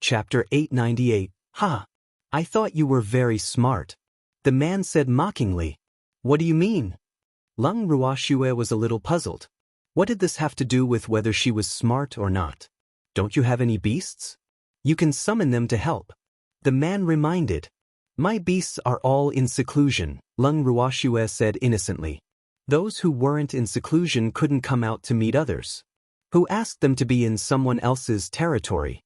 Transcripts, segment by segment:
Chapter 898. Ha! I thought you were very smart. The man said mockingly. What do you mean? Lung Ruoxue was a little puzzled. What did this have to do with whether she was smart or not? Don't you have any beasts? You can summon them to help. The man reminded. My beasts are all in seclusion, Lung Ruoxue said innocently. Those who weren't in seclusion couldn't come out to meet others. Who asked them to be in someone else's territory?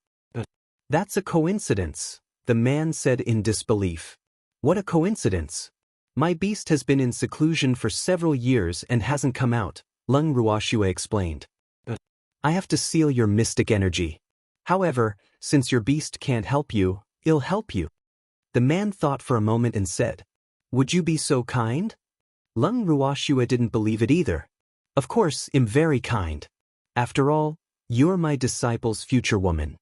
That's a coincidence, the man said in disbelief. What a coincidence. My beast has been in seclusion for several years and hasn't come out, Lung Ruoxue explained. I have to seal your mystic energy. However, since your beast can't help you, it'll help you. The man thought for a moment and said, Would you be so kind? Lung Ruoxue didn't believe it either. Of course, I'm very kind. After all, you're my disciple's future woman.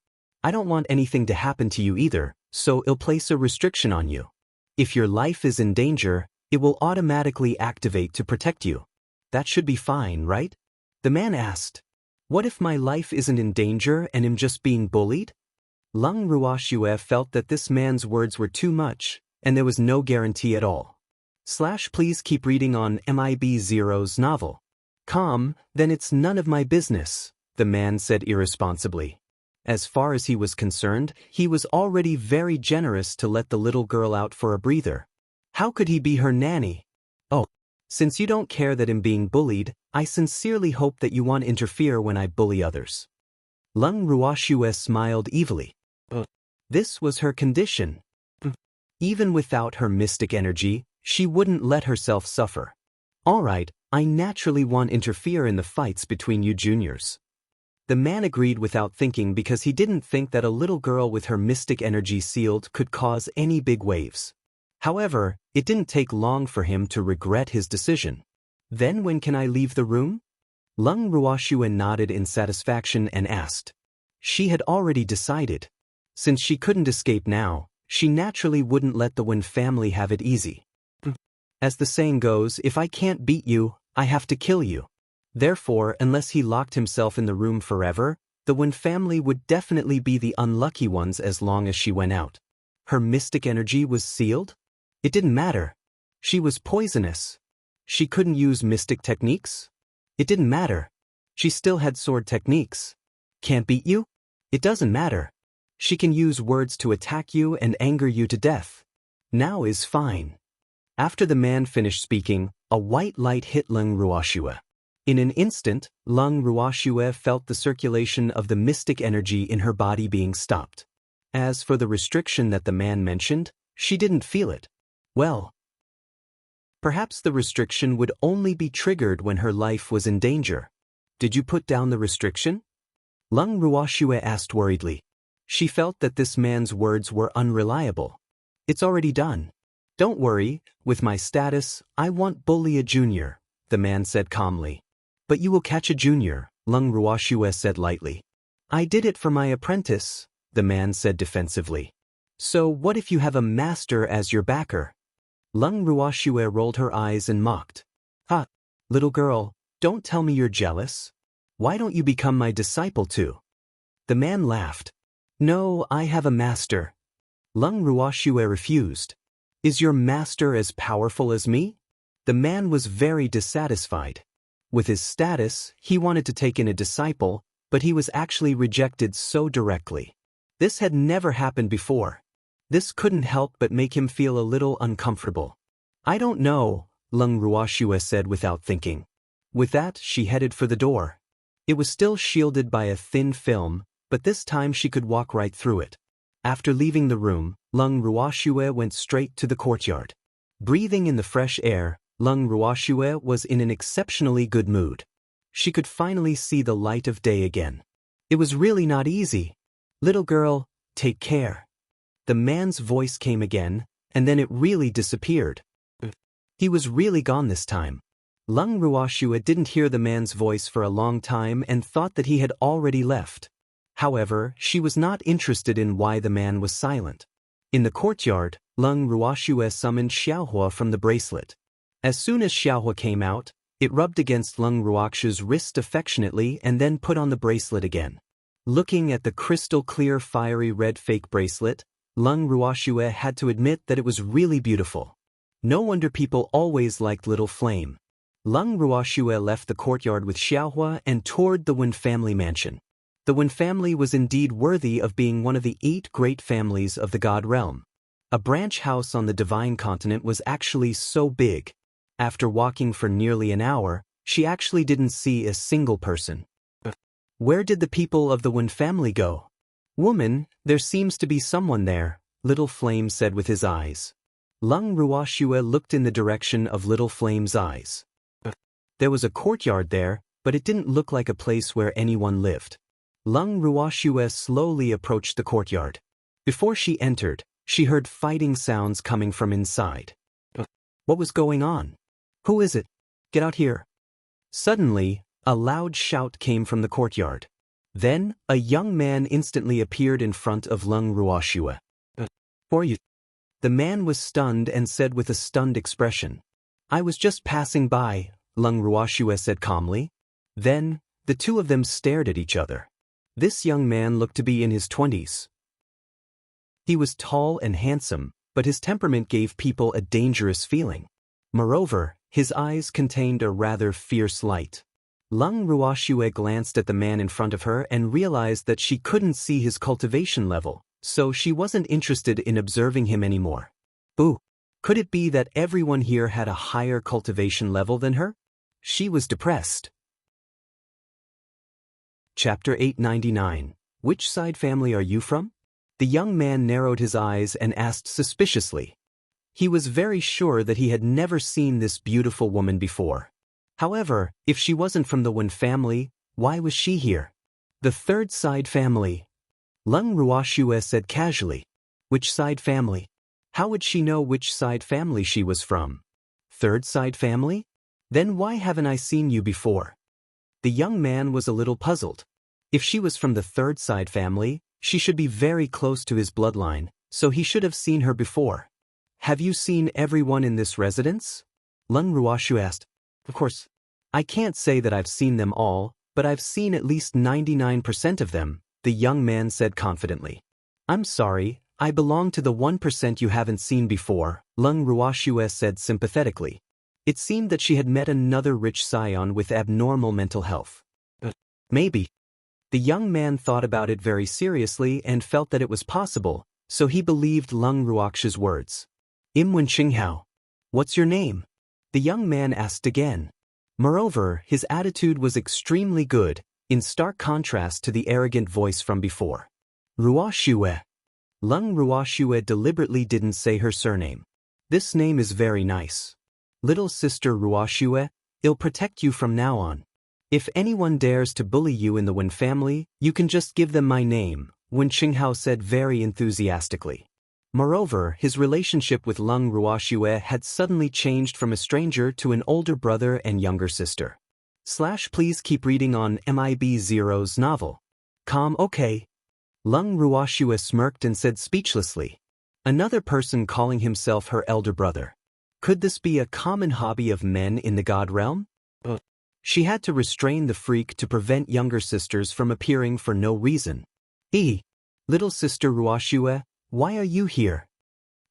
I don't want anything to happen to you either, so I'll place a restriction on you. If your life is in danger, it will automatically activate to protect you. That should be fine, right? The man asked. What if my life isn't in danger and I'm just being bullied? Lung Ruoxue felt that this man's words were too much, and there was no guarantee at all. Please keep reading on MIB0's novel. Then it's none of my business, the man said irresponsibly. As far as he was concerned, he was already very generous to let the little girl out for a breather. How could he be her nanny? Oh, since you don't care that I'm being bullied, I sincerely hope that you won't interfere when I bully others. Lung Ruoxue smiled evilly. This was her condition. Even without her mystic energy, she wouldn't let herself suffer. All right, I naturally won't interfere in the fights between you juniors. The man agreed without thinking because he didn't think that a little girl with her mystic energy sealed could cause any big waves. However, it didn't take long for him to regret his decision. Then when can I leave the room? Lung Ruoxue nodded in satisfaction and asked. She had already decided. Since she couldn't escape now, she naturally wouldn't let the Wen family have it easy. As the saying goes, if I can't beat you, I have to kill you. Therefore, unless he locked himself in the room forever, the Wen family would definitely be the unlucky ones as long as she went out. Her mystic energy was sealed? It didn't matter. She was poisonous. She couldn't use mystic techniques? It didn't matter. She still had sword techniques. Can't beat you? It doesn't matter. She can use words to attack you and anger you to death. Now is fine. After the man finished speaking, a white light hit Lung Ruoxue. In an instant, Lung Ruoxue felt the circulation of the mystic energy in her body being stopped. As for the restriction that the man mentioned, she didn't feel it. Well, perhaps the restriction would only be triggered when her life was in danger. Did you put down the restriction? Lung Ruoxue asked worriedly. She felt that this man's words were unreliable. It's already done. Don't worry, with my status, I won't bully a junior, the man said calmly. But you will catch a junior, Lung Ruoxue said lightly. I did it for my apprentice, the man said defensively. So what if you have a master as your backer? Lung Ruoxue rolled her eyes and mocked. Ha, little girl, don't tell me you're jealous. Why don't you become my disciple too? The man laughed. No, I have a master. Lung Ruoxue refused. Is your master as powerful as me? The man was very dissatisfied. With his status, he wanted to take in a disciple, but he was actually rejected so directly. This had never happened before. This couldn't help but make him feel a little uncomfortable. I don't know, Lung Ruoxue said without thinking. With that, she headed for the door. It was still shielded by a thin film, but this time she could walk right through it. After leaving the room, Lung Ruoxue went straight to the courtyard. Breathing in the fresh air, Lung Ruoxue was in an exceptionally good mood. She could finally see the light of day again. It was really not easy. Little girl, take care. The man's voice came again, and then it really disappeared. He was really gone this time. Lung Ruoxue didn't hear the man's voice for a long time and thought that he had already left. However, she was not interested in why the man was silent. In the courtyard, Lung Ruoxue summoned Xiaohua from the bracelet. As soon as Xiaohua came out, it rubbed against Lung Ruoxue's wrist affectionately and then put on the bracelet again. Looking at the crystal-clear fiery red fake bracelet, Lung Ruoxue had to admit that it was really beautiful. No wonder people always liked Little Flame. Lung Ruoxue left the courtyard with Xiaohua and toured the Wen family mansion. The Wen family was indeed worthy of being one of the 8 great families of the God realm. A branch house on the divine continent was actually so big. After walking for nearly an hour, she actually didn't see a single person. Where did the people of the Wen family go? Woman, there seems to be someone there, Little Flame said with his eyes. Lung Ruoxue looked in the direction of Little Flame's eyes. There was a courtyard there, but it didn't look like a place where anyone lived. Lung Ruoxue slowly approached the courtyard. Before she entered, she heard fighting sounds coming from inside. What was going on? Who is it? Get out here. Suddenly, a loud shout came from the courtyard. Then, a young man instantly appeared in front of Lung Ruoxue. Who are you? The man was stunned and said with a stunned expression. I was just passing by, Lung Ruoxue said calmly. Then, the two of them stared at each other. This young man looked to be in his 20s. He was tall and handsome, but his temperament gave people a dangerous feeling. Moreover, his eyes contained a rather fierce light. Lung Ruoxue glanced at the man in front of her and realized that she couldn't see his cultivation level, so she wasn't interested in observing him anymore. Ooh, could it be that everyone here had a higher cultivation level than her? She was depressed. Chapter 899. Which side family are you from? The young man narrowed his eyes and asked suspiciously. He was very sure that he had never seen this beautiful woman before. However, if she wasn't from the Wen family, why was she here? The third side family. Lung Ruoxue said casually. Which side family? How would she know which side family she was from? Third side family? Then why haven't I seen you before? The young man was a little puzzled. If she was from the third side family, she should be very close to his bloodline, so he should have seen her before. Have you seen everyone in this residence? Lung Ruoxue asked. Of course. I can't say that I've seen them all, but I've seen at least 99% of them, the young man said confidently. I'm sorry, I belong to the 1% you haven't seen before, Lung Ruoxue said sympathetically. It seemed that she had met another rich scion with abnormal mental health. Maybe. The young man thought about it very seriously and felt that it was possible, so he believed Lung Ruoxue's words. Im Wenqinghao. What's your name? The young man asked again. Moreover, his attitude was extremely good, in stark contrast to the arrogant voice from before. Ruoxue. Lung Ruoxue deliberately didn't say her surname. This name is very nice. Little sister Ruoxue, I'll protect you from now on. If anyone dares to bully you in the Wen family, you can just give them my name, Wenqinghao said very enthusiastically. Moreover, his relationship with Lung Ruoxue had suddenly changed from a stranger to an older brother and younger sister. Please keep reading on MIB Zero's novel. Okay. Lung Ruoxue smirked and said speechlessly. Another person calling himself her elder brother. Could this be a common hobby of men in the God realm? She had to restrain the freak to prevent younger sisters from appearing for no reason. Little sister Ruoxue, why are you here?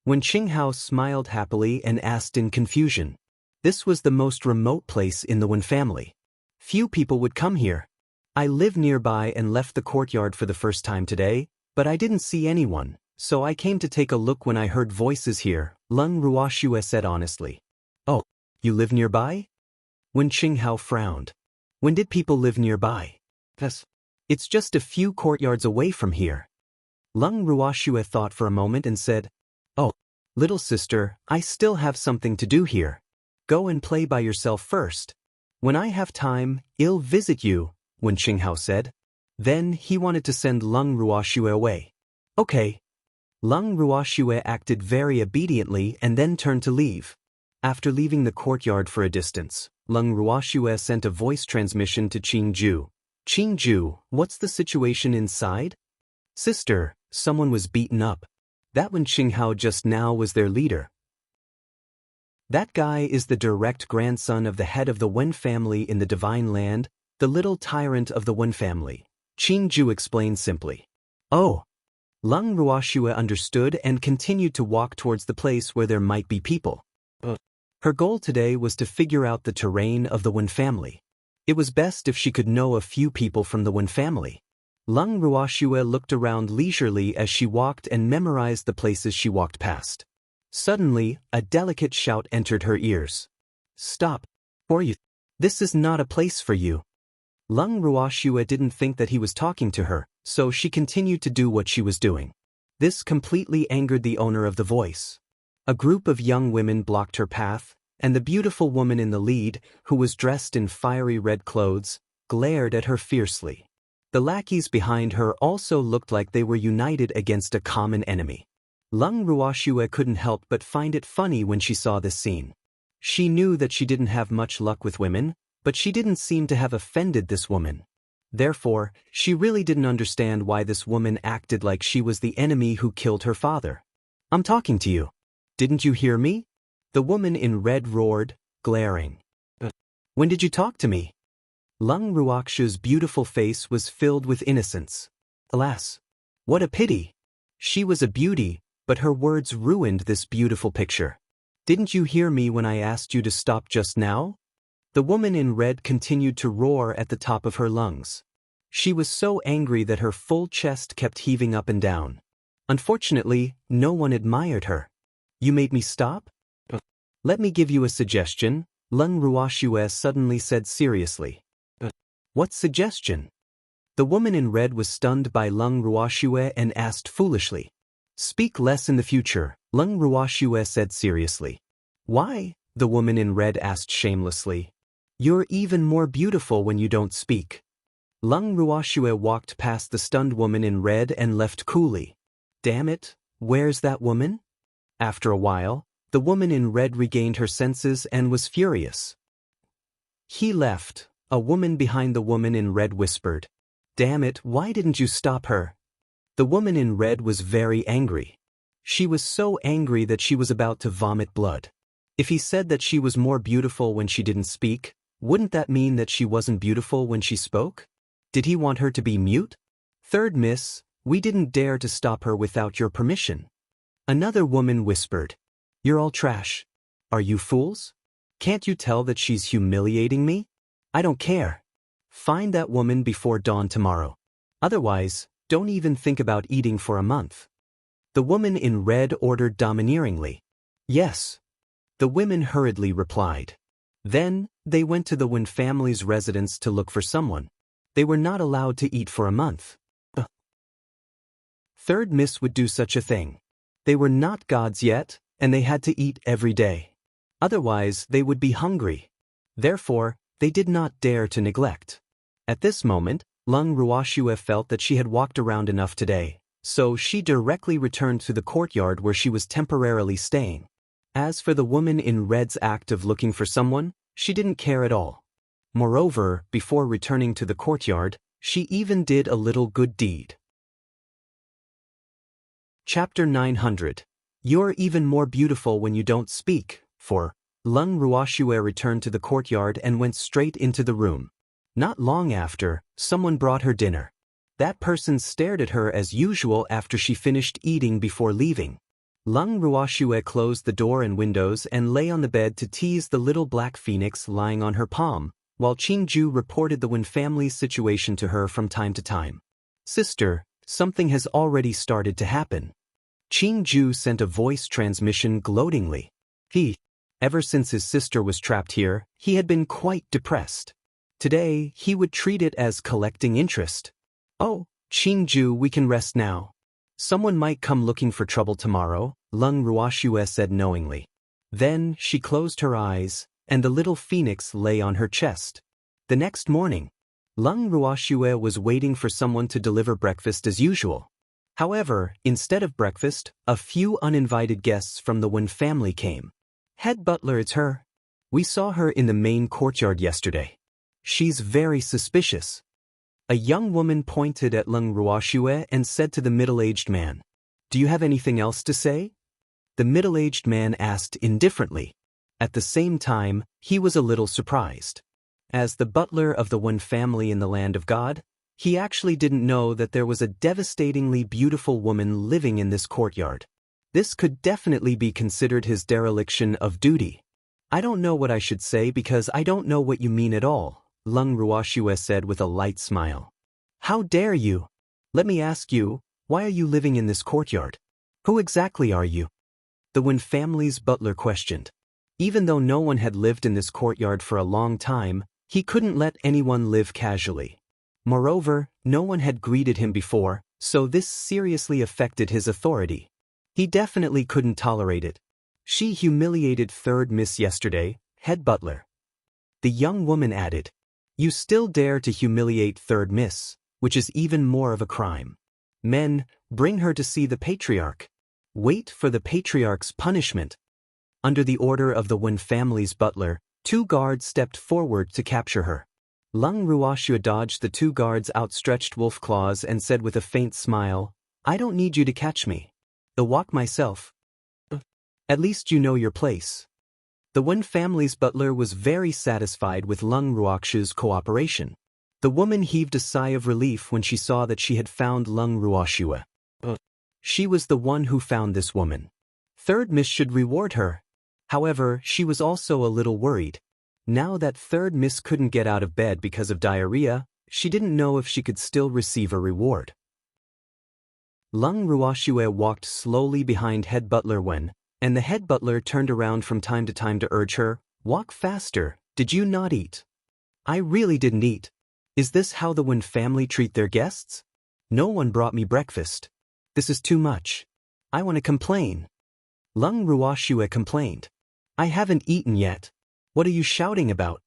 Wenqinghao smiled happily and asked in confusion. This was the most remote place in the Wen family. Few people would come here. I live nearby and left the courtyard for the first time today, but I didn't see anyone, so I came to take a look when I heard voices here, Lung Ruoxue said honestly. Oh, you live nearby? Wenqinghao frowned. When did people live nearby? Yes. It's just a few courtyards away from here. Lung Ruoxue thought for a moment and said, Oh, little sister, I still have something to do here. Go and play by yourself first. When I have time, I'll visit you, Wenqinghao said. Then he wanted to send Lung Ruoxue away. Okay. Lung Ruoxue acted very obediently and then turned to leave. After leaving the courtyard for a distance, Lung Ruoxue sent a voice transmission to Qingju. Qingju, what's the situation inside? Sister, someone was beaten up. That Wenqinghao just now was their leader. That guy is the direct grandson of the head of the Wen family in the Divine Land, the little tyrant of the Wen family. Qingju explained simply. Oh. Lung Ruoxue understood and continued to walk towards the place where there might be people. Her goal today was to figure out the terrain of the Wen family. It was best if she could know a few people from the Wen family. Lung Ruoxue looked around leisurely as she walked and memorized the places she walked past. Suddenly, a delicate shout entered her ears. Stop. Or you. This is not a place for you. Lung Ruoxue didn't think that he was talking to her, so she continued to do what she was doing. This completely angered the owner of the voice. A group of young women blocked her path, and the beautiful woman in the lead, who was dressed in fiery red clothes, glared at her fiercely. The lackeys behind her also looked like they were united against a common enemy. Lung Ruoxue couldn't help but find it funny when she saw this scene. She knew that she didn't have much luck with women, but she didn't seem to have offended this woman. Therefore, she really didn't understand why this woman acted like she was the enemy who killed her father. I'm talking to you. Didn't you hear me? The woman in red roared, glaring. When did you talk to me? Lung Ruoxue's beautiful face was filled with innocence. Alas, what a pity. She was a beauty, but her words ruined this beautiful picture. Didn't you hear me when I asked you to stop just now? The woman in red continued to roar at the top of her lungs. She was so angry that her full chest kept heaving up and down. Unfortunately, no one admired her. You made me stop? Let me give you a suggestion, Lung Ruoxue suddenly said seriously. What suggestion? The woman in red was stunned by Lung Ruoxue and asked foolishly. Speak less in the future, Lung Ruoxue said seriously. Why? The woman in red asked shamelessly. You're even more beautiful when you don't speak. Lung Ruoxue walked past the stunned woman in red and left coolly. Damn it, where's that woman? After a while, the woman in red regained her senses and was furious. He left, a woman behind the woman in red whispered. Damn it, why didn't you stop her? The woman in red was very angry. She was so angry that she was about to vomit blood. If he said that she was more beautiful when she didn't speak, wouldn't that mean that she wasn't beautiful when she spoke? Did he want her to be mute? Third miss, we didn't dare to stop her without your permission. Another woman whispered. You're all trash. Are you fools? Can't you tell that she's humiliating me? I don't care. Find that woman before dawn tomorrow. Otherwise, don't even think about eating for a month. The woman in red ordered domineeringly. Yes. The women hurriedly replied. Then, they went to the Wen family's residence to look for someone. They were not allowed to eat for a month. Third miss would do such a thing. They were not gods yet, and they had to eat every day. Otherwise, they would be hungry. Therefore, they did not dare to neglect. At this moment, Lung Ruoxue felt that she had walked around enough today, so she directly returned to the courtyard where she was temporarily staying. As for the woman in red's act of looking for someone, she didn't care at all. Moreover, before returning to the courtyard, she even did a little good deed. Chapter 900. You're even more beautiful when you don't speak. 4. Lung Ruoxue returned to the courtyard and went straight into the room. Not long after, someone brought her dinner. That person stared at her as usual after she finished eating before leaving. Lung Ruoxue closed the door and windows and lay on the bed to tease the little black phoenix lying on her palm, while Qingju reported the Wen family's situation to her from time to time. Sister, something has already started to happen. Qingju sent a voice transmission gloatingly. Ever since his sister was trapped here, he had been quite depressed. Today, he would treat it as collecting interest. Oh, Qingju, we can rest now. Someone might come looking for trouble tomorrow, Lung Ruoxue said knowingly. Then, she closed her eyes, and the little phoenix lay on her chest. The next morning, Lung Ruoxue was waiting for someone to deliver breakfast as usual. However, instead of breakfast, a few uninvited guests from the Wen family came. Head butler, it's her. We saw her in the main courtyard yesterday. She's very suspicious. A young woman pointed at Lung Ruoxue and said to the middle-aged man, Do you have anything else to say? The middle-aged man asked indifferently. At the same time, he was a little surprised. As the butler of the Wen family in the land of God, He actually didn't know that there was a devastatingly beautiful woman living in this courtyard. This could definitely be considered his dereliction of duty. I don't know what I should say because I don't know what you mean at all, Lung Ruoxue said with a light smile. How dare you? Let me ask you, why are you living in this courtyard? Who exactly are you? The Wen family's butler questioned. Even though no one had lived in this courtyard for a long time, he couldn't let anyone live casually. Moreover, no one had greeted him before, so this seriously affected his authority. He definitely couldn't tolerate it. She humiliated third miss yesterday, head butler. The young woman added, You still dare to humiliate third miss, which is even more of a crime. Men, bring her to see the Patriarch. Wait for the Patriarch's punishment. Under the order of the Wen family's butler, 2 guards stepped forward to capture her. Lung Ruoxue dodged the 2 guards' outstretched wolf claws and said with a faint smile, I don't need you to catch me. I'll walk myself. At least you know your place. The Wen family's butler was very satisfied with Lung Ruoxue's cooperation. The woman heaved a sigh of relief when she saw that she had found Lung Ruoxue. She was the one who found this woman. Third miss should reward her. However, she was also a little worried. Now that third miss couldn't get out of bed because of diarrhea, she didn't know if she could still receive a reward. Lung Ruoxue walked slowly behind head butler Wen, and the head butler turned around from time to time to urge her, Walk faster, did you not eat? I really didn't eat. Is this how the Wen family treat their guests? No one brought me breakfast. This is too much. I want to complain. Lung Ruoxue complained. I haven't eaten yet. What are you shouting about?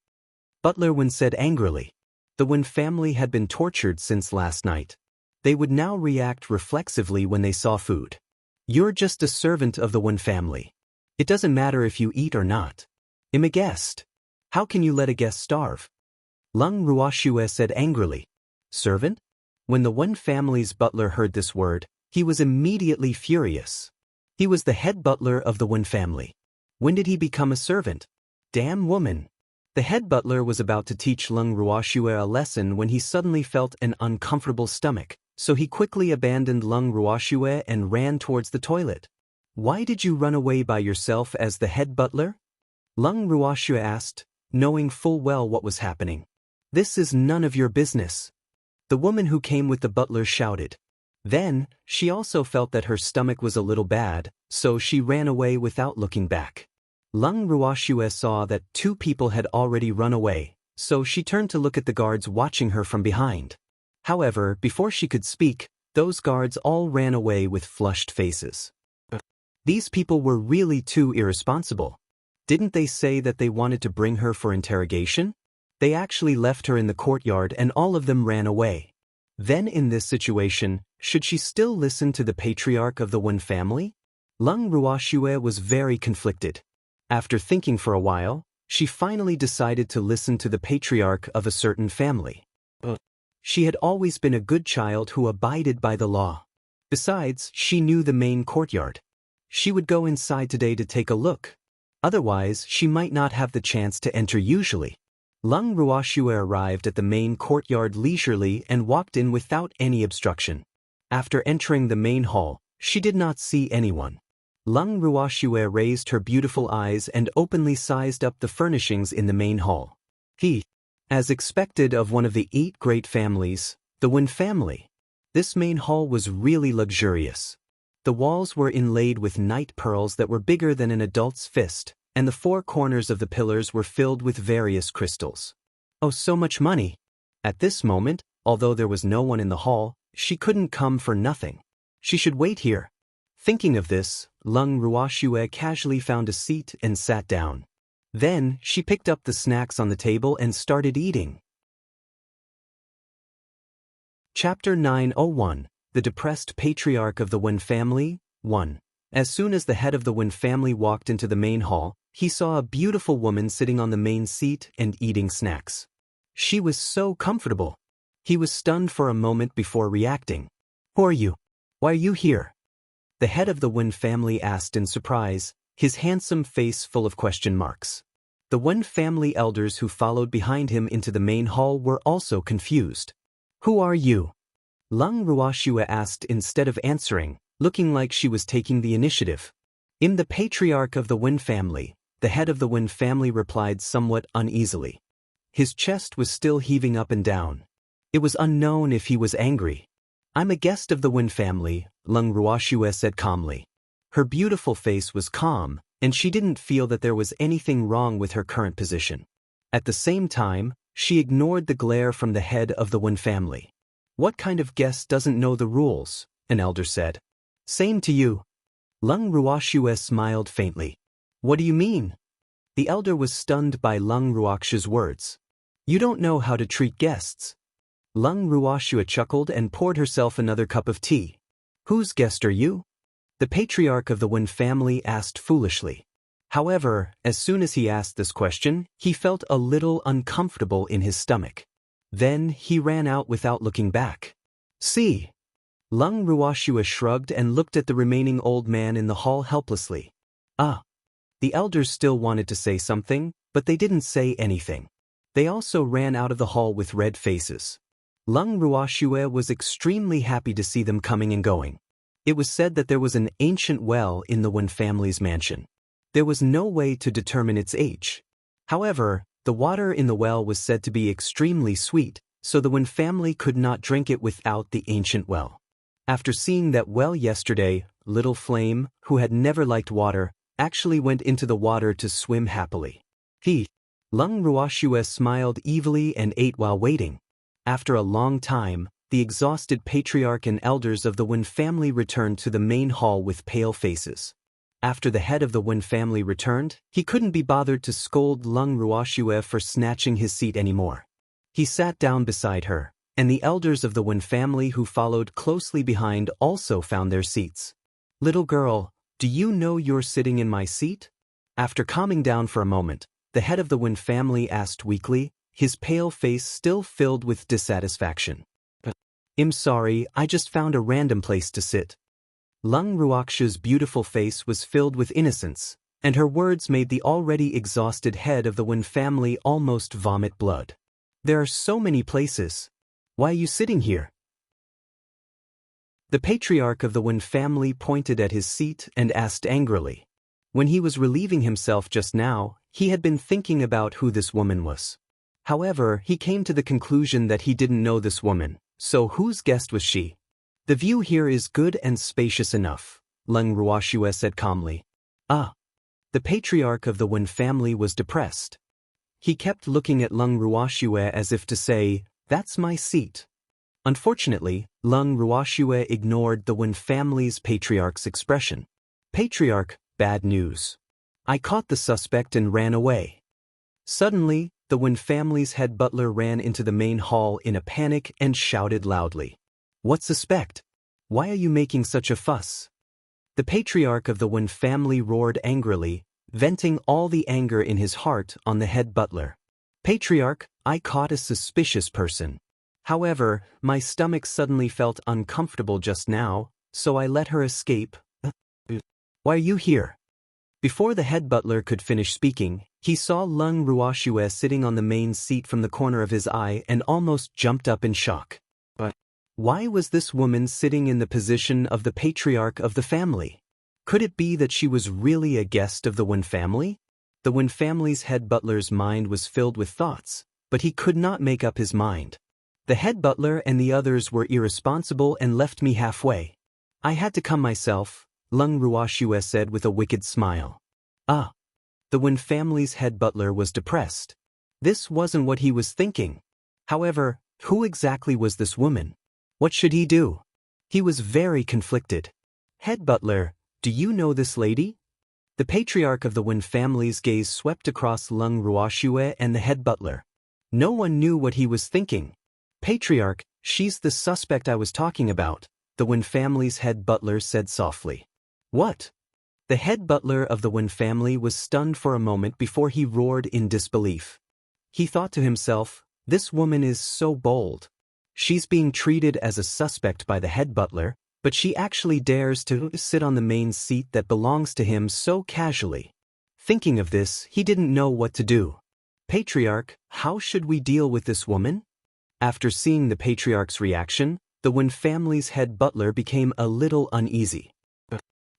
Butler Wen said angrily. The Wen family had been tortured since last night. They would now react reflexively when they saw food. You're just a servant of the Wen family. It doesn't matter if you eat or not. I'm a guest. How can you let a guest starve? Lung Ruoxue said angrily. Servant? When the Wen family's butler heard this word, he was immediately furious. He was the head butler of the Wen family. When did he become a servant? Damn woman. The head butler was about to teach Lung Ruoxue a lesson when he suddenly felt an uncomfortable stomach, so he quickly abandoned Lung Ruoxue and ran towards the toilet. Why did you run away by yourself as the head butler? Lung Ruoxue asked, knowing full well what was happening. This is none of your business. The woman who came with the butler shouted. Then, she also felt that her stomach was a little bad, so she ran away without looking back. Lung Ruoxue saw that 2 people had already run away, so she turned to look at the guards watching her from behind. However, before she could speak, those guards all ran away with flushed faces. These people were really too irresponsible. Didn't they say that they wanted to bring her for interrogation? They actually left her in the courtyard and all of them ran away. Then in this situation, should she still listen to the Patriarch of the Wen family? Lung Ruoxue was very conflicted. After thinking for a while, she finally decided to listen to the Patriarch of a certain family. She had always been a good child who abided by the law. Besides, she knew the main courtyard. She would go inside today to take a look. Otherwise, she might not have the chance to enter usually. Lung Ruoxue arrived at the main courtyard leisurely and walked in without any obstruction. After entering the main hall, she did not see anyone. Lung Ruoxue raised her beautiful eyes and openly sized up the furnishings in the main hall. As expected of one of the 8 great families, the Wen family. This main hall was really luxurious. The walls were inlaid with night pearls that were bigger than an adult's fist, and the 4 corners of the pillars were filled with various crystals. Oh, so much money! At this moment, although there was no one in the hall, she couldn't come for nothing. She should wait here. Thinking of this, Lung Ruoxue casually found a seat and sat down. Then, she picked up the snacks on the table and started eating. Chapter 901, The Depressed Patriarch of the Wen Family, 1. As soon as the head of the Wen family walked into the main hall, he saw a beautiful woman sitting on the main seat and eating snacks. She was so comfortable. He was stunned for a moment before reacting. Who are you? Why are you here? The head of the Wen family asked in surprise, his handsome face full of question marks. The Wen family elders who followed behind him into the main hall were also confused. Who are you? Lung Ruoshua asked instead of answering, looking like she was taking the initiative. "I'm the Patriarch of the Wen family," the head of the Wen family replied somewhat uneasily. His chest was still heaving up and down. It was unknown if he was angry. "I'm a guest of the Wen family," Lung Ruoshua said calmly. Her beautiful face was calm, and she didn't feel that there was anything wrong with her current position. At the same time, she ignored the glare from the head of the Wen family. "What kind of guest doesn't know the rules?" an elder said. "Same to you." Lung Ruoshua smiled faintly. "What do you mean?" The elder was stunned by Lung Ruokshua's words. "You don't know how to treat guests." Lung Ruoshua chuckled and poured herself another cup of tea. "Whose guest are you?" The Patriarch of the Wen family asked foolishly. However, as soon as he asked this question, he felt a little uncomfortable in his stomach. Then he ran out without looking back. "See." Lung Ruoshua shrugged and looked at the remaining old man in the hall helplessly. "Ah." The elders still wanted to say something, but they didn't say anything. They also ran out of the hall with red faces. Lung Ruoshua was extremely happy to see them coming and going. It was said that there was an ancient well in the Wen family's mansion. There was no way to determine its age. However, the water in the well was said to be extremely sweet, so the Wen family could not drink it without the ancient well. After seeing that well yesterday, Little Flame, who had never liked water, actually went into the water to swim happily. Lung Ruoshua smiled evilly and ate while waiting. After a long time, the exhausted patriarch and elders of the Wen family returned to the main hall with pale faces. After the head of the Wen family returned, he couldn't be bothered to scold Lung Ruoshua for snatching his seat anymore. He sat down beside her, and the elders of the Wen family who followed closely behind also found their seats. "Little girl, do you know you're sitting in my seat?" After calming down for a moment, the head of the Wen family asked weakly, his pale face still filled with dissatisfaction. "I'm sorry, I just found a random place to sit." Lung Ruokshua's beautiful face was filled with innocence, and her words made the already exhausted head of the Wen family almost vomit blood. "There are so many places. Why are you sitting here?" The patriarch of the Wen family pointed at his seat and asked angrily. When he was relieving himself just now, he had been thinking about who this woman was. However, he came to the conclusion that he didn't know this woman, so whose guest was she? "The view here is good and spacious enough," Lung Ruoshua said calmly. "Ah." The patriarch of the Wen family was depressed. He kept looking at Lung Ruoshua as if to say, "That's my seat." Unfortunately, Lung Ruoshua ignored the Wen family's patriarch's expression. "Patriarch, bad news. I caught the suspect and ran away." Suddenly, the Wen family's head butler ran into the main hall in a panic and shouted loudly. "What suspect? Why are you making such a fuss?" The patriarch of the Wen family roared angrily, venting all the anger in his heart on the head butler. "Patriarch, I caught a suspicious person. However, my stomach suddenly felt uncomfortable just now, so I let her escape." "Why are you here?" Before the head butler could finish speaking, he saw Lung Ruoshua sitting on the main seat from the corner of his eye and almost jumped up in shock. But why was this woman sitting in the position of the patriarch of the family? Could it be that she was really a guest of the Wen family? The Wen family's head butler's mind was filled with thoughts, but he could not make up his mind. "The head butler and the others were irresponsible and left me halfway. I had to come myself," Lung Ruoshua said with a wicked smile. "Ah." The Wen family's head butler was depressed. This wasn't what he was thinking. However, who exactly was this woman? What should he do? He was very conflicted. "Head butler, do you know this lady?" The patriarch of the Wen family's gaze swept across Lung Ruoshua and the head butler. No one knew what he was thinking. "Patriarch, she's the suspect I was talking about," the Wen family's head butler said softly. "What?" The head butler of the Wen family was stunned for a moment before he roared in disbelief. He thought to himself, "This woman is so bold. She's being treated as a suspect by the head butler, but she actually dares to sit on the main seat that belongs to him so casually." Thinking of this, he didn't know what to do. "Patriarch, how should we deal with this woman?" After seeing the patriarch's reaction, the Wen family's head butler became a little uneasy.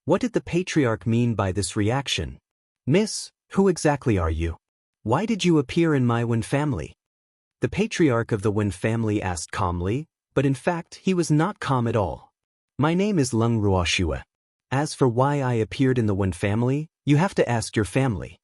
What did the patriarch mean by this reaction? Miss, who exactly are you? Why did you appear in my Wen family? The patriarch of the Wen family asked calmly, but in fact he was not calm at all. My name is Lung Ruoxue. As for why I appeared in the Wen family, you have to ask your family.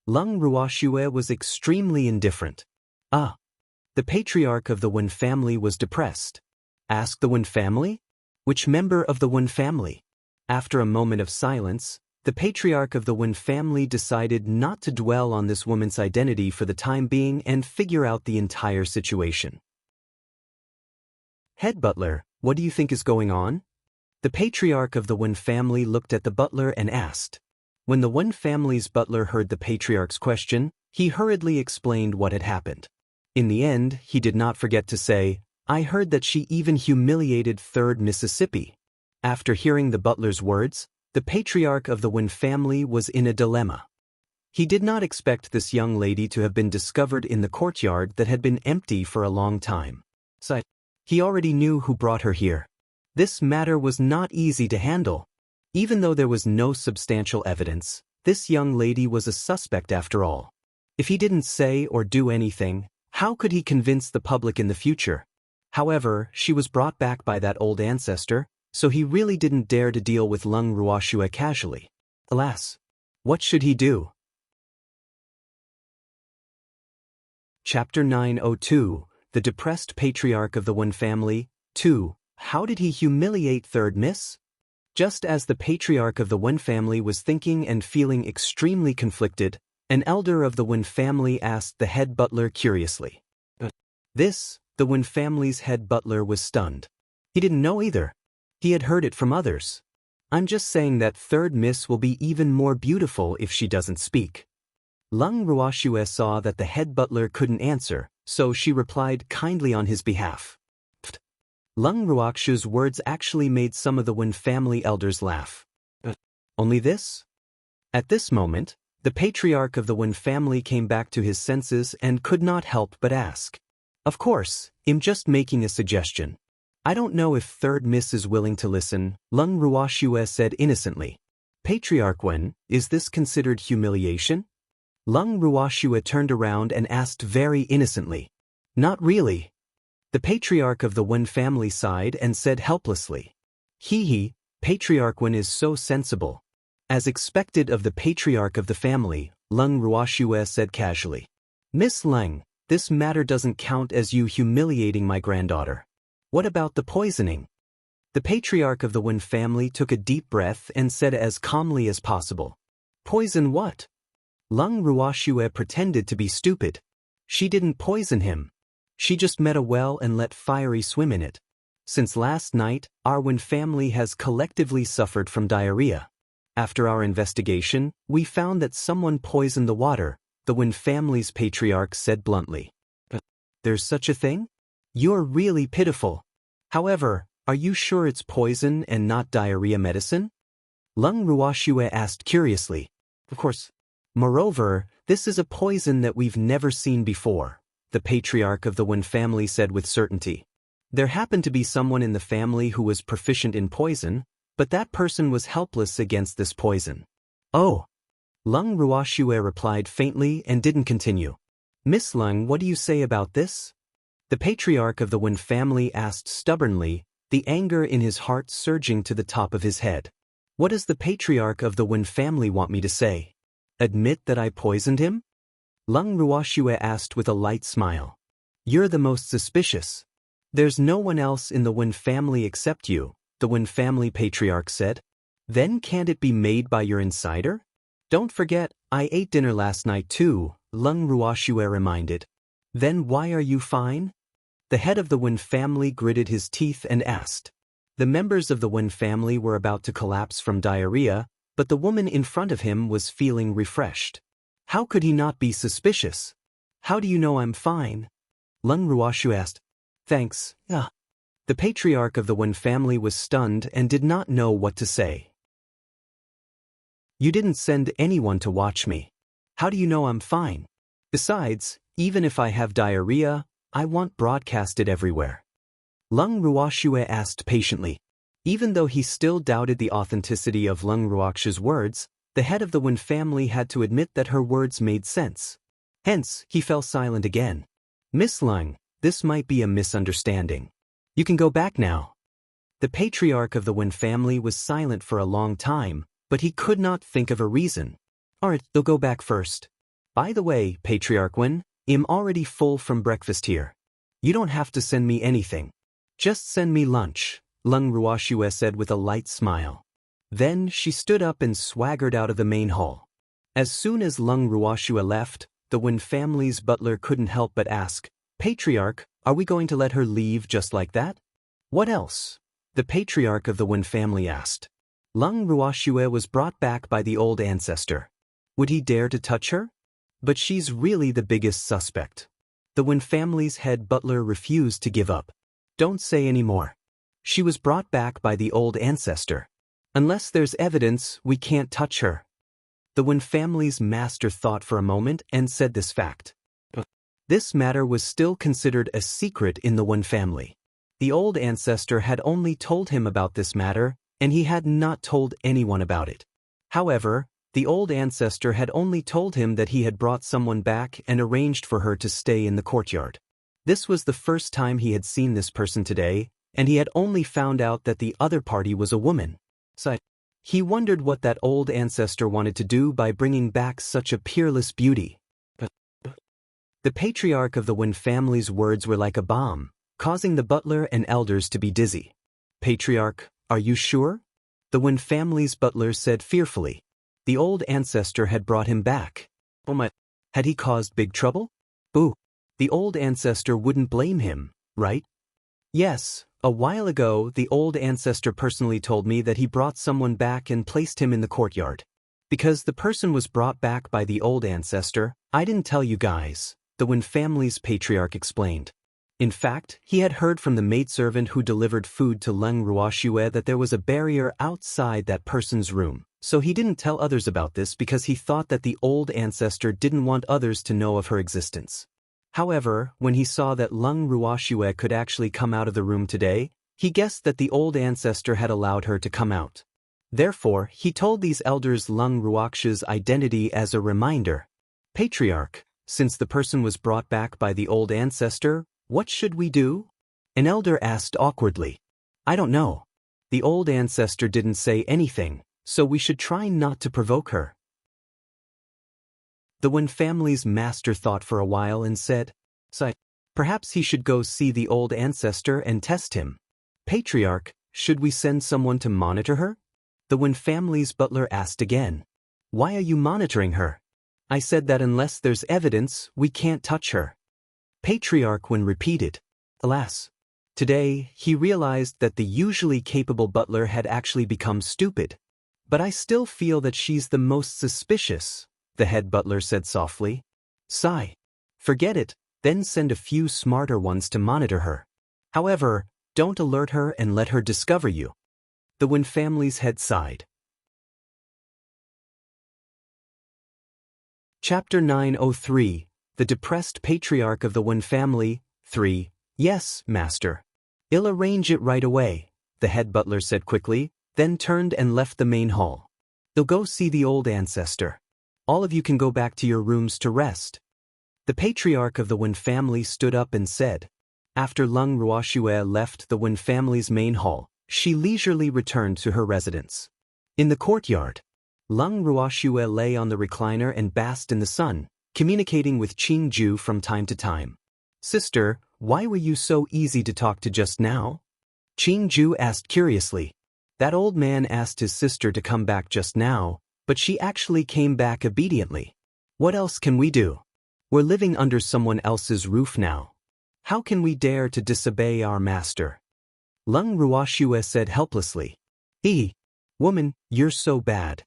Lung Ruoxue was extremely indifferent. The patriarch of the Wen family was depressed. Ask the Wen family? Which member of the Wen family? After a moment of silence, the patriarch of the Wen family decided not to dwell on this woman's identity for the time being and figure out the entire situation. Head butler, what do you think is going on? The patriarch of the Wen family looked at the butler and asked. When the Wen family's butler heard the patriarch's question, he hurriedly explained what had happened. In the end, he did not forget to say, I heard that she even humiliated 3rd Mississippi. After hearing the butler's words, the patriarch of the Wen family was in a dilemma. He did not expect this young lady to have been discovered in the courtyard that had been empty for a long time. So, he already knew who brought her here. This matter was not easy to handle. Even though there was no substantial evidence, this young lady was a suspect after all. If he didn't say or do anything, how could he convince the public in the future? However, she was brought back by that old ancestor, so he really didn't dare to deal with Lung Ruoxue casually. Alas, what should he do? Chapter 902, The Depressed Patriarch of the Wen Family, 2. How did he humiliate 3rd Miss? Just as the patriarch of the Wen family was thinking and feeling extremely conflicted, an elder of the Wen family asked the head butler curiously. The Wen family's head butler was stunned. He didn't know either. He had heard it from others. I'm just saying that 3rd Miss will be even more beautiful if she doesn't speak. Lung Ruoxue saw that the head butler couldn't answer, so she replied kindly on his behalf. Lung Ruoxue's words actually made some of the Wen family elders laugh. Only this? At this moment, the patriarch of the Wen family came back to his senses and could not help but ask. Of course, I'm just making a suggestion. I don't know if 3rd Miss is willing to listen, Lung Ruoxue said innocently. Patriarch Wen, is this considered humiliation? Lung Ruoxue turned around and asked very innocently. Not really. The patriarch of the Wen family sighed and said helplessly. Patriarch Wen is so sensible. As expected of the patriarch of the family, Lung Ruoxue said casually. Miss Lung, this matter doesn't count as you humiliating my granddaughter. What about the poisoning? The patriarch of the Wen family took a deep breath and said as calmly as possible. Poison what? Lung Ruoxue pretended to be stupid. She didn't poison him. She just met a well and let fiery swim in it. Since last night, our Wen family has collectively suffered from diarrhea. After our investigation, we found that someone poisoned the water, the Wen family's patriarch said bluntly. There's such a thing? You're really pitiful. However, are you sure it's poison and not diarrhea medicine? Lung Ruoxue asked curiously. Of course. Moreover, this is a poison that we've never seen before, the patriarch of the Wen family said with certainty. There happened to be someone in the family who was proficient in poison, but that person was helpless against this poison. Oh. Lung Ruoxue replied faintly and didn't continue. Miss Lung, what do you say about this? The patriarch of the Wen family asked stubbornly, the anger in his heart surging to the top of his head. What does the patriarch of the Wen family want me to say? Admit that I poisoned him? Lung Ruoxue asked with a light smile. You're the most suspicious. There's no one else in the Wen family except you, the Wen family patriarch said. Then can't it be made by your insider? Don't forget, I ate dinner last night too, Lung Ruoxue reminded. Then why are you fine? The head of the Wen family gritted his teeth and asked. The members of the Wen family were about to collapse from diarrhea, but the woman in front of him was feeling refreshed. How could he not be suspicious? How do you know I'm fine? Lung Ruoxue asked. Thanks. The patriarch of the Wen family was stunned and did not know what to say. You didn't send anyone to watch me. How do you know I'm fine? Besides, even if I have diarrhea, I want broadcasted everywhere. Lung Ruoxue asked patiently. Even though he still doubted the authenticity of Lung Ruoxue's words, the head of the Wen family had to admit that her words made sense. Hence, he fell silent again. Miss Lung, this might be a misunderstanding. You can go back now. The patriarch of the Wen family was silent for a long time, but he could not think of a reason. Alright, they'll go back first. By the way, Patriarch Wen, I'm already full from breakfast here. You don't have to send me anything. Just send me lunch, Lung Ruoxue said with a light smile. Then she stood up and swaggered out of the main hall. As soon as Lung Ruoxue left, the Wen family's butler couldn't help but ask, Patriarch, are we going to let her leave just like that? What else? The patriarch of the Wen family asked. Lung Ruoxue was brought back by the old ancestor. Would he dare to touch her? But she's really the biggest suspect. The Wen family's head butler refused to give up. Don't say any more. She was brought back by the old ancestor. Unless there's evidence, we can't touch her. The Wen family's master thought for a moment and said this fact. This matter was still considered a secret in the Wen family. The old ancestor had only told him about this matter, and he had not told anyone about it. However, the old ancestor had only told him that he had brought someone back and arranged for her to stay in the courtyard. This was the first time he had seen this person today, and he had only found out that the other party was a woman. So he wondered what that old ancestor wanted to do by bringing back such a peerless beauty. The patriarch of the Wen family's words were like a bomb, causing the butler and elders to be dizzy. Patriarch, are you sure? The Wen family's butler said fearfully. The old ancestor had brought him back. Oh my, had he caused big trouble? Boo. The old ancestor wouldn't blame him, right? Yes, a while ago the old ancestor personally told me that he brought someone back and placed him in the courtyard. Because the person was brought back by the old ancestor, I didn't tell you guys, the Wen family's patriarch explained. In fact, he had heard from the maidservant who delivered food to Lung Ruoxue that there was a barrier outside that person's room, so he didn't tell others about this because he thought that the old ancestor didn't want others to know of her existence. However, when he saw that Lung Ruoxue could actually come out of the room today, he guessed that the old ancestor had allowed her to come out. Therefore, he told these elders Lung Ruoxue's identity as a reminder. Patriarch, since the person was brought back by the old ancestor, what should we do? An elder asked awkwardly. I don't know. The old ancestor didn't say anything, so we should try not to provoke her. The Wen family's master thought for a while and said, perhaps he should go see the old ancestor and test him. Patriarch, should we send someone to monitor her? The Wen family's butler asked again. Why are you monitoring her? I said that unless there's evidence, we can't touch her. Patriarch Wen repeated. Alas. Today, he realized that the usually capable butler had actually become stupid. But I still feel that she's the most suspicious, the head butler said softly. Sigh. Forget it, then send a few smarter ones to monitor her. However, don't alert her and let her discover you. The Wen family's head sighed. Chapter 903. The depressed patriarch of the Wen family. 3. Yes, master. I'll arrange it right away, the head butler said quickly, then turned and left the main hall. They'll go see the old ancestor. All of you can go back to your rooms to rest. The patriarch of the Wen family stood up and said. After Lung Ruoxue left the Wen family's main hall, she leisurely returned to her residence. In the courtyard, Lung Ruoxue lay on the recliner and basked in the sun, communicating with Qingju from time to time. Sister, why were you so easy to talk to just now? Qingju asked curiously. That old man asked his sister to come back just now, but she actually came back obediently. What else can we do? We're living under someone else's roof now. How can we dare to disobey our master? Lung Ruoxue said helplessly. Woman, you're so bad.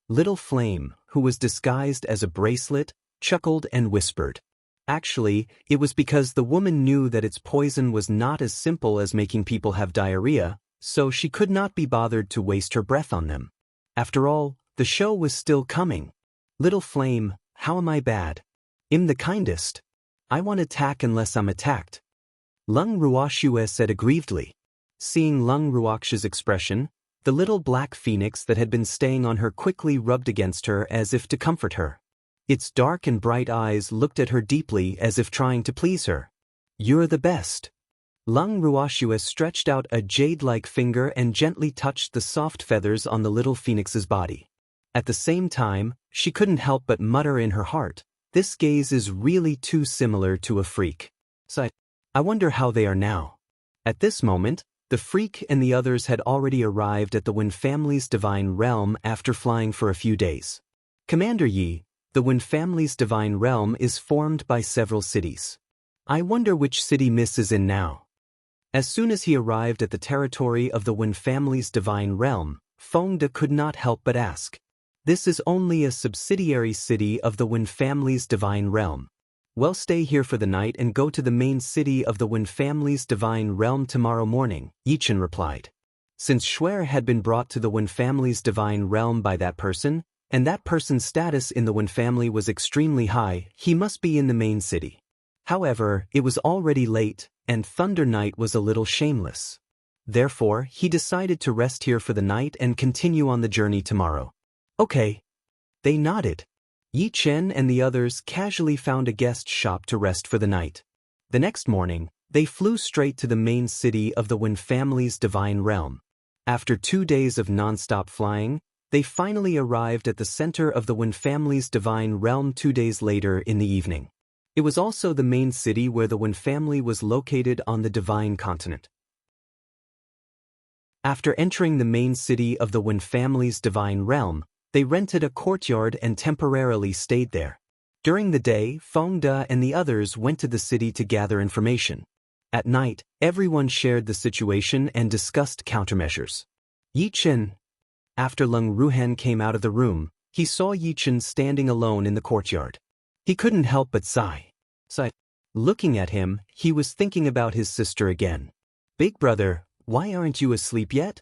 Little Flame, who was disguised as a bracelet, chuckled and whispered. Actually, it was because the woman knew that its poison was not as simple as making people have diarrhea, so she could not be bothered to waste her breath on them. After all, the show was still coming. Little Flame, how am I bad? I'm the kindest. I won't attack unless I'm attacked. Lung Ruoxue said aggrievedly. Seeing Lung Ruoxue's expression, the little black phoenix that had been staying on her quickly rubbed against her as if to comfort her. Its dark and bright eyes looked at her deeply as if trying to please her. You're the best. Lung Ruoxue stretched out a jade-like finger and gently touched the soft feathers on the little phoenix's body. At the same time, she couldn't help but mutter in her heart, this gaze is really too similar to a freak. I wonder how they are now. At this moment, the freak and the others had already arrived at the Wen family's divine realm after flying for a few days. Commander Yi, the Wen family's divine realm is formed by several cities. I wonder which city Miss is in now. As soon as he arrived at the territory of the Wen family's divine realm, Fengde could not help but ask. This is only a subsidiary city of the Wen family's divine realm. Well, stay here for the night and go to the main city of the Wen family's divine realm tomorrow morning, Yichen replied. Since Shuer had been brought to the Wen family's divine realm by that person, and that person's status in the Wen family was extremely high, he must be in the main city. However, it was already late, and Thunder Knight was a little shameless. Therefore, he decided to rest here for the night and continue on the journey tomorrow. Okay. They nodded. Yi Chen and the others casually found a guest shop to rest for the night. The next morning, they flew straight to the main city of the Wen family's divine realm. After 2 days of non-stop flying, they finally arrived at the center of the Wen family's divine realm 2 days later in the evening. It was also the main city where the Wen family was located on the divine continent. After entering the main city of the Wen family's divine realm, they rented a courtyard and temporarily stayed there. During the day, Fengde and the others went to the city to gather information. At night, everyone shared the situation and discussed countermeasures. Yi Chen. After Lung Ruhan came out of the room, he saw Yi Chen standing alone in the courtyard. He couldn't help but sigh. Looking at him, he was thinking about his sister again. Big brother, why aren't you asleep yet?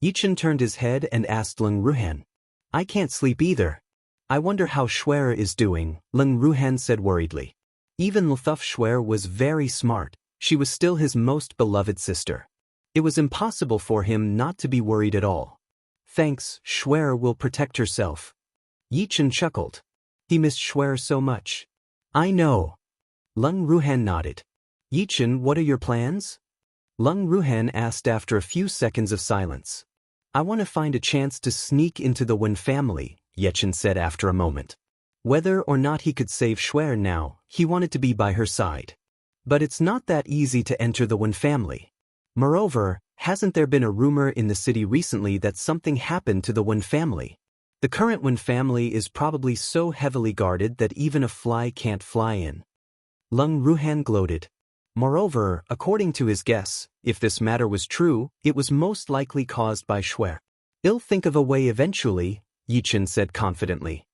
Yi Chen turned his head and asked Lung Ruhan. I can't sleep either. I wonder how Shuer is doing, Lung Ruhan said worriedly. Even Lthuf Shuer was very smart, she was still his most beloved sister. It was impossible for him not to be worried at all. Thanks, Shuer will protect herself. Yi Chen chuckled. He missed Shuer so much. I know. Lung Ruhan nodded. Yi Chen, what are your plans? Lung Ruhan asked after a few seconds of silence. I want to find a chance to sneak into the Wen family, Yi Chen said after a moment. Whether or not he could save Shuer now, he wanted to be by her side. But it's not that easy to enter the Wen family. Moreover, hasn't there been a rumor in the city recently that something happened to the Wen family? The current Wen family is probably so heavily guarded that even a fly can't fly in. Lung Ruhan gloated. Moreover, according to his guess, if this matter was true, it was most likely caused by Shuer. He'll think of a way eventually, Yi Chen said confidently.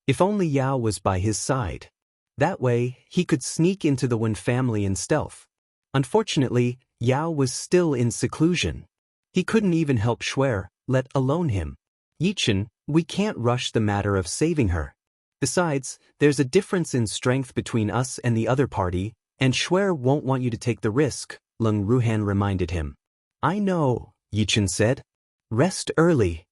If only Yao was by his side. That way, he could sneak into the Wen family in stealth. Unfortunately, Yao was still in seclusion. He couldn't even help Shuer, let alone him. Yi Chen, we can't rush the matter of saving her. Besides, there's a difference in strength between us and the other party, and Shuer won't want you to take the risk, Lung Ruhan reminded him. I know, Yi Chen said. Rest early.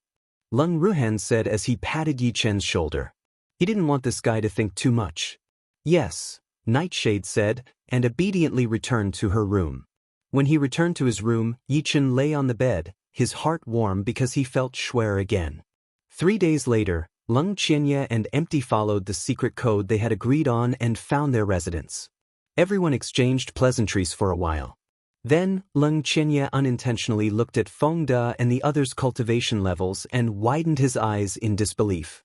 Lung Ruhan said as he patted Yi Chen's shoulder. He didn't want this guy to think too much. Yes, Nightshade said, and obediently returned to her room. When he returned to his room, Yi Chen lay on the bed, his heart warm because he felt Shuer again. 3 days later, Lung Qianye and Empty followed the secret code they had agreed on and found their residence. Everyone exchanged pleasantries for a while. Then, Lung Qianye unintentionally looked at Fengde and the others' cultivation levels and widened his eyes in disbelief.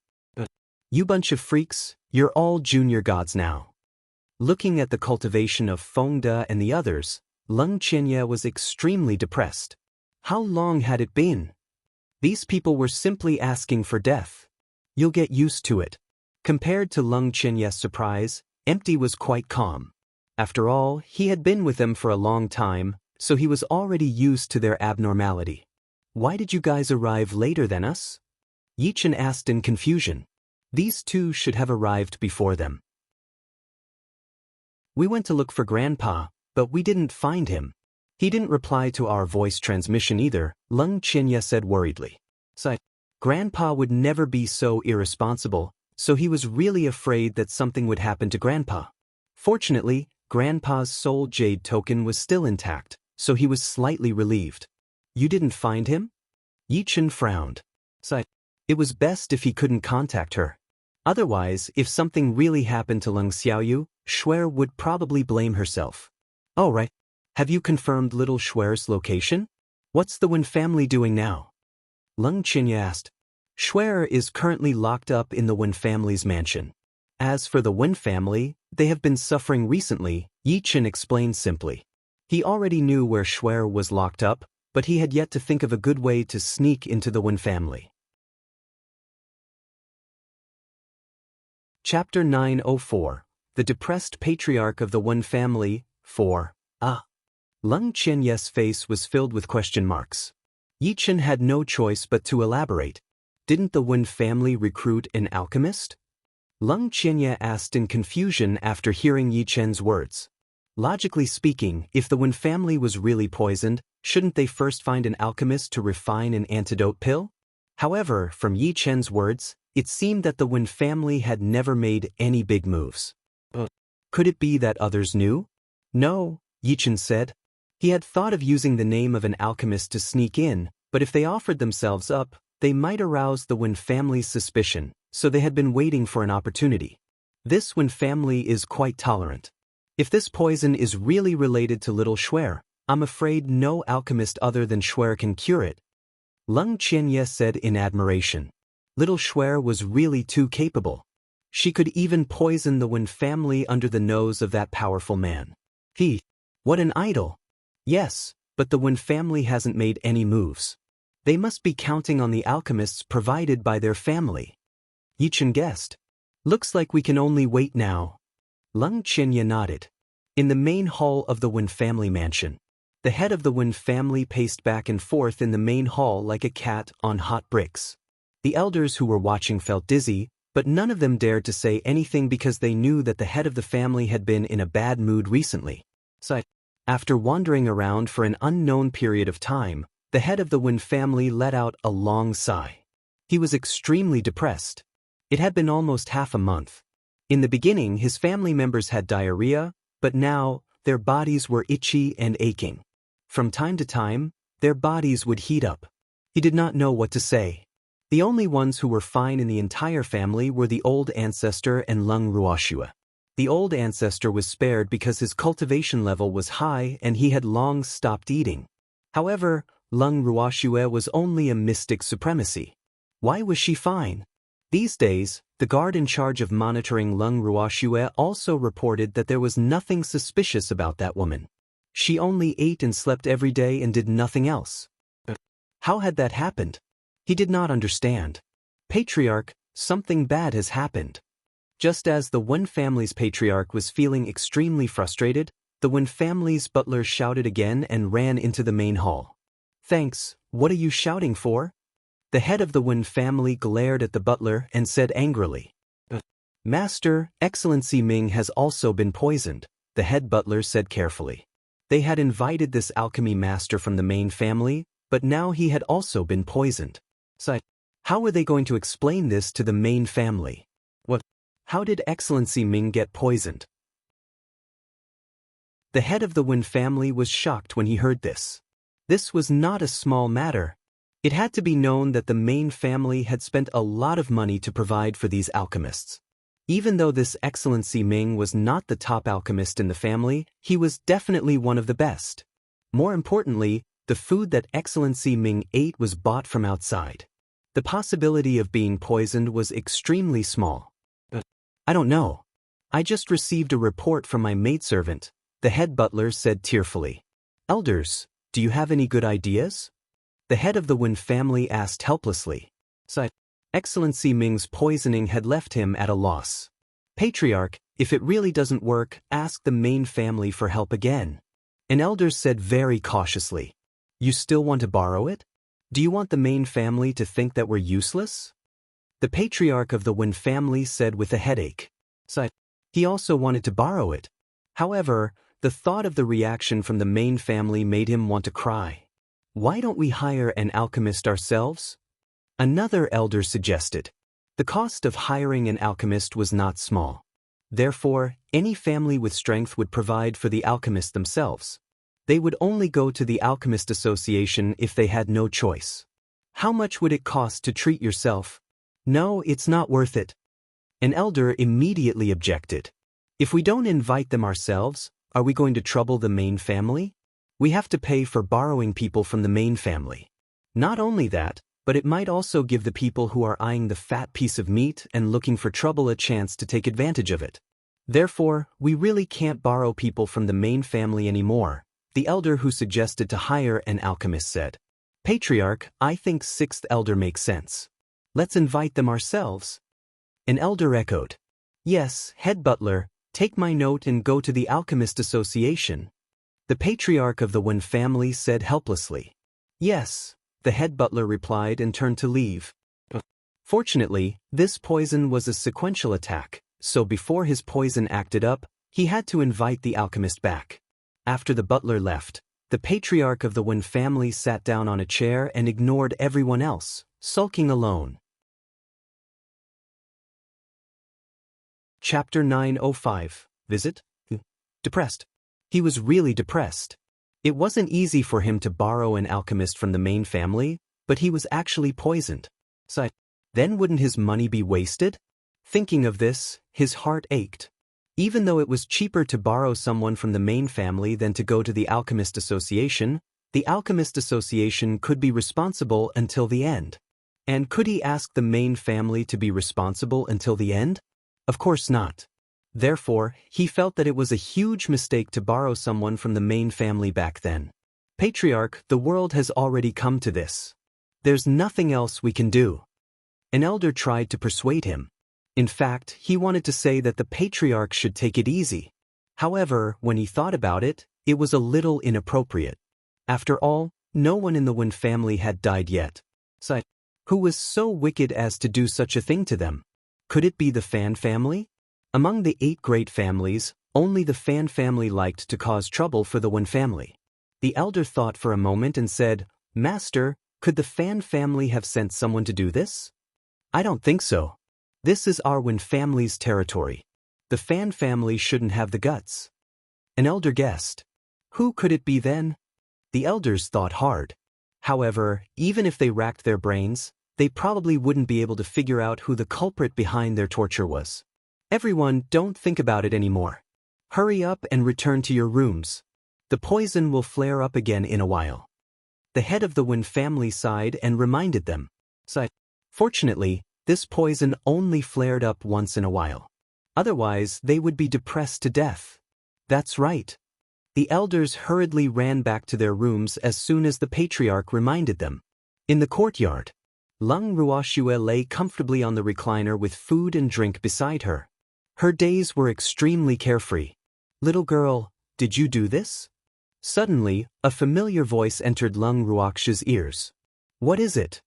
You bunch of freaks, you're all junior gods now. Looking at the cultivation of Fengde and the others, Lung Qianye was extremely depressed. How long had it been? These people were simply asking for death. You'll get used to it. Compared to Lung Qianye's surprise, Empty was quite calm. After all, he had been with them for a long time, so he was already used to their abnormality. Why did you guys arrive later than us? Yi Chen asked in confusion. These two should have arrived before them. We went to look for Grandpa, but we didn't find him. He didn't reply to our voice transmission either, Lung Qinya said worriedly. Grandpa would never be so irresponsible, so he was really afraid that something would happen to Grandpa. Fortunately, Grandpa's soul jade token was still intact, so he was slightly relieved. You didn't find him? Yichen frowned. It was best if he couldn't contact her. Otherwise, if something really happened to Lung Xiaoyu, Shuer would probably blame herself. Oh right. Have you confirmed little Shuer's location? What's the Wen family doing now? Lung Qinya asked. Shuer is currently locked up in the Wen family's mansion. As for the Wen family, they have been suffering recently, Yichen explained simply. He already knew where Shuer was locked up, but he had yet to think of a good way to sneak into the Wen family. Chapter 904. The Depressed Patriarch of the Wen Family, 4. Lung Qianye's face was filled with question marks. Yichen had no choice but to elaborate. Didn't the Wen family recruit an alchemist? Lung Qianye asked in confusion after hearing Yichen's words. Logically speaking, if the Wen family was really poisoned, shouldn't they first find an alchemist to refine an antidote pill? However, from Yichen's words, it seemed that the Wen family had never made any big moves. Could it be that others knew? No, Yichen said. He had thought of using the name of an alchemist to sneak in, but if they offered themselves up, they might arouse the Wen family's suspicion, so they had been waiting for an opportunity. This Wen family is quite tolerant. If this poison is really related to little Shuer, I'm afraid no alchemist other than Shuer can cure it. Lung Qianye said in admiration. Little Shuer was really too capable. She could even poison the Wen family under the nose of that powerful man. What an idol! Yes, but the Wen family hasn't made any moves. They must be counting on the alchemists provided by their family. Yichen guessed. Looks like we can only wait now. Lung Qianye nodded. In the main hall of the Wen family mansion, the head of the Wen family paced back and forth in the main hall like a cat on hot bricks. The elders who were watching felt dizzy, but none of them dared to say anything because they knew that the head of the family had been in a bad mood recently. After wandering around for an unknown period of time, the head of the Wen family let out a long sigh. He was extremely depressed. It had been almost half a month. In the beginning, his family members had diarrhea, but now, their bodies were itchy and aching. From time to time, their bodies would heat up. He did not know what to say. The only ones who were fine in the entire family were the old ancestor and Lung Ruoxue. The old ancestor was spared because his cultivation level was high and he had long stopped eating. However, Lung Ruoxue was only a mystic supremacy. Why was she fine? These days, the guard in charge of monitoring Lung Ruoxue also reported that there was nothing suspicious about that woman. She only ate and slept every day and did nothing else. How had that happened? He did not understand. Patriarch, something bad has happened. Just as the Wen family's patriarch was feeling extremely frustrated, the Wen family's butler shouted again and ran into the main hall. Thanks, what are you shouting for? The head of the Wen family glared at the butler and said angrily. Master, Excellency Ming has also been poisoned, the head butler said carefully. They had invited this alchemy master from the main family, but now he had also been poisoned. How were they going to explain this to the main family? How did Excellency Ming get poisoned? The head of the Wen family was shocked when he heard this. This was not a small matter. It had to be known that the main family had spent a lot of money to provide for these alchemists. Even though this Excellency Ming was not the top alchemist in the family, he was definitely one of the best. More importantly, the food that Excellency Ming ate was bought from outside. The possibility of being poisoned was extremely small. I don't know. I just received a report from my maidservant, the head butler said tearfully. Elders, do you have any good ideas? The head of the Wen family asked helplessly. Excellency Ming's poisoning had left him at a loss. Patriarch, if it really doesn't work, ask the main family for help again. An elder said very cautiously. You still want to borrow it? Do you want the main family to think that we're useless? The patriarch of the Wen family said with a headache. He also wanted to borrow it. However, the thought of the reaction from the main family made him want to cry. Why don't we hire an alchemist ourselves? Another elder suggested. The cost of hiring an alchemist was not small. Therefore, any family with strength would provide for the alchemist themselves. They would only go to the Alchemist Association if they had no choice. How much would it cost to treat yourself? No, it's not worth it. An elder immediately objected. If we don't invite them ourselves, are we going to trouble the main family? We have to pay for borrowing people from the main family. Not only that, but it might also give the people who are eyeing the fat piece of meat and looking for trouble a chance to take advantage of it. Therefore, we really can't borrow people from the main family anymore, the elder who suggested to hire an alchemist said. Patriarch, I think sixth elder makes sense. Let's invite them ourselves. An elder echoed. Yes, head butler, take my note and go to the Alchemist Association. The patriarch of the Wen family said helplessly. Yes, the head butler replied and turned to leave. Fortunately, this poison was a sequential attack, so before his poison acted up, he had to invite the alchemist back. After the butler left, the patriarch of the Wen family sat down on a chair and ignored everyone else, sulking alone. Chapter 905. Visit? Depressed. He was really depressed. It wasn't easy for him to borrow an alchemist from the main family, but he was actually poisoned. So, then wouldn't his money be wasted? Thinking of this, his heart ached. Even though it was cheaper to borrow someone from the main family than to go to the Alchemist Association, the Alchemist Association could be responsible until the end. And could he ask the main family to be responsible until the end? Of course not. Therefore, he felt that it was a huge mistake to borrow someone from the main family back then. Patriarch, the world has already come to this. There's nothing else we can do. An elder tried to persuade him. In fact, he wanted to say that the patriarch should take it easy. However, when he thought about it, it was a little inappropriate. After all, no one in the Wen family had died yet. So, who was so wicked as to do such a thing to them? Could it be the Fan family? Among the 8 great families, only the Fan family liked to cause trouble for the Wen family. The elder thought for a moment and said, Master, could the Fan family have sent someone to do this? I don't think so. This is our Wen family's territory. The Fan family shouldn't have the guts. An elder guessed. Who could it be then? The elders thought hard. However, even if they racked their brains, they probably wouldn't be able to figure out who the culprit behind their torture was. Everyone, don't think about it anymore. Hurry up and return to your rooms. The poison will flare up again in a while. The head of the Wen family sighed and reminded them. Fortunately, this poison only flared up once in a while. Otherwise, they would be depressed to death. That's right. The elders hurriedly ran back to their rooms as soon as the patriarch reminded them. In the courtyard, Lung Ruoxue lay comfortably on the recliner with food and drink beside her. Her days were extremely carefree. Little girl, did you do this? Suddenly, a familiar voice entered Lung Ruoxue's ears. What is it?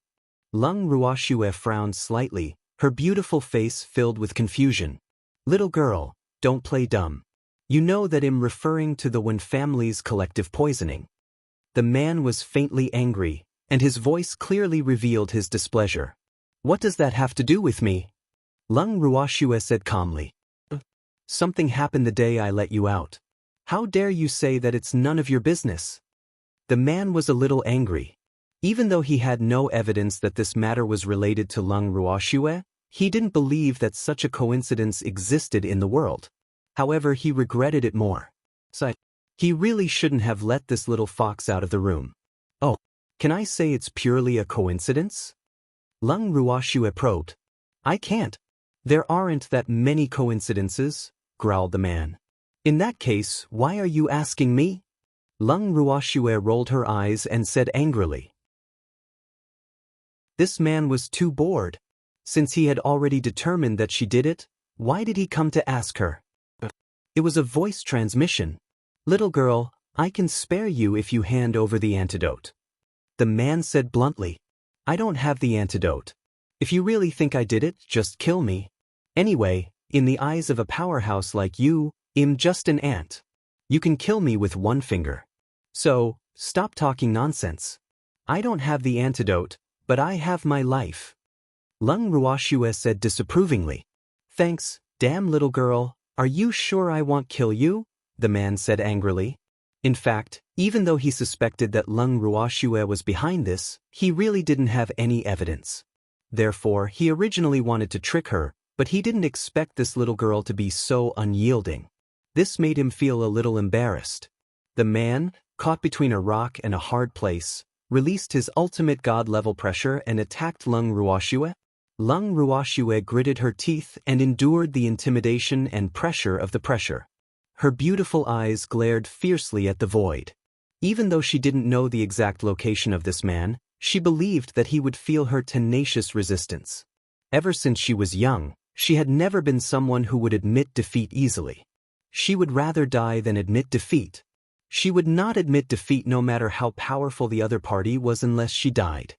Lung Ruoxue frowned slightly, her beautiful face filled with confusion. Little girl, don't play dumb. You know that I'm referring to the Wen family's collective poisoning. The man was faintly angry, and his voice clearly revealed his displeasure. What does that have to do with me? Lung Ruoxue said calmly. Something happened the day I let you out. How dare you say that it's none of your business? The man was a little angry. Even though he had no evidence that this matter was related to Lung Ruoxue, he didn't believe that such a coincidence existed in the world. However, he regretted it more. So, he really shouldn't have let this little fox out of the room. Oh, can I say it's purely a coincidence? Lung Ruoxue probed. I can't. There aren't that many coincidences, growled the man. In that case, why are you asking me? Lung Ruoxue rolled her eyes and said angrily. This man was too bored. Since he had already determined that she did it, why did he come to ask her? It was a voice transmission. Little girl, I can spare you if you hand over the antidote. The man said bluntly. I don't have the antidote. If you really think I did it, just kill me. Anyway, in the eyes of a powerhouse like you, I'm just an ant. You can kill me with one finger. So, stop talking nonsense. I don't have the antidote, but I have my life. Lung Ruoxue said disapprovingly. Thanks, damn little girl, are you sure I won't kill you? The man said angrily. In fact, even though he suspected that Lung Ruoxue was behind this, he really didn't have any evidence. Therefore, he originally wanted to trick her, but he didn't expect this little girl to be so unyielding. This made him feel a little embarrassed. The man, caught between a rock and a hard place, released his ultimate god-level pressure and attacked Lung Ruoxue. Lung Ruoxue gritted her teeth and endured the intimidation and pressure of the pressure. Her beautiful eyes glared fiercely at the void. Even though she didn't know the exact location of this man, she believed that he would feel her tenacious resistance. Ever since she was young, she had never been someone who would admit defeat easily. She would rather die than admit defeat. She would not admit defeat no matter how powerful the other party was unless she died.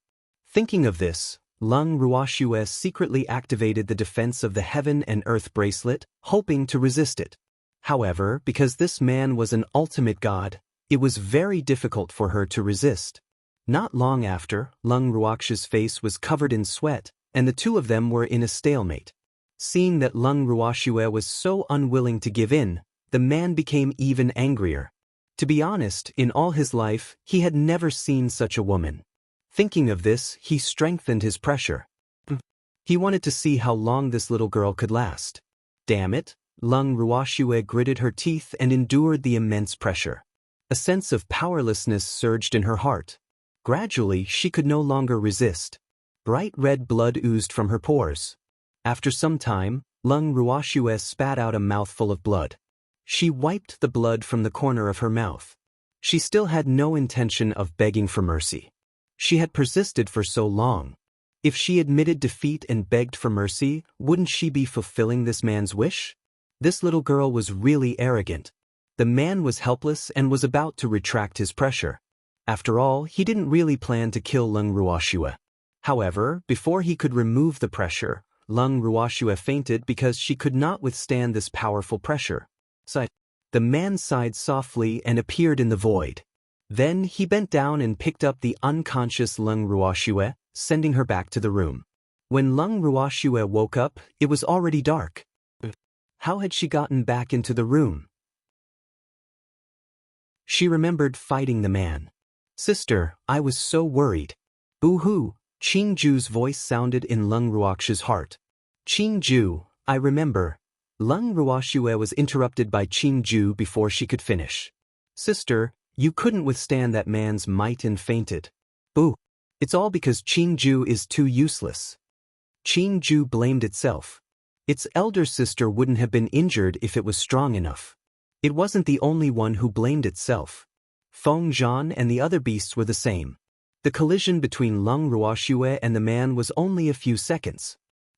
Thinking of this, Lung Ruoxue secretly activated the defense of the Heaven and Earth bracelet, hoping to resist it. However, because this man was an ultimate god, it was very difficult for her to resist. Not long after, Lung Ruoxue's face was covered in sweat, and the two of them were in a stalemate. Seeing that Lung Ruoxue was so unwilling to give in, the man became even angrier. To be honest, in all his life, he had never seen such a woman. Thinking of this, he strengthened his pressure. He wanted to see how long this little girl could last. Damn it, Lung Ruoxue gritted her teeth and endured the immense pressure. A sense of powerlessness surged in her heart. Gradually, she could no longer resist. Bright red blood oozed from her pores. After some time, Lung Ruoxue spat out a mouthful of blood. She wiped the blood from the corner of her mouth. She still had no intention of begging for mercy. She had persisted for so long. If she admitted defeat and begged for mercy, wouldn't she be fulfilling this man's wish? This little girl was really arrogant. The man was helpless and was about to retract his pressure. After all, he didn't really plan to kill Lung Ruoxue. However, before he could remove the pressure, Lung Ruoxue fainted because she could not withstand this powerful pressure. The man sighed softly and appeared in the void. Then he bent down and picked up the unconscious Lung Ruoxue, sending her back to the room. When Lung Ruoxue woke up, it was already dark. How had she gotten back into the room? She remembered fighting the man. Sister, I was so worried. Boo-hoo, Qingju's voice sounded in Lung Ruoxue's heart. Qingju, I remember. Lung Ruoxue was interrupted by Qingju before she could finish. Sister, you couldn't withstand that man's might and fainted. Boo. It's all because Qingju is too useless. Qingju blamed itself. Its elder sister wouldn't have been injured if it was strong enough. It wasn't the only one who blamed itself. Feng Zhan and the other beasts were the same. The collision between Lung Ruoxue and the man was only a few seconds.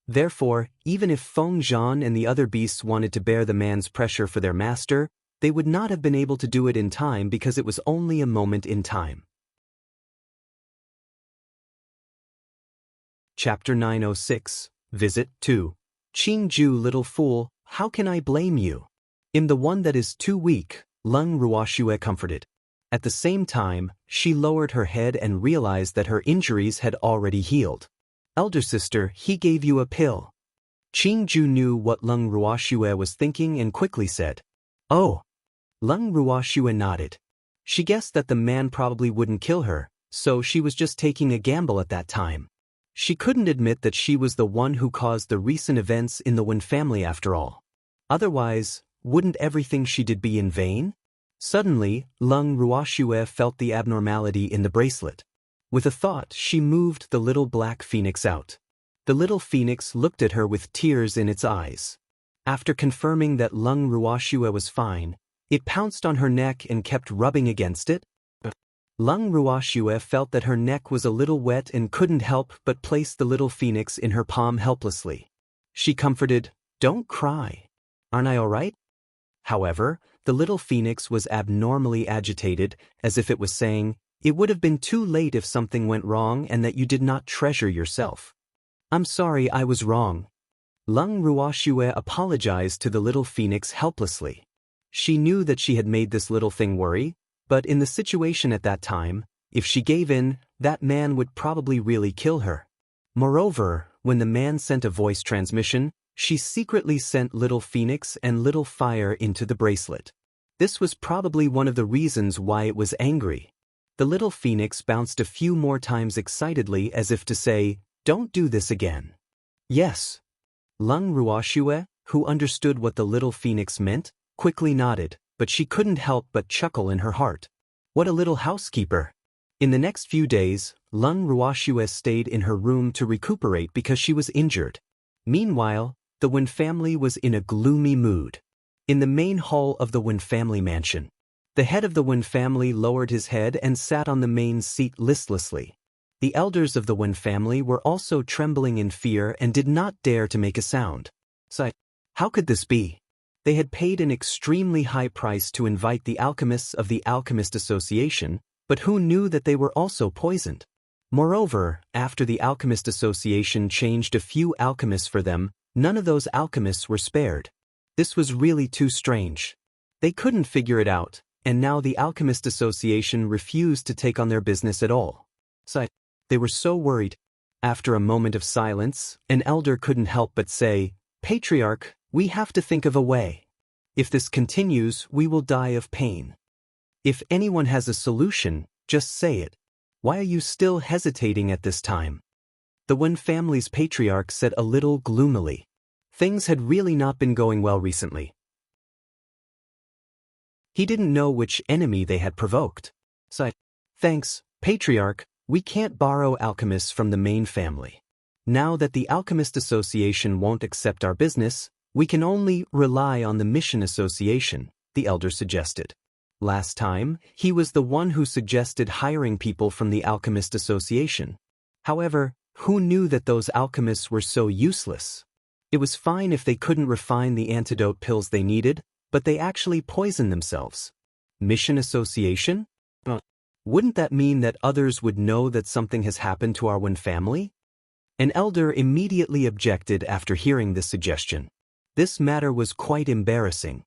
Therefore, even if Feng Zhan and the other beasts wanted to bear the man's pressure for their master, they would not have been able to do it in time because it was only a moment in time. Chapter 906, Visit 2. Qingju, little fool, how can I blame you? I'm the one that is too weak, Lung Ruoxue comforted. At the same time, she lowered her head and realized that her injuries had already healed. Elder sister, he gave you a pill. Qingju knew what Lung Ruoxue was thinking and quickly said, Oh. Lung Ruoxue nodded. She guessed that the man probably wouldn't kill her, so she was just taking a gamble at that time. She couldn't admit that she was the one who caused the recent events in the Wen family after all. Otherwise, wouldn't everything she did be in vain? Suddenly, Lung Ruoxue felt the abnormality in the bracelet. With a thought, she moved the little black phoenix out. The little phoenix looked at her with tears in its eyes. After confirming that Lung Ruoxue was fine, it pounced on her neck and kept rubbing against it. Lung Ruoxue felt that her neck was a little wet and couldn't help but place the little phoenix in her palm helplessly. She comforted, Don't cry. Aren't I all right? However, the little phoenix was abnormally agitated, as if it was saying, It would have been too late if something went wrong and that you did not treasure yourself. I'm sorry, I was wrong. Lung Ruoxue apologized to the little phoenix helplessly. She knew that she had made this little thing worry, but in the situation at that time, if she gave in, that man would probably really kill her. Moreover, when the man sent a voice transmission, she secretly sent Little Phoenix and Little Fire into the bracelet. This was probably one of the reasons why it was angry. The Little Phoenix bounced a few more times excitedly as if to say, "Don't do this again." Yes. Lung Ruoxue, who understood what the Little Phoenix meant, quickly nodded, but she couldn't help but chuckle in her heart. What a little housekeeper. In the next few days, Lung Ruoxue stayed in her room to recuperate because she was injured. Meanwhile, the Wen family was in a gloomy mood. In the main hall of the Wen family mansion, the head of the Wen family lowered his head and sat on the main seat listlessly. The elders of the Wen family were also trembling in fear and did not dare to make a sound. How could this be? They had paid an extremely high price to invite the alchemists of the Alchemist Association, but who knew that they were also poisoned? Moreover, after the Alchemist Association changed a few alchemists for them, none of those alchemists were spared. This was really too strange. They couldn't figure it out, and now the Alchemist Association refused to take on their business at all. They were so worried. After a moment of silence, an elder couldn't help but say, "Patriarch, we have to think of a way. If this continues, we will die of pain. If anyone has a solution, just say it. Why are you still hesitating at this time?" The Wen family's patriarch said a little gloomily. Things had really not been going well recently. He didn't know which enemy they had provoked. Thanks, Patriarch, we can't borrow alchemists from the main family. Now that the Alchemist Association won't accept our business, we can only rely on the Mission Association, the elder suggested. Last time, he was the one who suggested hiring people from the Alchemist Association. However, who knew that those alchemists were so useless? It was fine if they couldn't refine the antidote pills they needed, but they actually poisoned themselves. Mission Association? Wouldn't that mean that others would know that something has happened to our Wen family? An elder immediately objected after hearing this suggestion. This matter was quite embarrassing.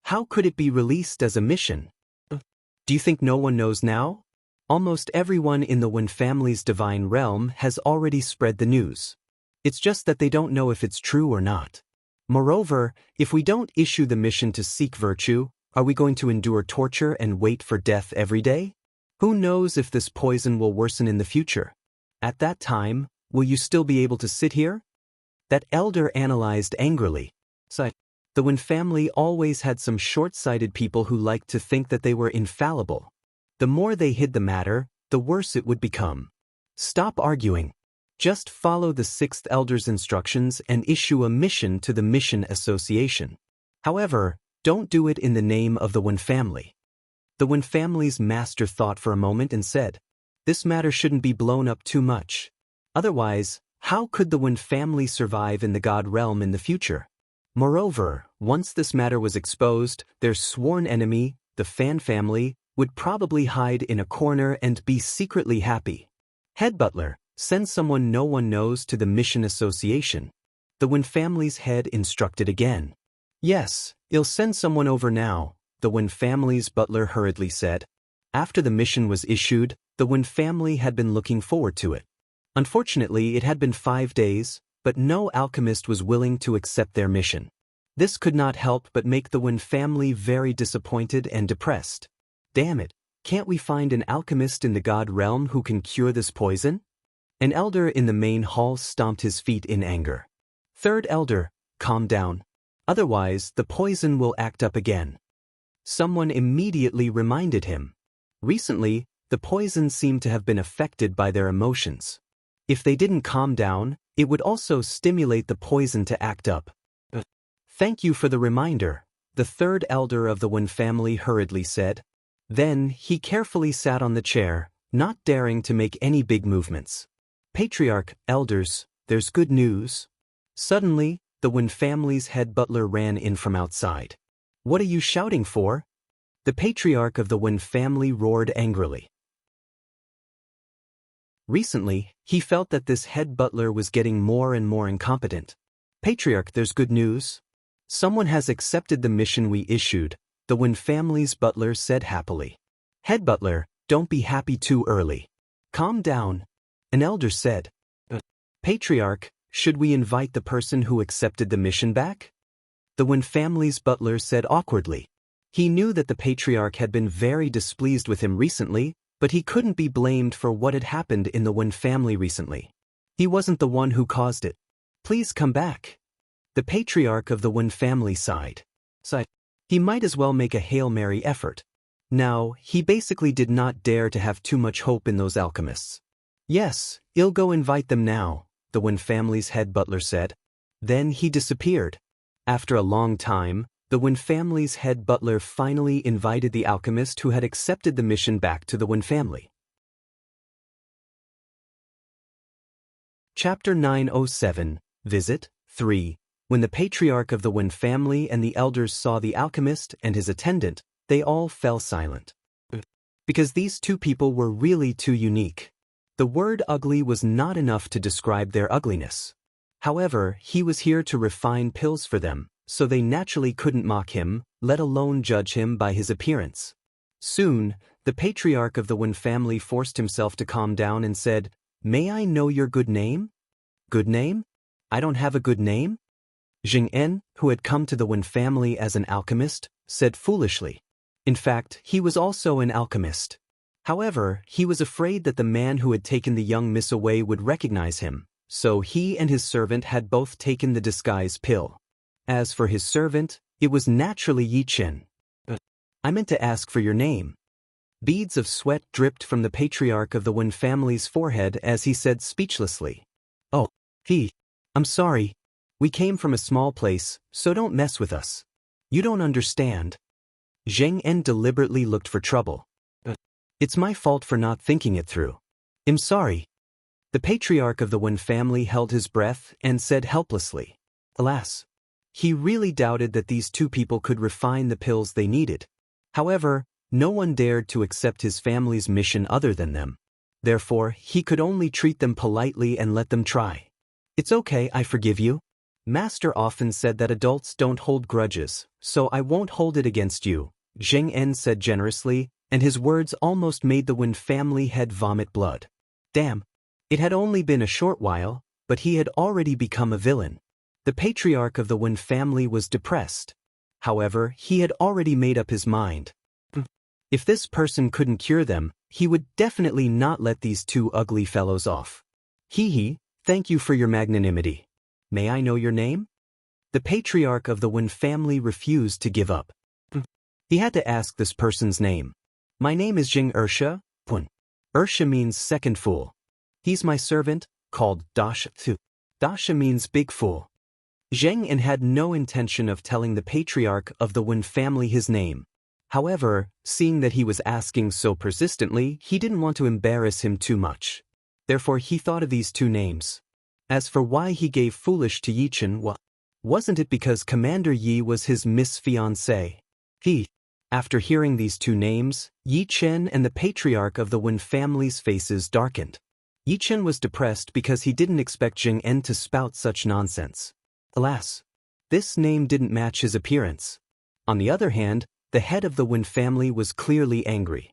How could it be released as a mission? Do you think no one knows now? Almost everyone in the Wen family's divine realm has already spread the news. It's just that they don't know if it's true or not. Moreover, if we don't issue the mission to seek virtue, are we going to endure torture and wait for death every day? Who knows if this poison will worsen in the future? At that time, will you still be able to sit here? That elder analyzed angrily. The Wen family always had some short-sighted people who liked to think that they were infallible. The more they hid the matter, the worse it would become. Stop arguing. Just follow the sixth elder's instructions and issue a mission to the Mission Association. However, don't do it in the name of the Wen family. The Wen family's master thought for a moment and said, "This matter shouldn't be blown up too much. Otherwise, how could the Wen family survive in the God realm in the future?" Moreover, once this matter was exposed, their sworn enemy, the Fan family, would probably hide in a corner and be secretly happy. Head butler, send someone no one knows to the Mission Association. The Wen family's head instructed again. "Yes, I'll send someone over now," the Wen family's butler hurriedly said. After the mission was issued, the Wen family had been looking forward to it. Unfortunately, it had been 5 days, but no alchemist was willing to accept their mission. This could not help but make the Wen family very disappointed and depressed. Damn it, can't we find an alchemist in the God realm who can cure this poison? An elder in the main hall stomped his feet in anger. "Third elder, calm down. Otherwise, the poison will act up again." Someone immediately reminded him. Recently, the poison seemed to have been affected by their emotions. If they didn't calm down, it would also stimulate the poison to act up. "Thank you for the reminder," the third elder of the Wen family hurriedly said. Then, he carefully sat on the chair, not daring to make any big movements. "Patriarch, elders, there's good news." Suddenly, the Wen family's head butler ran in from outside. "What are you shouting for?" The patriarch of the Wen family roared angrily. Recently, he felt that this head butler was getting more and more incompetent. "Patriarch, there's good news. Someone has accepted the mission we issued, the Wen family's butler said happily. Head butler, don't be happy too early. Calm down, an elder said. Patriarch, should we invite the person who accepted the mission back? The Wen family's butler said awkwardly. He knew that the Patriarch had been very displeased with him recently, but he couldn't be blamed for what had happened in the Wen family recently. He wasn't the one who caused it. Please come back. The Patriarch of the Wen family sighed. He might as well make a Hail Mary effort. Now, he basically did not dare to have too much hope in those alchemists. Yes, I'll go invite them now, the Wen family's head butler said. Then he disappeared. After a long time, the Wen family's head butler finally invited the alchemist who had accepted the mission back to the Wen family. Chapter 907, Visit 3. When the Patriarch of the Wen family and the elders saw the alchemist and his attendant, they all fell silent. Because these two people were really too unique. The word ugly was not enough to describe their ugliness. However, he was here to refine pills for them, so they naturally couldn't mock him, let alone judge him by his appearance. Soon, the Patriarch of the Wen family forced himself to calm down and said, "May I know your good name?" "Good name? I don't have a good name?" Jing En, who had come to the Wen family as an alchemist, said foolishly. In fact, he was also an alchemist. However, he was afraid that the man who had taken the young miss away would recognize him, so he and his servant had both taken the disguise pill. As for his servant, it was naturally Yi Chen. "I meant to ask for your name." Beads of sweat dripped from the Patriarch of the Wen family's forehead as he said speechlessly. "Oh, I'm sorry. We came from a small place, so don't mess with us. You don't understand." Zheng En deliberately looked for trouble. "It's my fault for not thinking it through. I'm sorry." The Patriarch of the Wen family held his breath and said helplessly. Alas. He really doubted that these two people could refine the pills they needed. However, no one dared to accept his family's mission other than them. Therefore, he could only treat them politely and let them try. "It's okay, I forgive you. Master often said that adults don't hold grudges, so I won't hold it against you," Zheng En said generously, and his words almost made the Wen family head vomit blood. Damn. It had only been a short while, but he had already become a villain. The Patriarch of the Wen family was depressed. However, he had already made up his mind. If this person couldn't cure them, he would definitely not let these two ugly fellows off. Thank you for your magnanimity. May I know your name?" The Patriarch of the Wen family refused to give up. He had to ask this person's name. "My name is Jing Ersha, Pun. Ersha means second fool. He's my servant, called Dasha. Dasha means big fool." Zheng En had no intention of telling the Patriarch of the Wen family his name. However, seeing that he was asking so persistently, he didn't want to embarrass him too much. Therefore he thought of these two names. As for why he gave foolish to Yi Chen, wasn't it because Commander Yi was his Miss-Fiancée? After hearing these two names, Yi Chen and the Patriarch of the Wen family's faces darkened. Yi Chen was depressed because he didn't expect Zheng En to spout such nonsense. Alas. This name didn't match his appearance. On the other hand, the head of the Wen family was clearly angry.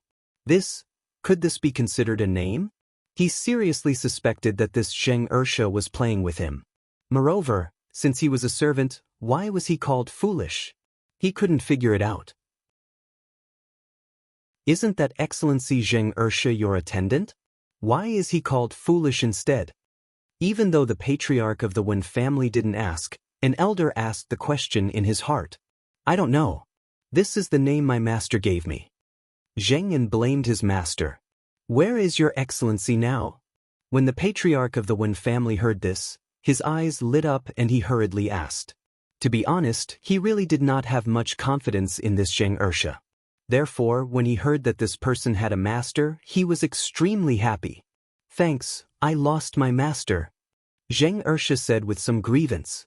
Could this be considered a name? He seriously suspected that this Zheng Ersha was playing with him. Moreover, since he was a servant, why was he called foolish? He couldn't figure it out. "Isn't that Excellency Zheng Ersha your attendant? Why is he called foolish instead?" Even though the Patriarch of the Wen family didn't ask, an elder asked the question in his heart. "I don't know. This is the name my master gave me." Zheng En blamed his master. "Where is your excellency now?" When the Patriarch of the Wen family heard this, his eyes lit up and he hurriedly asked. To be honest, he really did not have much confidence in this Zheng Ersha. Therefore, when he heard that this person had a master, he was extremely happy. "Thanks, I lost my master," Zheng Ersha said with some grievance.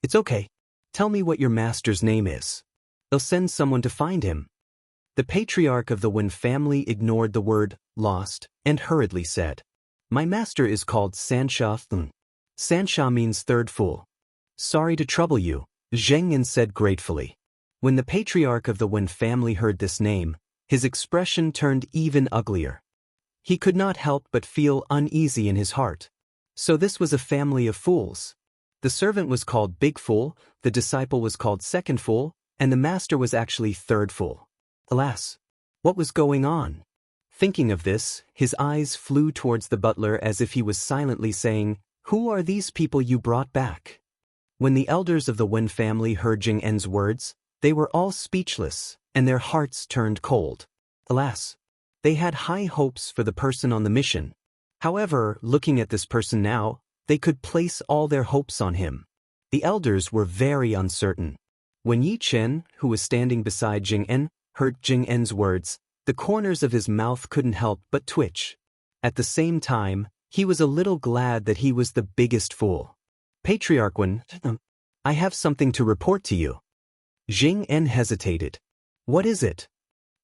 "It's okay. Tell me what your master's name is. I'll send someone to find him." The Patriarch of the Wen family ignored the word lost and hurriedly said, "My master is called Sansha Thun. Sansha means third fool." "Sorry to trouble you," Zheng En said gratefully. When the patriarch of the Wen family heard this name, his expression turned even uglier. He could not help but feel uneasy in his heart. So this was a family of fools. The servant was called Big Fool, the disciple was called Second Fool, and the master was actually Third Fool. Alas, what was going on? Thinking of this, his eyes flew towards the butler as if he was silently saying, "Who are these people you brought back?" When the elders of the Wen family heard Jing En's words, they were all speechless, and their hearts turned cold. Alas, they had high hopes for the person on the mission. However, looking at this person now, they could place all their hopes on him. The elders were very uncertain. When Yi Chen, who was standing beside Jing En, heard Jing En's words, the corners of his mouth couldn't help but twitch. At the same time, he was a little glad that he was the biggest fool. "Patriarch Wen, I have something to report to you." Jing En hesitated. "What is it?"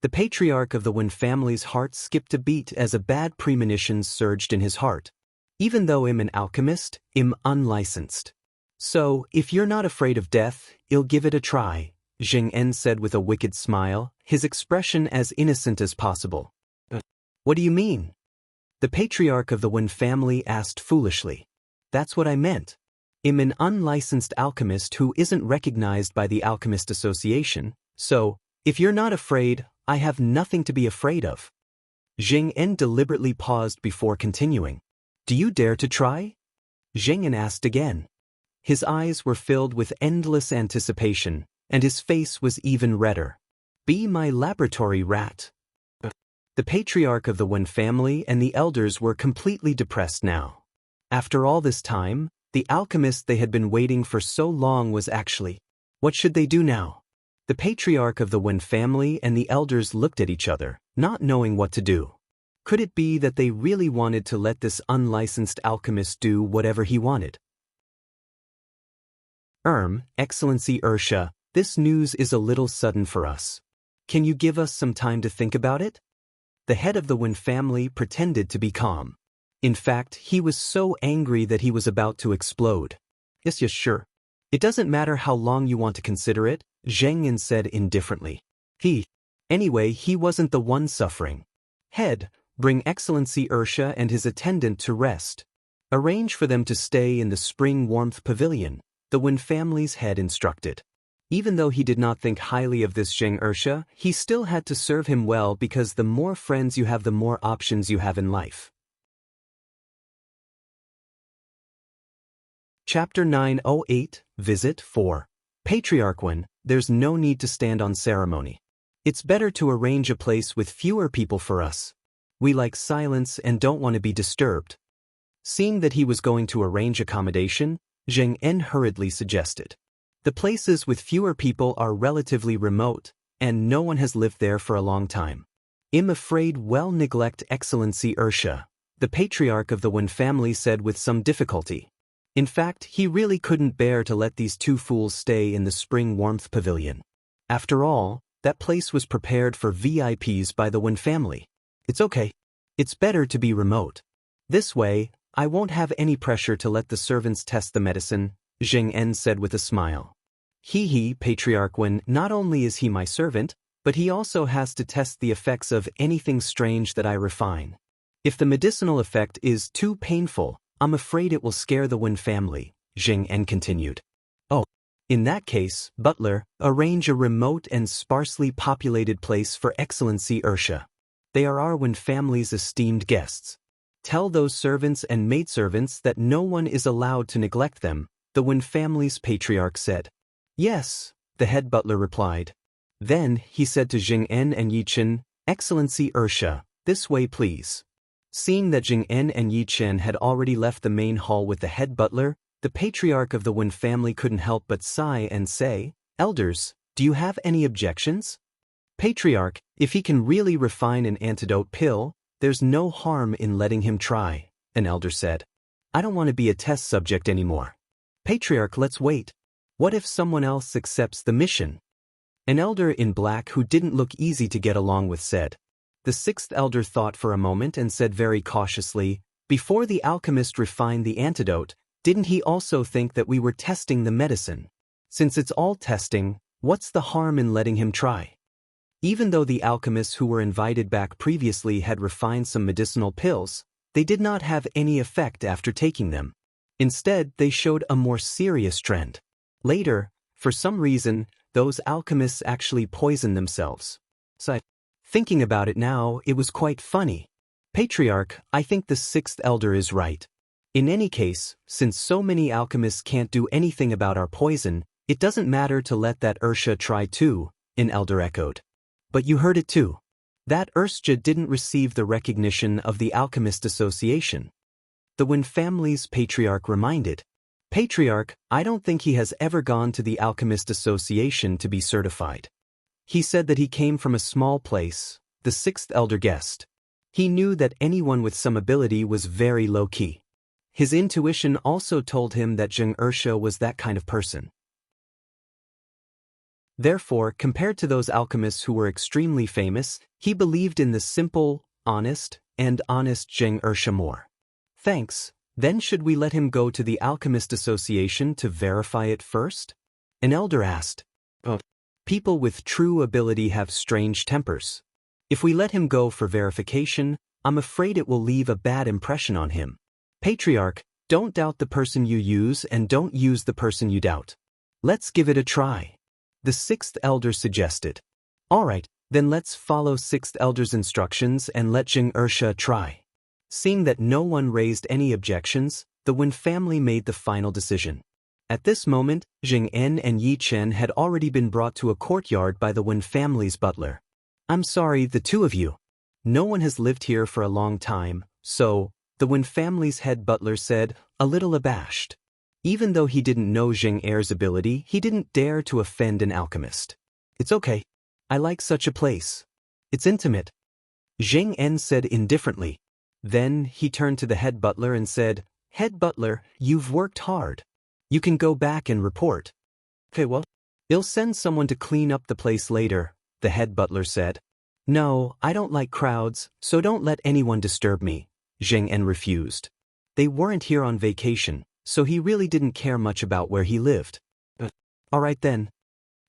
The patriarch of the Wen family's heart skipped a beat as a bad premonition surged in his heart. "Even though I'm an alchemist, I'm unlicensed. So, if you're not afraid of death, I'll give it a try," Jing En said with a wicked smile, his expression as innocent as possible. "What do you mean?" The patriarch of the Wen family asked foolishly. "That's what I meant. I'm an unlicensed alchemist who isn't recognized by the Alchemist Association, so, if you're not afraid, I have nothing to be afraid of." Jing En deliberately paused before continuing. "Do you dare to try?" Jing En asked again. His eyes were filled with endless anticipation, and his face was even redder. "Be my laboratory rat." The patriarch of the Wen family and the elders were completely depressed now. After all this time, the alchemist they had been waiting for so long was actually. What should they do now? The patriarch of the Wen family and the elders looked at each other, not knowing what to do. Could it be that they really wanted to let this unlicensed alchemist do whatever he wanted? Excellency Ursha, this news is a little sudden for us. Can you give us some time to think about it? The head of the Wen family pretended to be calm. In fact, he was so angry that he was about to explode. Yes, sure. It doesn't matter how long you want to consider it, Zheng Yin said indifferently. Anyway, he wasn't the one suffering. Head, bring Excellency Ursha and his attendant to rest. Arrange for them to stay in the spring warmth pavilion, the Wen family's head instructed. Even though he did not think highly of this Zheng Ursha, he still had to serve him well because the more friends you have, the more options you have in life. Chapter 908, Visit 4. Patriarch Wen, there's no need to stand on ceremony. It's better to arrange a place with fewer people for us. We like silence and don't want to be disturbed. Seeing that he was going to arrange accommodation, Zheng En hurriedly suggested. The places with fewer people are relatively remote, and no one has lived there for a long time. I'm afraid we'll neglect Excellency Ursha, the patriarch of the Wen family said with some difficulty. In fact, he really couldn't bear to let these two fools stay in the spring warmth pavilion. After all, that place was prepared for VIPs by the Wen family. It's okay. It's better to be remote. This way, I won't have any pressure to let the servants test the medicine, Zheng En said with a smile. Patriarch Wen, not only is he my servant, but he also has to test the effects of anything strange that I refine. If the medicinal effect is too painful, I'm afraid it will scare the Wen family, Zheng En continued. Oh, in that case, butler, arrange a remote and sparsely populated place for Excellency Ursha. They are our Wen family's esteemed guests. Tell those servants and maidservants that no one is allowed to neglect them, the Wen family's patriarch said. Yes, the head butler replied. Then, he said to Jing En and Yi Chen, Excellency Ursha, this way please. Seeing that Jing En and Yi Chen had already left the main hall with the head butler, the patriarch of the Wen family couldn't help but sigh and say, Elders, do you have any objections? Patriarch, if he can really refine an antidote pill, there's no harm in letting him try, an elder said. I don't want to be a test subject anymore. Patriarch, let's wait. What if someone else accepts the mission? An elder in black who didn't look easy to get along with said. The sixth elder thought for a moment and said very cautiously, Before the alchemist refined the antidote, didn't he also think that we were testing the medicine? Since it's all testing, What's the harm in letting him try? Even though the alchemists who were invited back previously had refined some medicinal pills, they did not have any effect after taking them. Instead, they showed a more serious trend. Later, for some reason, those alchemists actually poisoned themselves. Thinking about it now, it was quite funny. Patriarch, I think the sixth elder is right. In any case, since so many alchemists can't do anything about our poison, it doesn't matter to let that Ursha try too, an elder echoed. But you heard it too. That Ursha didn't receive the recognition of the Alchemist Association. The Wen family's Patriarch reminded. Patriarch, I don't think he has ever gone to the Alchemist Association to be certified. He said that he came from a small place, the sixth elder guessed. He knew that anyone with some ability was very low-key. His intuition also told him that Zheng Ursha was that kind of person. Therefore, compared to those alchemists who were extremely famous, he believed in the simple, honest Zheng Ursha more. Thanks, then should we let him go to the Alchemist Association to verify it first? An elder asked. People with true ability have strange tempers. If we let him go for verification, I'm afraid it will leave a bad impression on him. Patriarch, don't doubt the person you use and don't use the person you doubt. Let's give it a try. The sixth elder suggested. Alright, then let's follow sixth elder's instructions and let Zheng Ursha try. Seeing that no one raised any objections, the Wen family made the final decision. At this moment, Zheng En and Yi Chen had already been brought to a courtyard by the Wen family's butler. I'm sorry, the two of you. No one has lived here for a long time, so, the Wen family's head butler said, a little abashed. Even though he didn't know Zheng Er's ability, he didn't dare to offend an alchemist. It's okay. I like such a place. It's intimate. Zheng En said indifferently. Then, he turned to the head butler and said, Head butler, you've worked hard. You can go back and report. Okay, well, I'll send someone to clean up the place later, the head butler said. No, I don't like crowds, so don't let anyone disturb me, Zheng En refused. They weren't here on vacation, so he really didn't care much about where he lived. Alright then.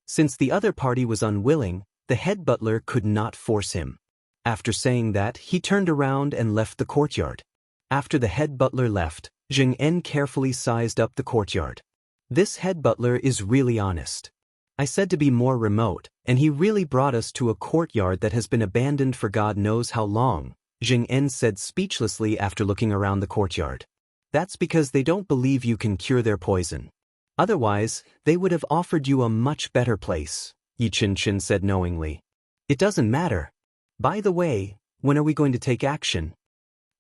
Since the other party was unwilling, the head butler could not force him. After saying that, he turned around and left the courtyard. After the head butler left, Zheng En carefully sized up the courtyard. This head butler is really honest. I said to be more remote, and he really brought us to a courtyard that has been abandoned for God knows how long, Zheng En said speechlessly after looking around the courtyard. That's because they don't believe you can cure their poison. Otherwise, they would have offered you a much better place, Yi Chen said knowingly. It doesn't matter. By the way, when are we going to take action?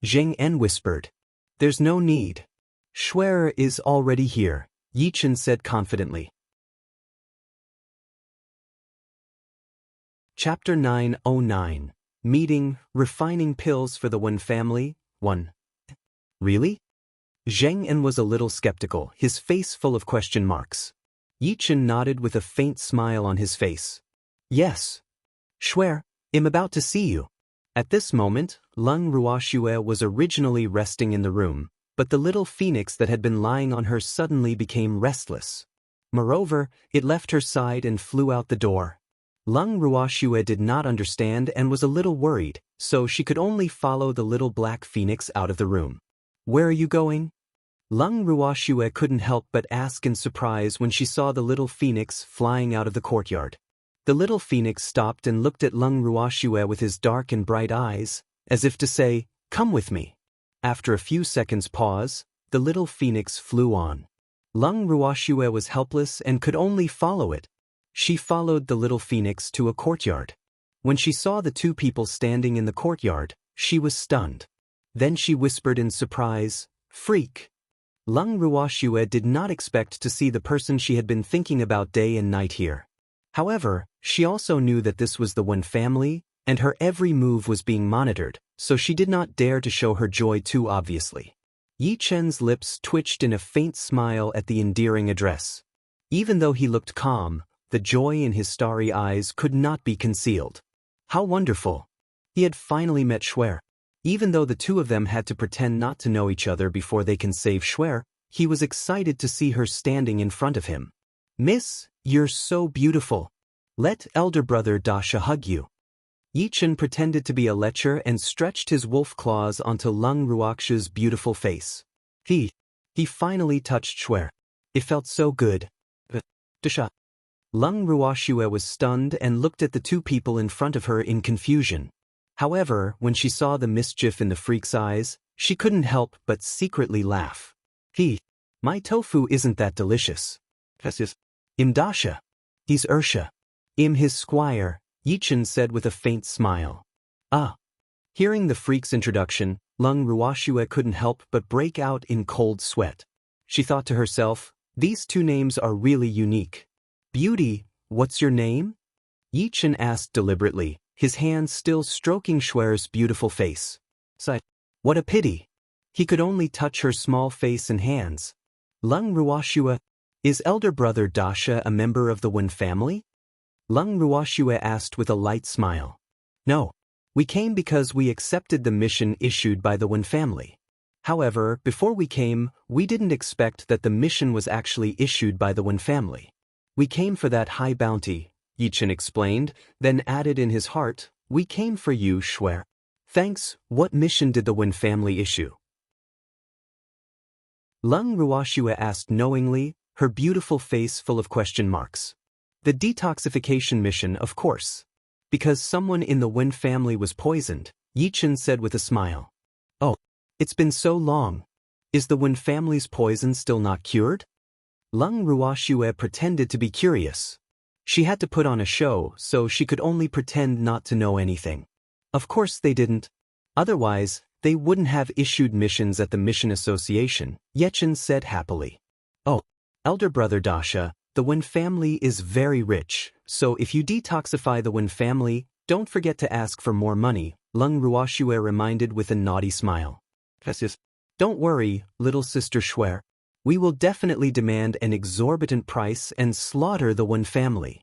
Zheng En whispered. There's no need. Schwerer is already here, Yi Chen said confidently. Chapter 909. Meeting, Refining Pills for the Wen Family, 1. Really? Zheng En was a little skeptical, his face full of question marks. Yi Chen nodded with a faint smile on his face. Yes. Schwer, I'm about to see you. At this moment, Lung Ruoxue was originally resting in the room, but the little phoenix that had been lying on her suddenly became restless. Moreover, it left her side and flew out the door. Lung Ruoxue did not understand and was a little worried, so she could only follow the little black phoenix out of the room. Where are you going? Lung Ruoxue couldn't help but ask in surprise when she saw the little phoenix flying out of the courtyard. The little phoenix stopped and looked at Lung Ruoxue with his dark and bright eyes, as if to say, Come with me. After a few seconds' pause, the little phoenix flew on. Lung Ruoxue was helpless and could only follow it. She followed the little phoenix to a courtyard. When she saw the two people standing in the courtyard, she was stunned. Then she whispered in surprise, Freak. Lung Ruoxue did not expect to see the person she had been thinking about day and night here. However, she also knew that this was the Wen family, and her every move was being monitored, so she did not dare to show her joy too obviously. Yi Chen's lips twitched in a faint smile at the endearing address. Even though he looked calm, the joy in his starry eyes could not be concealed. How wonderful! He had finally met Schwer. Even though the two of them had to pretend not to know each other before they can save Schwer, he was excited to see her standing in front of him. Miss, you're so beautiful. Let elder brother Dasha hug you. Yichen pretended to be a lecher and stretched his wolf claws onto Lung Ruoxue's beautiful face. He finally touched Shuer. It felt so good. Dasha. Lung Ruoxue was stunned and looked at the two people in front of her in confusion. However, when she saw the mischief in the freak's eyes, she couldn't help but secretly laugh. My tofu isn't that delicious. Dasha. He's Ursha. His squire, Yichen said with a faint smile. Hearing the freak's introduction, Lung Ruoxue couldn't help but break out in cold sweat. She thought to herself, these two names are really unique. Beauty, what's your name? Yichen asked deliberately, his hands still stroking Shuer's beautiful face. Sighed. What a pity. He could only touch her small face and hands. Lung Ruoxue, is elder brother Dasha a member of the Wen family? Lung Ruoxue asked with a light smile. No. We came because we accepted the mission issued by the Wen family. However, before we came, we didn't expect that the mission was actually issued by the Wen family. We came for that high bounty, Yichen explained, then added in his heart, we came for you, Shuer. Thanks, what mission did the Wen family issue? Lung Ruoxue asked knowingly, her beautiful face full of question marks. The detoxification mission, of course. Because someone in the Wen family was poisoned, Yichen said with a smile. Oh, it's been so long. Is the Wen family's poison still not cured? Lung Ruoxue pretended to be curious. She had to put on a show, so she could only pretend not to know anything. Of course they didn't. Otherwise, they wouldn't have issued missions at the Mission Association, Yichen said happily. Oh, elder brother Dasha, the Wen family is very rich, so if you detoxify the Wen family, don't forget to ask for more money, Lung Ruoxue reminded with a naughty smile. Don't worry, little sister Shuer. We will definitely demand an exorbitant price and slaughter the Wen family.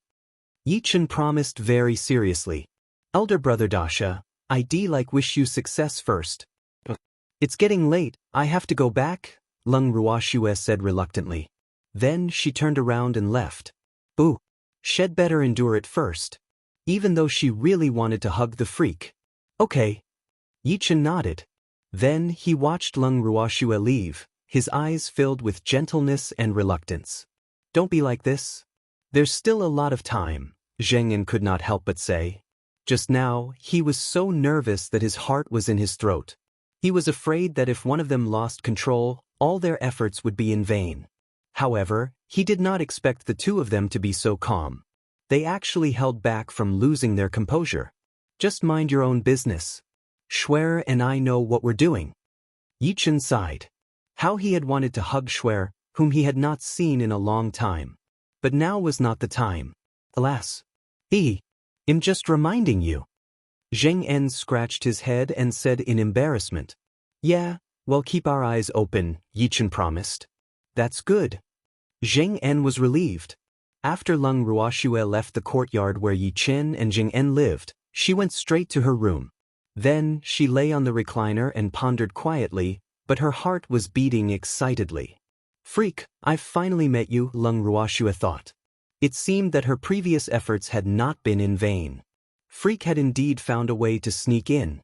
Yichen promised very seriously. Elder brother Dasha, I'd wish you success first. It's getting late, I have to go back, Lung Ruoxue said reluctantly. Then she turned around and left. Boo. She'd better endure it first. Even though she really wanted to hug the freak. Okay. Yichen nodded. Then he watched Lung Ruoxue leave, his eyes filled with gentleness and reluctance. Don't be like this. There's still a lot of time, Zhengyan could not help but say. Just now, he was so nervous that his heart was in his throat. He was afraid that if one of them lost control, all their efforts would be in vain. However, he did not expect the two of them to be so calm. They actually held back from losing their composure. Just mind your own business. Shuer and I know what we're doing. Yichen sighed. How he had wanted to hug Shuer, whom he had not seen in a long time. But now was not the time. Alas. I'm just reminding you. Zhengyan scratched his head and said in embarrassment. Yeah, well keep our eyes open, Yichen promised. That's good. Zhengyan was relieved. After Lung Ruoxue left the courtyard where Yichen and Zhengyan lived, she went straight to her room. Then she lay on the recliner and pondered quietly, but her heart was beating excitedly. Freak, I've finally met you, Lung Ruoxue thought. It seemed that her previous efforts had not been in vain. Freak had indeed found a way to sneak in.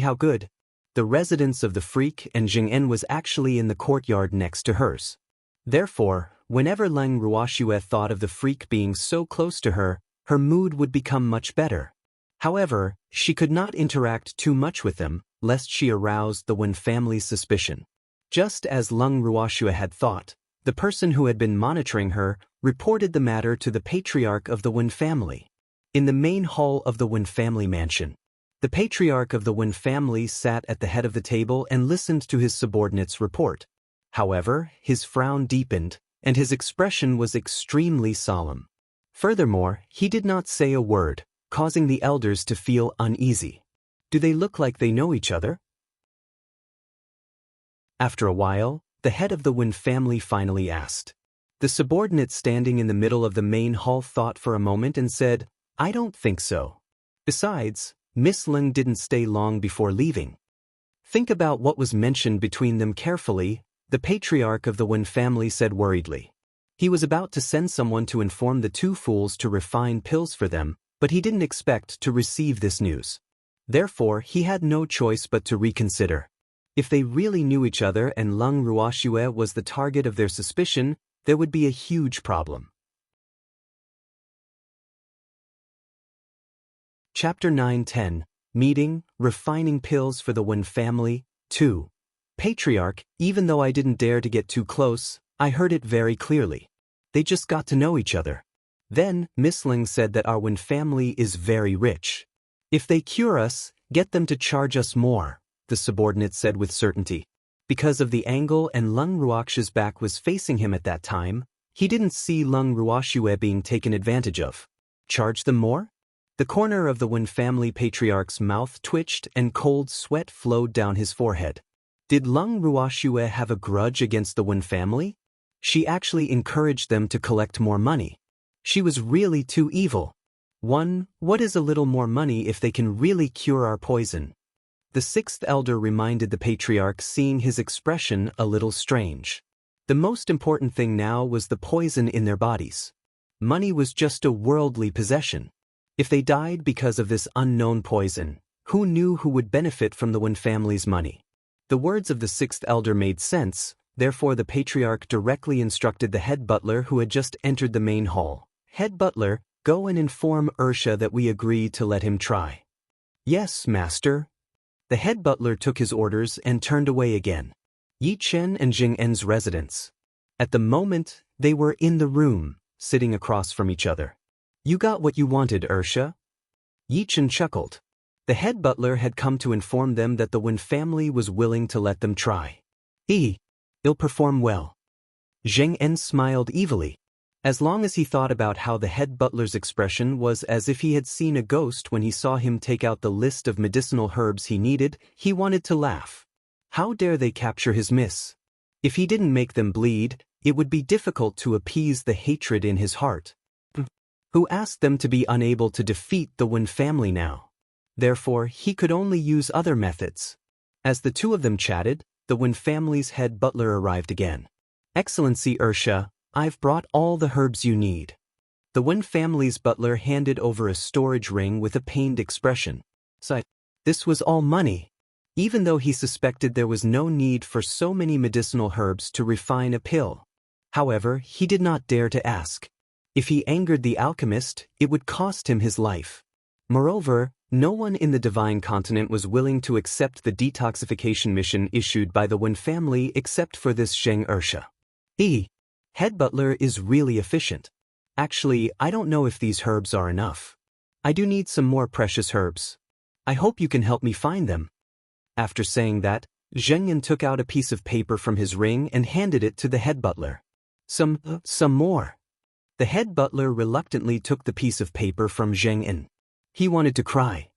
How good. The residence of the freak and Zhengyan was actually in the courtyard next to hers. Therefore, whenever Lung Ruoxue thought of the freak being so close to her, her mood would become much better. However, she could not interact too much with them, lest she aroused the Wen family's suspicion. Just as Lung Ruoxue had thought, the person who had been monitoring her reported the matter to the Patriarch of the Wen family. In the main hall of the Wen family mansion, the Patriarch of the Wen family sat at the head of the table and listened to his subordinate's report. However, his frown deepened, and his expression was extremely solemn. Furthermore, he did not say a word, causing the elders to feel uneasy. Do they look like they know each other? After a while, the head of the Wen family finally asked. The subordinate standing in the middle of the main hall thought for a moment and said, I don't think so. Besides, Miss Lung didn't stay long before leaving. Think about what was mentioned between them carefully, the Patriarch of the Wen family said worriedly. He was about to send someone to inform the two fools to refine pills for them, but he didn't expect to receive this news. Therefore, he had no choice but to reconsider. If they really knew each other and Lung Ruoxue was the target of their suspicion, there would be a huge problem. Chapter 9-10, Meeting, Refining Pills for the Wen Family, 2. Patriarch, even though I didn't dare to get too close, I heard it very clearly. They just got to know each other. Then, Miss Ling said that our Wen family is very rich. If they cure us, get them to charge us more, the subordinate said with certainty. Because of the angle and Lung Ruoxue's back was facing him at that time, he didn't see Lung Ruoxue being taken advantage of. Charge them more? The corner of the Wen family patriarch's mouth twitched and cold sweat flowed down his forehead. Did Lung Ruoxue have a grudge against the Wen family? She actually encouraged them to collect more money. She was really too evil. What is a little more money if they can really cure our poison? The sixth elder reminded the patriarch, seeing his expression a little strange. The most important thing now was the poison in their bodies. Money was just a worldly possession. If they died because of this unknown poison, who knew who would benefit from the Wen family's money? The words of the sixth elder made sense, therefore the patriarch directly instructed the head butler who had just entered the main hall. Head butler, go and inform Ursha that we agree to let him try. Yes, master. The head butler took his orders and turned away again. Yi Chen and Jing En's residence. At the moment, they were in the room, sitting across from each other. You got what you wanted, Ursha? Yi Chen chuckled. The head butler had come to inform them that the Wen family was willing to let them try. He'll perform well. Zheng En smiled evilly. As long as he thought about how the head butler's expression was as if he had seen a ghost when he saw him take out the list of medicinal herbs he needed, he wanted to laugh. How dare they capture his miss? If he didn't make them bleed, it would be difficult to appease the hatred in his heart. Who asked them to be unable to defeat the Wen family now? Therefore, he could only use other methods. As the two of them chatted, the Wen family's head butler arrived again. Excellency Ursha, I've brought all the herbs you need. The Wen family's butler handed over a storage ring with a pained expression. This was all money. Even though he suspected there was no need for so many medicinal herbs to refine a pill. However, he did not dare to ask. If he angered the alchemist, it would cost him his life. Moreover, no one in the Divine Continent was willing to accept the detoxification mission issued by the Wen family except for this Zheng Ursha. Head butler is really efficient. Actually, I don't know if these herbs are enough. I do need some more precious herbs. I hope you can help me find them. After saying that, Zheng En took out a piece of paper from his ring and handed it to the head butler. Some more. The head butler reluctantly took the piece of paper from Zheng En. He wanted to cry.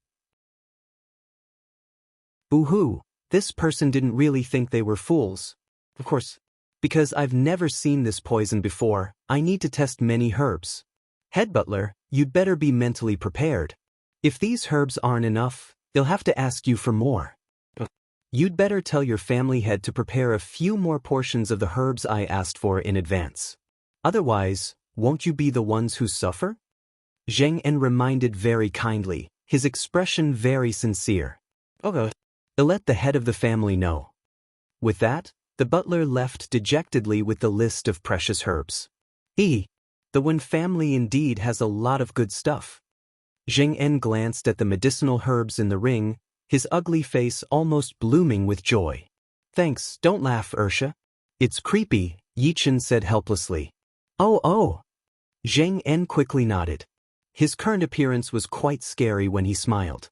Boo-hoo, this person didn't really think they were fools. Of course, because I've never seen this poison before, I need to test many herbs. Head butler, you'd better be mentally prepared. If these herbs aren't enough, they'll have to ask you for more. You'd better tell your family head to prepare a few more portions of the herbs I asked for in advance. Otherwise, won't you be the ones who suffer? Zheng En reminded very kindly, his expression very sincere. I'll let the head of the family know. With that, the butler left dejectedly with the list of precious herbs. The Wen family indeed has a lot of good stuff. Zheng En glanced at the medicinal herbs in the ring, his ugly face almost blooming with joy. Thanks, don't laugh, Ursha. It's creepy, Yi Chen said helplessly. Oh. Zheng En quickly nodded. His current appearance was quite scary when he smiled.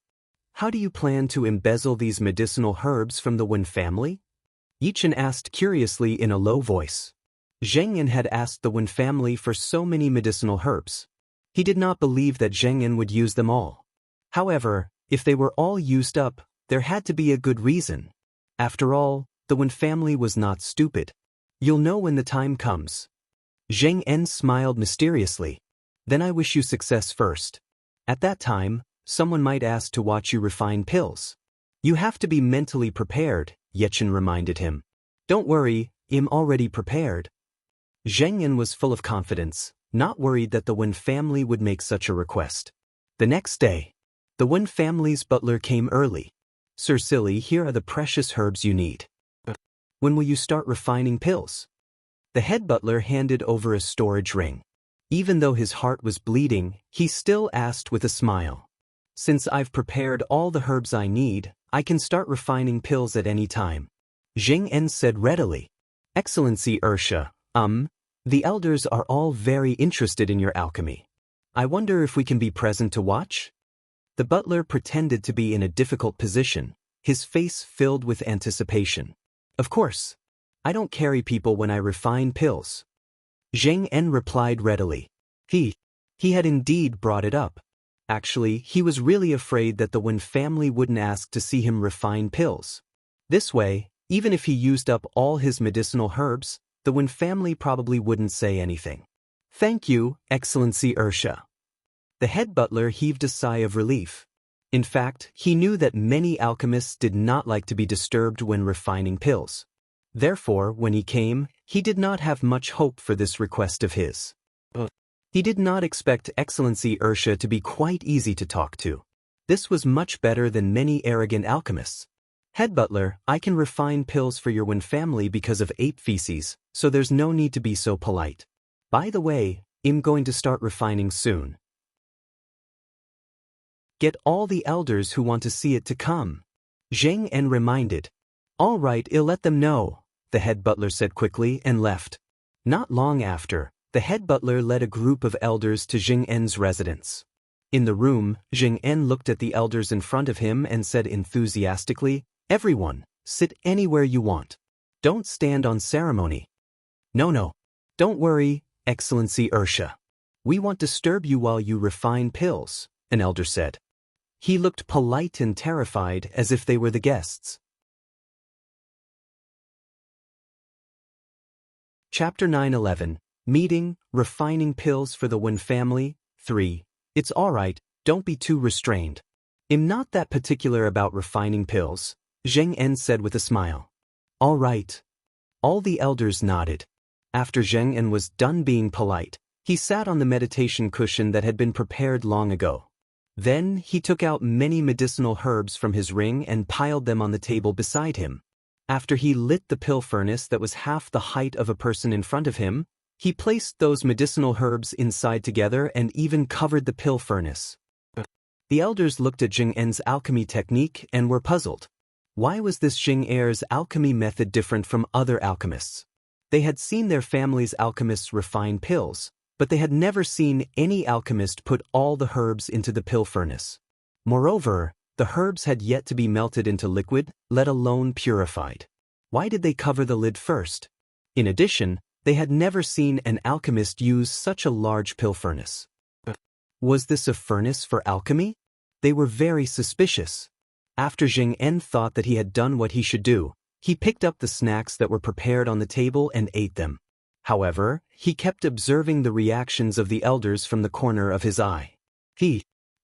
How do you plan to embezzle these medicinal herbs from the Wen family? Yi Chen asked curiously in a low voice. Zheng En had asked the Wen family for so many medicinal herbs. He did not believe that Zheng En would use them all. However, if they were all used up, there had to be a good reason. After all, the Wen family was not stupid. You'll know when the time comes. Zheng En smiled mysteriously. Then I wish you success first. At that time, someone might ask to watch you refine pills. You have to be mentally prepared, Yi Chen reminded him. Don't worry, I'm already prepared. Zheng En was full of confidence, not worried that the Wen family would make such a request. The next day, the Wen family's butler came early. Sir Silly, here are the precious herbs you need. When will you start refining pills? The head butler handed over a storage ring. Even though his heart was bleeding, he still asked with a smile. Since I've prepared all the herbs I need, I can start refining pills at any time. Zheng En said readily. Excellency Ursha, the elders are all very interested in your alchemy. I wonder if we can be present to watch? The butler pretended to be in a difficult position, his face filled with anticipation. Of course. I don't carry people when I refine pills. Zheng En replied readily. He had indeed brought it up. Actually, he was really afraid that the Wen family wouldn't ask to see him refine pills. This way, even if he used up all his medicinal herbs, the Wen family probably wouldn't say anything. Thank you, Excellency Ursha. The head butler heaved a sigh of relief. In fact, he knew that many alchemists did not like to be disturbed when refining pills. Therefore, when he came, he did not have much hope for this request of his. He did not expect Excellency Ursha to be quite easy to talk to. This was much better than many arrogant alchemists. Head butler, I can refine pills for your Wen family because of ape feces, so there's no need to be so polite. By the way, I'm going to start refining soon. Get all the elders who want to see it to come. Zheng En reminded. All right, I'll let them know, the head butler said quickly and left. Not long after, the head butler led a group of elders to Zheng En's residence. In the room, Zheng En looked at the elders in front of him and said enthusiastically, Everyone, sit anywhere you want. Don't stand on ceremony. No. Don't worry, Excellency Ursha. We won't disturb you while you refine pills, an elder said. He looked polite and terrified as if they were the guests. Chapter 9:11, Meeting, Refining Pills for the Wen Family, 3. It's alright, don't be too restrained. I'm not that particular about refining pills, Zheng En said with a smile. All right. All the elders nodded. After Zheng En was done being polite, he sat on the meditation cushion that had been prepared long ago. Then he took out many medicinal herbs from his ring and piled them on the table beside him. After he lit the pill furnace that was half the height of a person in front of him, he placed those medicinal herbs inside together and even covered the pill furnace. The elders looked at Zheng En's alchemy technique and were puzzled. Why was this Zheng Er's alchemy method different from other alchemists? They had seen their family's alchemists refine pills, but they had never seen any alchemist put all the herbs into the pill furnace. Moreover, the herbs had yet to be melted into liquid, let alone purified. Why did they cover the lid first? In addition, they had never seen an alchemist use such a large pill furnace. Was this a furnace for alchemy? They were very suspicious. After Zheng En thought that he had done what he should do, he picked up the snacks that were prepared on the table and ate them. However, he kept observing the reactions of the elders from the corner of his eye.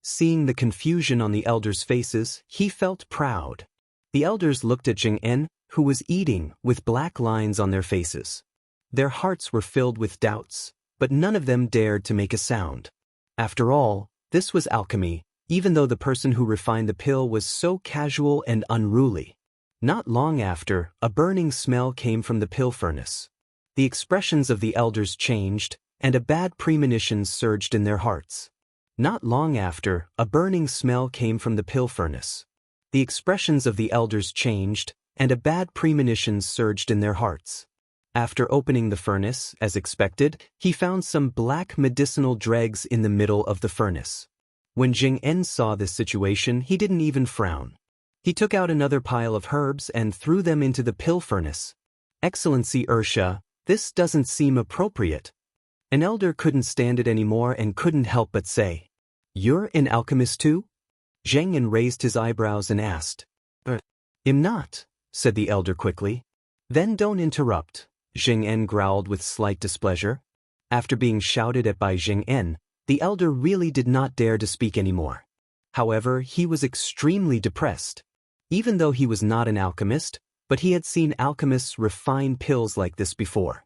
Seeing the confusion on the elders' faces, he felt proud. The elders looked at Zheng En, who was eating, with black lines on their faces. Their hearts were filled with doubts, but none of them dared to make a sound. After all, this was alchemy, even though the person who refined the pill was so casual and unruly. Not long after, a burning smell came from the pill furnace. The expressions of the elders changed, and a bad premonition surged in their hearts. Not long after, a burning smell came from the pill furnace. The expressions of the elders changed, and a bad premonition surged in their hearts. After opening the furnace, as expected, he found some black medicinal dregs in the middle of the furnace. When Zheng En saw this situation, he didn't even frown. He took out another pile of herbs and threw them into the pill furnace. Excellency Ursha, this doesn't seem appropriate. An elder couldn't stand it anymore and couldn't help but say, You're an alchemist too? Zheng En raised his eyebrows and asked. I'm not, said the elder quickly. Then don't interrupt, Zheng En growled with slight displeasure. After being shouted at by Zheng En, the elder really did not dare to speak anymore. However, he was extremely depressed. Even though he was not an alchemist, but he had seen alchemists refine pills like this before.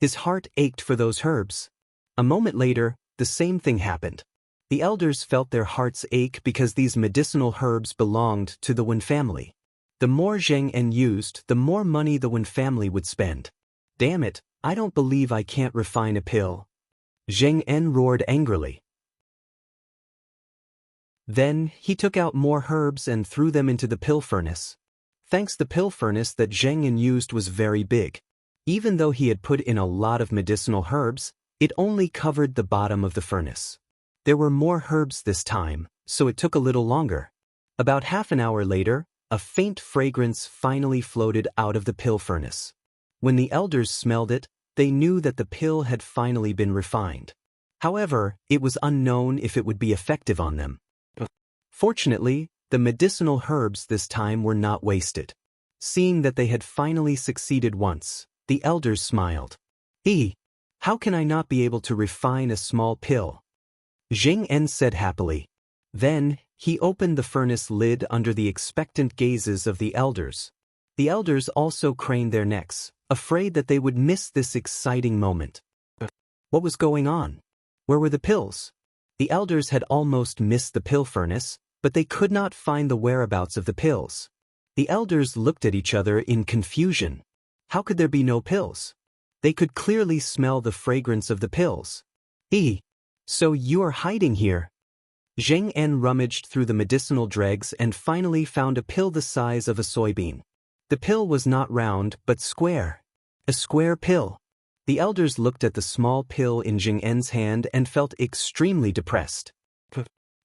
His heart ached for those herbs. A moment later, the same thing happened. The elders felt their hearts ache because these medicinal herbs belonged to the Wen family. The more Zheng En used, the more money the Wen family would spend. Damn it, I don't believe I can't refine a pill. Zheng En roared angrily. Then, he took out more herbs and threw them into the pill furnace. Thanks, the pill furnace that Zheng En used was very big. Even though he had put in a lot of medicinal herbs, it only covered the bottom of the furnace. There were more herbs this time, so it took a little longer. About half an hour later, a faint fragrance finally floated out of the pill furnace. When the elders smelled it, they knew that the pill had finally been refined. However, it was unknown if it would be effective on them. Fortunately, the medicinal herbs this time were not wasted. Seeing that they had finally succeeded once, the elders smiled. How can I not be able to refine a small pill? Zheng En said happily. Then, he opened the furnace lid under the expectant gazes of the elders. The elders also craned their necks, afraid that they would miss this exciting moment. What was going on? Where were the pills? The elders had almost missed the pill furnace, but they could not find the whereabouts of the pills. The elders looked at each other in confusion. How could there be no pills? They could clearly smell the fragrance of the pills. So you are hiding here? Zheng En rummaged through the medicinal dregs and finally found a pill the size of a soybean. The pill was not round, but square. A square pill. The elders looked at the small pill in Zheng En's hand and felt extremely depressed.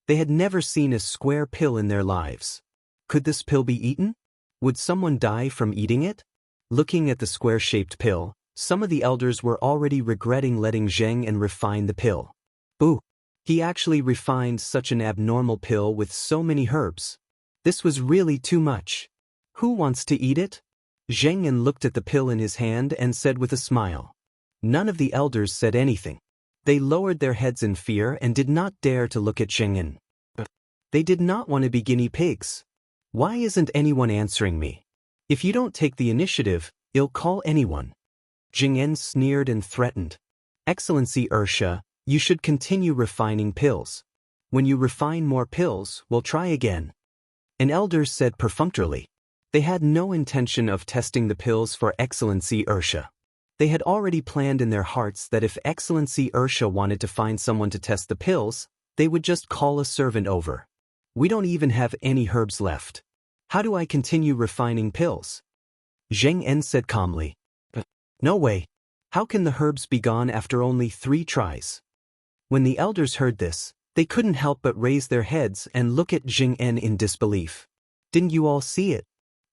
They had never seen a square pill in their lives. Could this pill be eaten? Would someone die from eating it? Looking at the square-shaped pill, some of the elders were already regretting letting Zheng En refine the pill. Boo! He actually refined such an abnormal pill with so many herbs. This was really too much. Who wants to eat it? Zheng En looked at the pill in his hand and said with a smile. None of the elders said anything. They lowered their heads in fear and did not dare to look at Zheng En. They did not want to be guinea pigs. Why isn't anyone answering me? If you don't take the initiative, I'll call anyone. Zheng En sneered and threatened. Excellency Ursha, you should continue refining pills. When you refine more pills, we'll try again. An elder said perfunctorily. They had no intention of testing the pills for Excellency Ursha. They had already planned in their hearts that if Excellency Ursha wanted to find someone to test the pills, they would just call a servant over. We don't even have any herbs left. How do I continue refining pills? Zheng En said calmly. No way. How can the herbs be gone after only 3 tries? When the elders heard this, they couldn't help but raise their heads and look at Zheng En in disbelief. Didn't you all see it?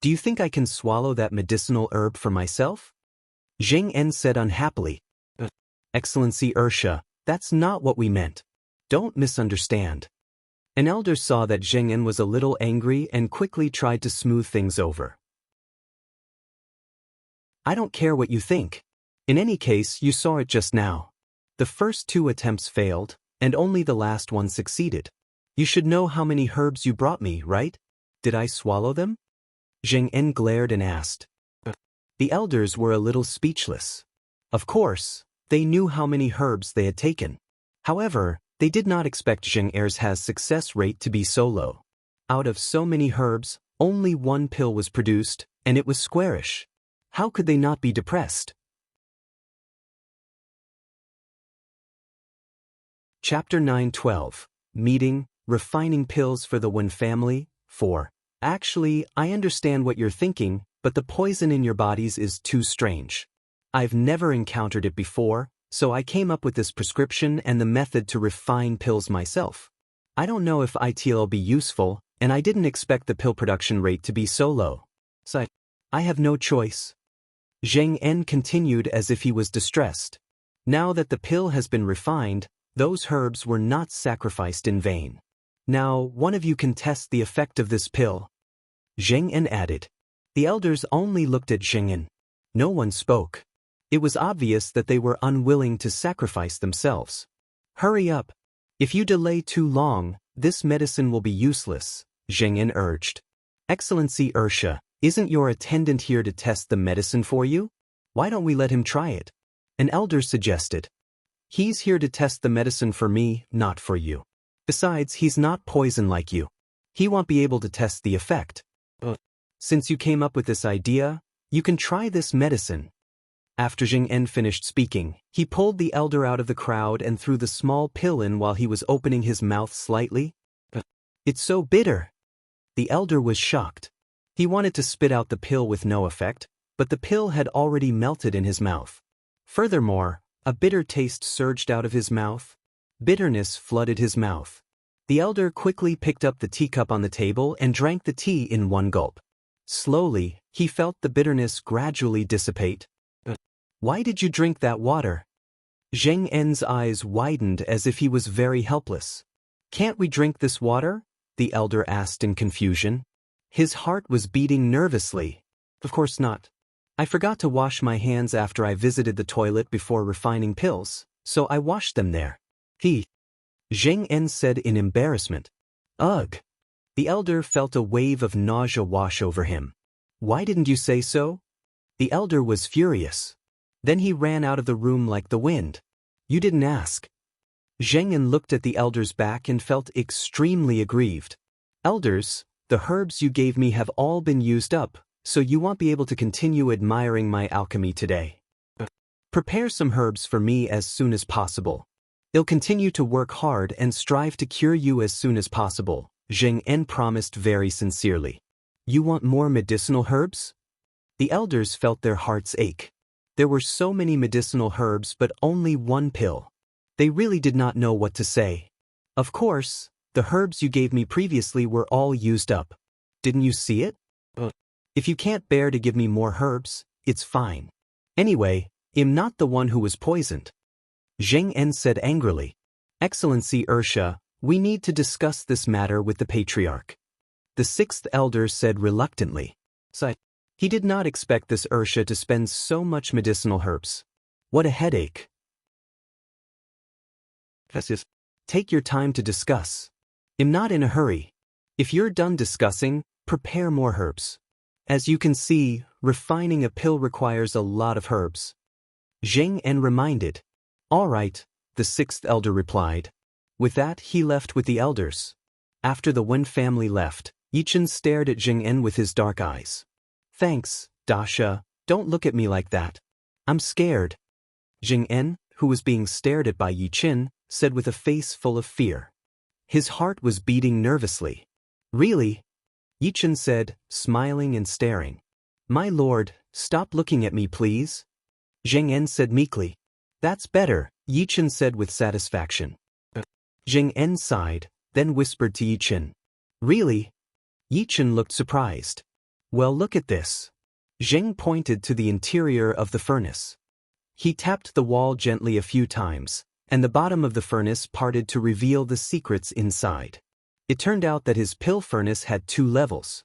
Do you think I can swallow that medicinal herb for myself? Zheng En said unhappily. Excellency Ursha, that's not what we meant. Don't misunderstand. An elder saw that Zheng En was a little angry and quickly tried to smooth things over. I don't care what you think. In any case, you saw it just now. The first 2 attempts failed, and only the last one succeeded. You should know how many herbs you brought me, right? Did I swallow them? Zheng En glared and asked. The elders were a little speechless. Of course, they knew how many herbs they had taken. However, they did not expect Zheng Er's success rate to be so low. Out of so many herbs, only 1 pill was produced, and it was squarish. How could they not be depressed? Chapter 9:12. Meeting, Refining Pills for the Wen Family, 4. Actually, I understand what you're thinking, but the poison in your bodies is too strange. I've never encountered it before, so I came up with this prescription and the method to refine pills myself. I don't know if it'll be useful, and I didn't expect the pill production rate to be so low. So I have no choice. Zheng En continued as if he was distressed. Now that the pill has been refined, those herbs were not sacrificed in vain. Now, one of you can test the effect of this pill. Zheng En added. The elders only looked at Zheng En. No one spoke. It was obvious that they were unwilling to sacrifice themselves. Hurry up. If you delay too long, this medicine will be useless, Zheng En urged. Excellency Ursha, isn't your attendant here to test the medicine for you? Why don't we let him try it? An elder suggested. He's here to test the medicine for me, not for you. Besides, he's not poison like you. He won't be able to test the effect. Since you came up with this idea, you can try this medicine. After Jing En finished speaking, he pulled the elder out of the crowd and threw the small pill in while he was opening his mouth slightly. It's so bitter. The elder was shocked. He wanted to spit out the pill with no effect, but the pill had already melted in his mouth. Furthermore, a bitter taste surged out of his mouth. Bitterness flooded his mouth. The elder quickly picked up the teacup on the table and drank the tea in one gulp. Slowly, he felt the bitterness gradually dissipate. Why did you drink that water? Zheng En's eyes widened as if he was very helpless. Can't we drink this water? The elder asked in confusion. His heart was beating nervously. Of course not. I forgot to wash my hands after I visited the toilet before refining pills, so I washed them there. Zheng En said in embarrassment. Ugh. The elder felt a wave of nausea wash over him. Why didn't you say so? The elder was furious. Then he ran out of the room like the wind. You didn't ask. Zheng En looked at the elder's back and felt extremely aggrieved. Elders, the herbs you gave me have all been used up, so you won't be able to continue admiring my alchemy today. Prepare some herbs for me as soon as possible. I'll continue to work hard and strive to cure you as soon as possible, Zheng En promised very sincerely. You want more medicinal herbs? The elders felt their hearts ache. There were so many medicinal herbs but only one pill. They really did not know what to say. Of course, the herbs you gave me previously were all used up. Didn't you see it? If you can't bear to give me more herbs, it's fine. Anyway, I'm not the one who was poisoned. Zheng En said angrily. Excellency Ursha, we need to discuss this matter with the Patriarch. The sixth elder said reluctantly. He did not expect this Ursha to spend so much medicinal herbs. What a headache. Take your time to discuss. I'm not in a hurry. If you're done discussing, prepare more herbs. As you can see, refining a pill requires a lot of herbs. Zheng En reminded. All right, the sixth elder replied. With that, he left with the elders. After the Wen family left, Yichen stared at Zheng En with his dark eyes. Thanks, Dasha, don't look at me like that. I'm scared. Zheng En, who was being stared at by Yichen, said with a face full of fear. His heart was beating nervously. Really? Yichen said, smiling and staring. My lord, stop looking at me please. Zheng En said meekly. That's better, Yichen said with satisfaction. Zheng En sighed, then whispered to Yichen. Really? Yichen looked surprised. Well, look at this. Zheng pointed to the interior of the furnace. He tapped the wall gently a few times, and the bottom of the furnace parted to reveal the secrets inside. It turned out that his pill furnace had 2 levels.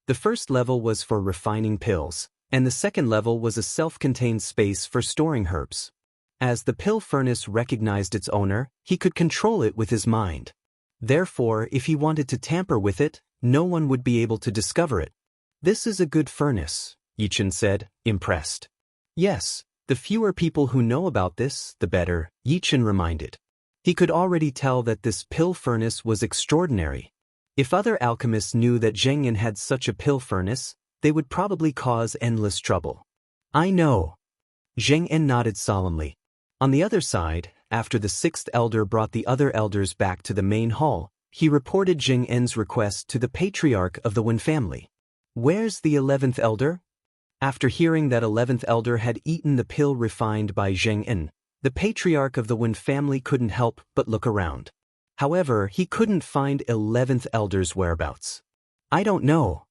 The first level was for refining pills, and the second level was a self-contained space for storing herbs. As the pill furnace recognized its owner, he could control it with his mind. Therefore, if he wanted to tamper with it, no one would be able to discover it. This is a good furnace, Yichen said, impressed. Yes, the fewer people who know about this, the better, Yichen reminded. He could already tell that this pill furnace was extraordinary. If other alchemists knew that Zheng En had such a pill furnace, they would probably cause endless trouble. I know. Zheng En nodded solemnly. On the other side, after the sixth elder brought the other elders back to the main hall, he reported Zheng En's request to the Patriarch of the Wen family. Where's the 11th elder? After hearing that 11th elder had eaten the pill refined by Zheng En, the Patriarch of the Wen family couldn't help but look around. However, he couldn't find 11th elder's whereabouts. I don't know.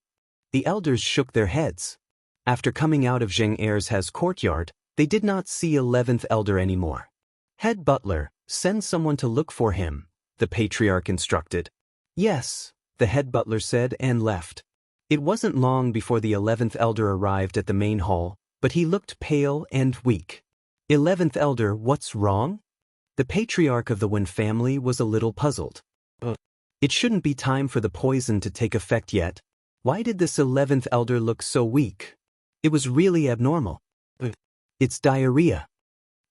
The elders shook their heads. After coming out of Zheng Er's courtyard, they did not see 11th elder anymore. Head butler, send someone to look for him, the Patriarch instructed. Yes, the head butler said and left. It wasn't long before the 11th elder arrived at the main hall, but he looked pale and weak. 11th elder, what's wrong? The Patriarch of the Wen family was a little puzzled. It shouldn't be time for the poison to take effect yet. Why did this 11th elder look so weak? It was really abnormal. It's diarrhea.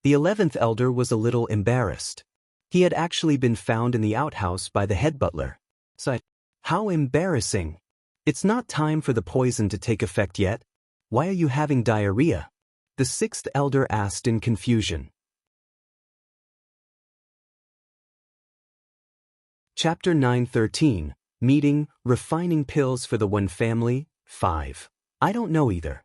The 11th elder was a little embarrassed. He had actually been found in the outhouse by the head butler. Sighed. How embarrassing. It's not time for the poison to take effect yet. Why are you having diarrhea? The 6th elder asked in confusion. Chapter 9:13, Meeting, Refining Pills for the One Family, 5. I don't know either.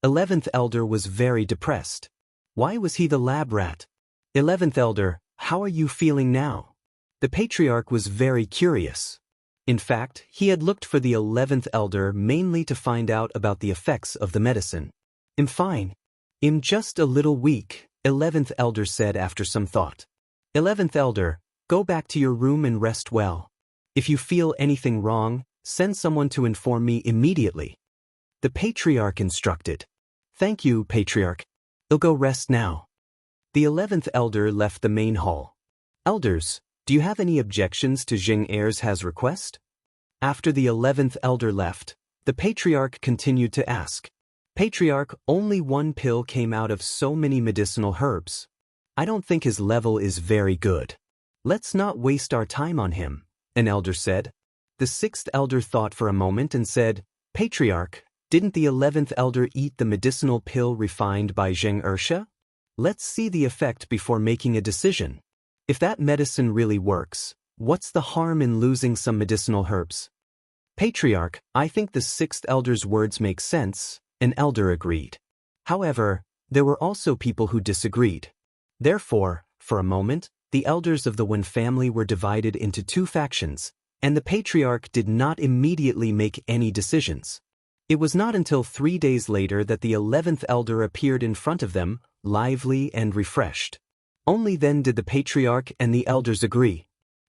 11th elder was very depressed. Why was he the lab rat? 11th elder, how are you feeling now? The patriarch was very curious. In fact, he had looked for the 11th elder mainly to find out about the effects of the medicine. I'm fine. I'm just a little weak, 11th elder said after some thought. 11th elder, go back to your room and rest well. If you feel anything wrong, send someone to inform me immediately. The patriarch instructed. Thank you, patriarch. I'll go rest now. The 11th elder left the main hall. Elders, do you have any objections to Zheng Er's request? After the 11th elder left, the patriarch continued to ask. Patriarch, only one pill came out of so many medicinal herbs. I don't think his level is very good. Let's not waste our time on him, an elder said. The 6th elder thought for a moment and said, Patriarch, didn't the 11th elder eat the medicinal pill refined by Zheng Er? Let's see the effect before making a decision. If that medicine really works, what's the harm in losing some medicinal herbs? Patriarch, I think the 6th elder's words make sense, an elder agreed. However, there were also people who disagreed. Therefore, for a moment, the elders of the Wen family were divided into two factions, and the patriarch did not immediately make any decisions. It was not until 3 days later that the 11th elder appeared in front of them, lively and refreshed. Only then did the patriarch and the elders agree.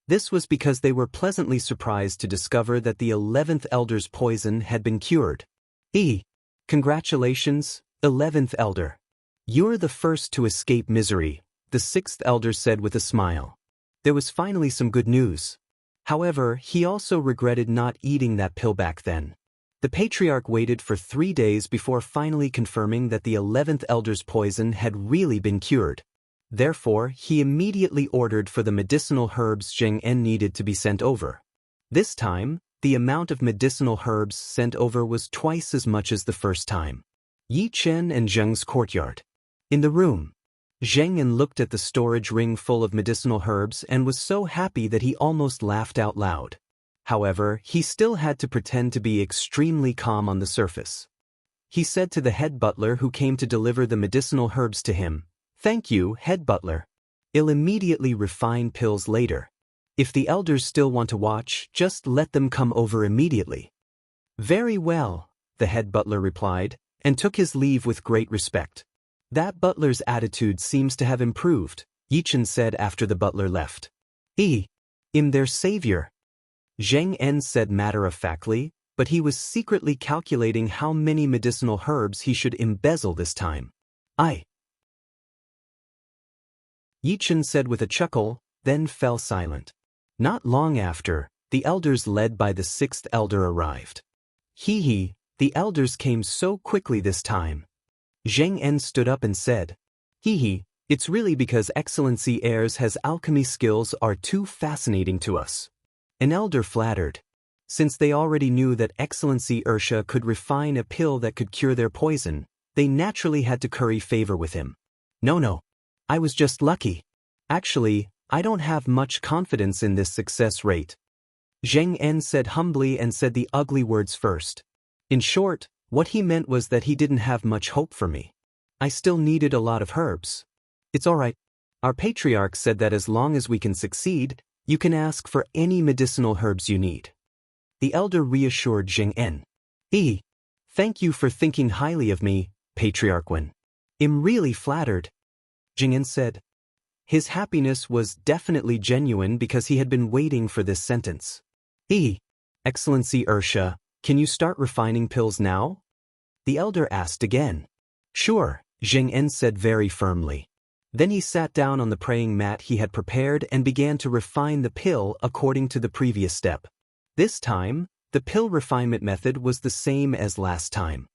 This was because they were pleasantly surprised to discover that the 11th elder's poison had been cured. Congratulations, 11th elder. You're the first to escape misery, the 6th elder said with a smile. There was finally some good news. However, he also regretted not eating that pill back then. The patriarch waited for 3 days before finally confirming that the 11th elder's poison had really been cured. Therefore, he immediately ordered for the medicinal herbs Zheng En needed to be sent over. This time, the amount of medicinal herbs sent over was twice as much as the first time. Yi Chen and Zheng's courtyard. In the room, Zheng En looked at the storage ring full of medicinal herbs and was so happy that he almost laughed out loud. However, he still had to pretend to be extremely calm on the surface. He said to the head butler who came to deliver the medicinal herbs to him, Thank you, head butler. I'll immediately refine pills later. If the elders still want to watch, just let them come over immediately. Very well, the head butler replied, and took his leave with great respect. That butler's attitude seems to have improved, Yichen said after the butler left. I'm their savior. Zheng En said matter-of-factly, but he was secretly calculating how many medicinal herbs he should embezzle this time. Yichen said with a chuckle, then fell silent. Not long after, the elders led by the 6th elder arrived. The elders came so quickly this time. Zheng En stood up and said, It's really because Excellency Heirs has alchemy skills are too fascinating to us. An elder flattered. Since they already knew that Excellency Ursha could refine a pill that could cure their poison, they naturally had to curry favor with him. No. I was just lucky. Actually, I don't have much confidence in this success rate. Zheng En said humbly and said the ugly words first. In short, what he meant was that he didn't have much hope for me. I still needed a lot of herbs. It's all right. Our patriarch said that as long as we can succeed, you can ask for any medicinal herbs you need. The elder reassured Zheng En. Thank you for thinking highly of me, Patriarch Wen. I'm really flattered. Zheng En said. His happiness was definitely genuine because he had been waiting for this sentence. Excellency Ursha, can you start refining pills now? The elder asked again. Sure, Zheng En said very firmly. Then he sat down on the praying mat he had prepared and began to refine the pill according to the previous step. This time, the pill refinement method was the same as last time.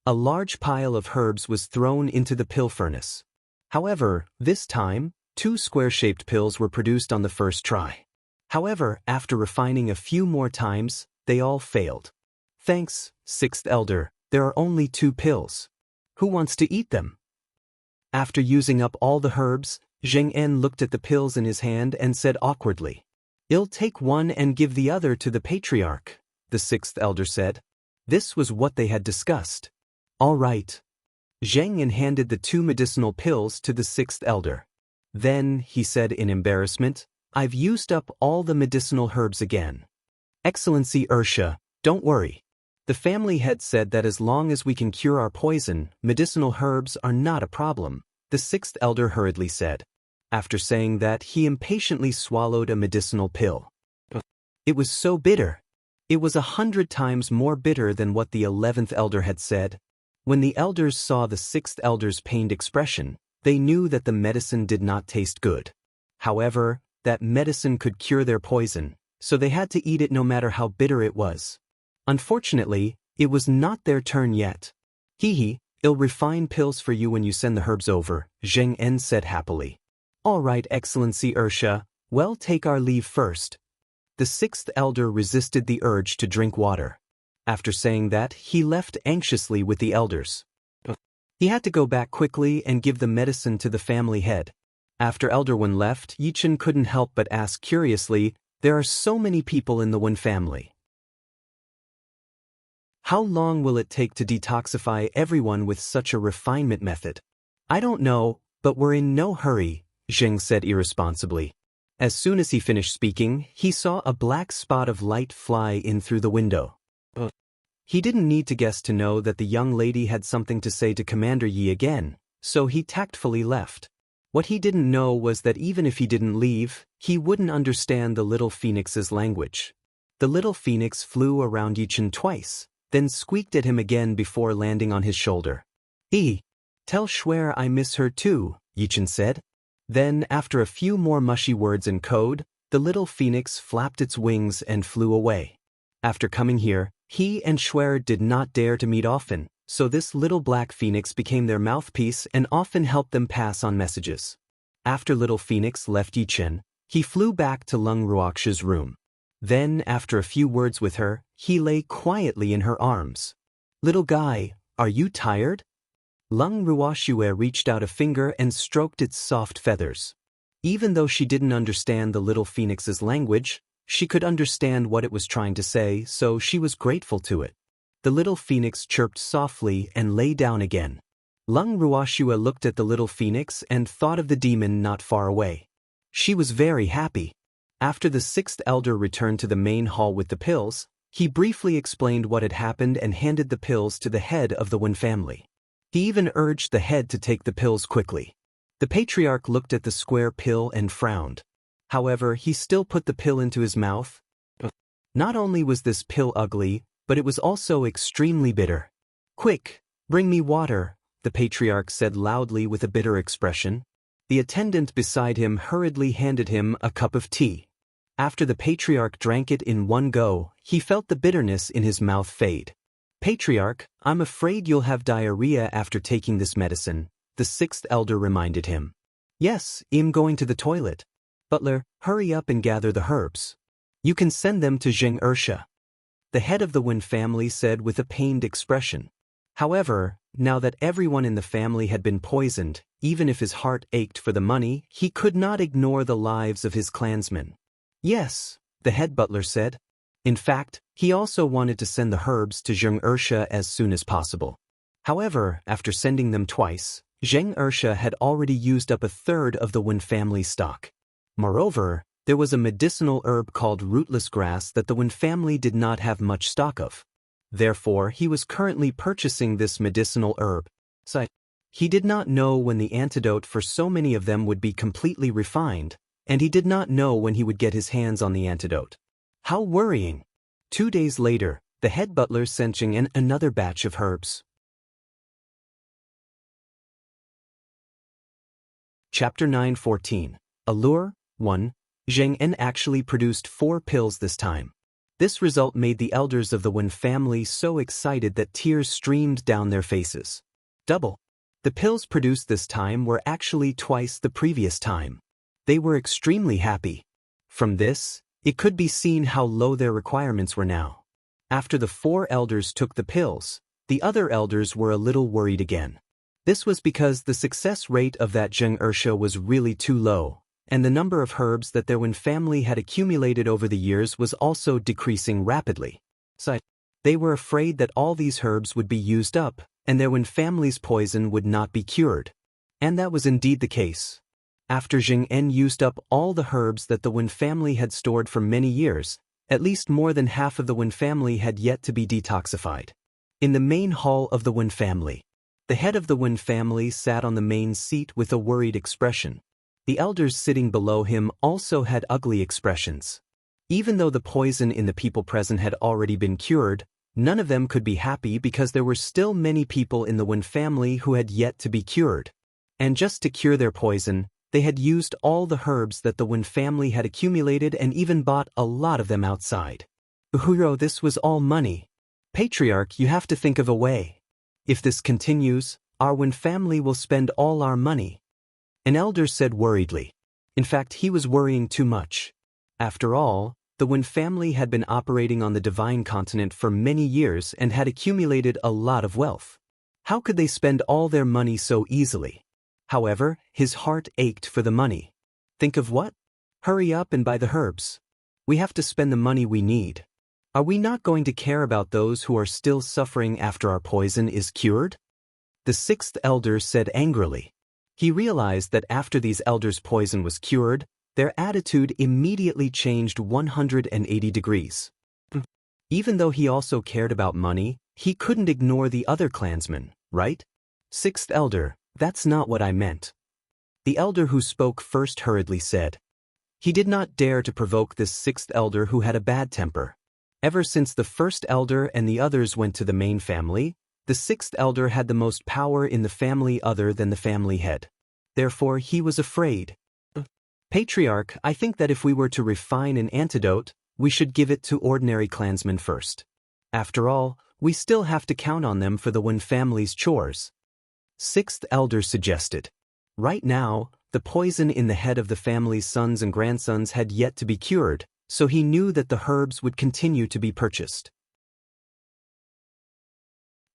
A large pile of herbs was thrown into the pill furnace. However, this time, 2 square-shaped pills were produced on the first try. However, after refining a few more times, they all failed. Thanks, 6th Elder, there are only 2 pills. Who wants to eat them? After using up all the herbs, Zheng En looked at the pills in his hand and said awkwardly, "I'll take one and give the other to the Patriarch," the 6th Elder said. This was what they had discussed. All right. Zheng En handed the 2 medicinal pills to the 6th Elder. Then, he said in embarrassment, "I've used up all the medicinal herbs again." Excellency Ursha, don't worry. The family head said that as long as we can cure our poison, medicinal herbs are not a problem, the 6th Elder hurriedly said. After saying that, he impatiently swallowed a medicinal pill. It was so bitter. It was 100 times more bitter than what the 11th Elder had said. When the elders saw the 6th Elder's pained expression, they knew that the medicine did not taste good. However, that medicine could cure their poison, so they had to eat it no matter how bitter it was. Unfortunately, it was not their turn yet. Hee, I'll refine pills for you when you send the herbs over, Zheng En said happily. All right, Excellency Ursha, well, take our leave first. The 6th Elder resisted the urge to drink water. After saying that, he left anxiously with the elders. He had to go back quickly and give the medicine to the family head. After Elder Wen left, Yichen couldn't help but ask curiously, "There are so many people in the Wen family. How long will it take to detoxify everyone with such a refinement method?" "I don't know, but we're in no hurry," Zheng said irresponsibly. As soon as he finished speaking, he saw a black spot of light fly in through the window. He didn't need to guess to know that the young lady had something to say to Commander Yi again, so he tactfully left. What he didn't know was that even if he didn't leave, he wouldn't understand the little phoenix's language. The little phoenix flew around Yichen twice, then squeaked at him again before landing on his shoulder. Tell Schwer I miss her too," Yichen said. Then, after a few more mushy words in code, the little phoenix flapped its wings and flew away. After coming here, he and Schwer did not dare to meet often, so this little black phoenix became their mouthpiece and often helped them pass on messages. After little phoenix left Yichen, he flew back to Lung Ruox's room. Then, after a few words with her, he lay quietly in her arms. "Little guy, are you tired?" Lung Ruoxue reached out a finger and stroked its soft feathers. Even though she didn't understand the little phoenix's language, she could understand what it was trying to say, so she was grateful to it. The little phoenix chirped softly and lay down again. Lung Ruoxue looked at the little phoenix and thought of the demon not far away. She was very happy. After the 6th Elder returned to the main hall with the pills, he briefly explained what had happened and handed the pills to the head of the Wen family. He even urged the head to take the pills quickly. The Patriarch looked at the square pill and frowned. However, he still put the pill into his mouth. Not only was this pill ugly, but it was also extremely bitter. "Quick, bring me water," the Patriarch said loudly with a bitter expression. The attendant beside him hurriedly handed him a cup of tea. After the Patriarch drank it in one go, he felt the bitterness in his mouth fade. "Patriarch, I'm afraid you'll have diarrhea after taking this medicine," the 6th Elder reminded him. "Yes, I'm going to the toilet. Butler, hurry up and gather the herbs. You can send them to Zheng Ursha," the head of the Wen family said with a pained expression. However, now that everyone in the family had been poisoned, even if his heart ached for the money, he could not ignore the lives of his clansmen. "Yes," the head butler said. In fact, he also wanted to send the herbs to Zheng Ursha as soon as possible. However, after sending them twice, Zheng Ursha had already used up a third of the Wen family stock. Moreover, there was a medicinal herb called rootless grass that the Wen family did not have much stock of. Therefore, he was currently purchasing this medicinal herb. He did not know when the antidote for so many of them would be completely refined, and he did not know when he would get his hands on the antidote. How worrying! 2 days later, the head butler sent Zheng En another batch of herbs. Chapter 9:14. Allure 1. Zheng En actually produced 4 pills this time. This result made the elders of the Wen family so excited that tears streamed down their faces. Double. The pills produced this time were actually twice the previous time. They were extremely happy. From this, it could be seen how low their requirements were now. After the 4 elders took the pills, the other elders were a little worried again. This was because the success rate of that Zheng Ersha was really too low, and the number of herbs that their Wen family had accumulated over the years was also decreasing rapidly. So, they were afraid that all these herbs would be used up, and their Wen family's poison would not be cured. And that was indeed the case. After Zheng En used up all the herbs that the Wen family had stored for many years, at least more than half of the Wen family had yet to be detoxified. In the main hall of the Wen family, the head of the Wen family sat on the main seat with a worried expression. The elders sitting below him also had ugly expressions. Even though the poison in the people present had already been cured, none of them could be happy because there were still many people in the Wen family who had yet to be cured. And just to cure their poison, they had used all the herbs that the Wen family had accumulated and even bought a lot of them outside. Uhuro, this was all money. Patriarch, you have to think of a way. If this continues, our Wen family will spend all our money. An elder said worriedly. In fact, he was worrying too much. After all, the Wen family had been operating on the divine continent for many years and had accumulated a lot of wealth. How could they spend all their money so easily? However, his heart ached for the money. Think of what? Hurry up and buy the herbs. We have to spend the money we need. Are we not going to care about those who are still suffering after our poison is cured? The 6th elder said angrily. He realized that after these elders' poison was cured, their attitude immediately changed 180 degrees. Even though he also cared about money, he couldn't ignore the other clansmen, right? 6th elder, that's not what I meant. The elder who spoke first hurriedly said. He did not dare to provoke this 6th elder who had a bad temper. Ever since the 1st elder and the others went to the main family, the 6th elder had the most power in the family other than the family head. Therefore, he was afraid. Patriarch, I think that if we were to refine an antidote, we should give it to ordinary clansmen first. After all, we still have to count on them for the Wen family's chores. 6th elder suggested. Right now, the poison in the head of the family's sons and grandsons had yet to be cured, so he knew that the herbs would continue to be purchased.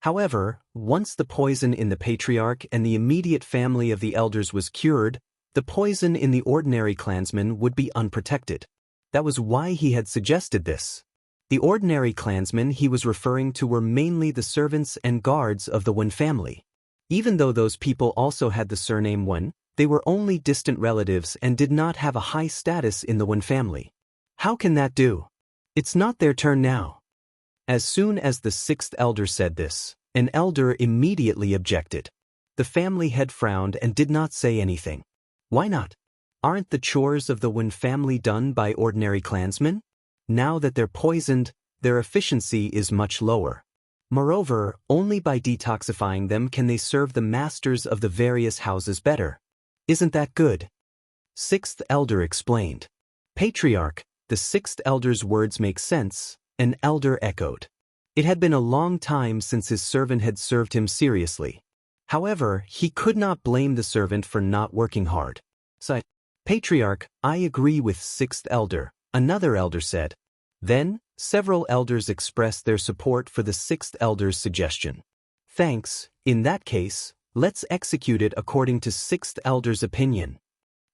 However, once the poison in the patriarch and the immediate family of the elders was cured, the poison in the ordinary clansmen would be unprotected. That was why he had suggested this. The ordinary clansmen he was referring to were mainly the servants and guards of the Wen family. Even though those people also had the surname Wen, they were only distant relatives and did not have a high status in the Wen family. How can that do? It's not their turn now. As soon as the 6th elder said this, an elder immediately objected. The family head frowned and did not say anything. Why not? Aren't the chores of the Wen family done by ordinary clansmen? Now that they're poisoned, their efficiency is much lower. Moreover, only by detoxifying them can they serve the masters of the various houses better. Isn't that good? 6th elder explained. Patriarch, the 6th elder's words make sense, an elder echoed. It had been a long time since his servant had served him seriously. However, he could not blame the servant for not working hard. So, Patriarch, I agree with 6th elder, another elder said. Then, several elders expressed their support for the 6th elder's suggestion. Thanks, in that case, let's execute it according to 6th elder's opinion.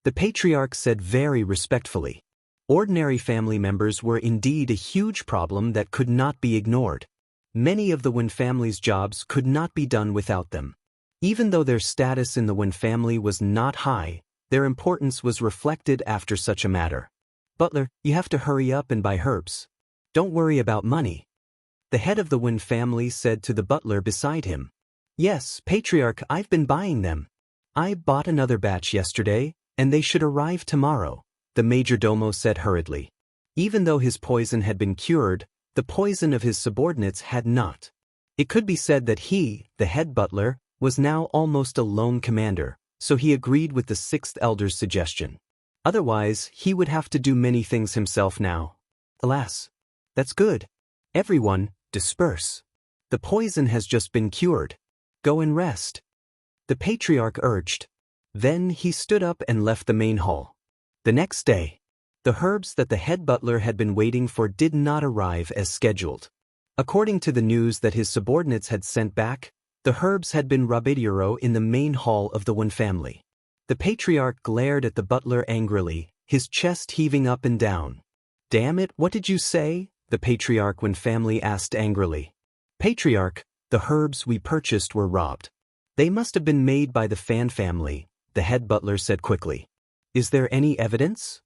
The Patriarch said very respectfully. Ordinary family members were indeed a huge problem that could not be ignored. Many of the Wen family's jobs could not be done without them. Even though their status in the Wen family was not high, their importance was reflected after such a matter. Butler, you have to hurry up and buy herbs. Don't worry about money. The head of the Wen family said to the butler beside him. Yes, Patriarch, I've been buying them. I bought another batch yesterday, and they should arrive tomorrow, the majordomo said hurriedly. Even though his poison had been cured, the poison of his subordinates had not. It could be said that he, the head butler, was now almost a lone commander, so he agreed with the 6th elder's suggestion. Otherwise, he would have to do many things himself now. Alas. That's good. Everyone, disperse. The poison has just been cured. Go and rest. the patriarch urged. Then he stood up and left the main hall. The next day, the herbs that the head butler had been waiting for did not arrive as scheduled. According to the news that his subordinates had sent back, the herbs had been rabidiro in the main hall of the Wen family. The patriarch glared at the butler angrily, his chest heaving up and down. "Damn it, what did you say?" the patriarch Wen family asked angrily. "Patriarch, the herbs we purchased were robbed. They must have been made by the Fan family," the head butler said quickly. "Is there any evidence?"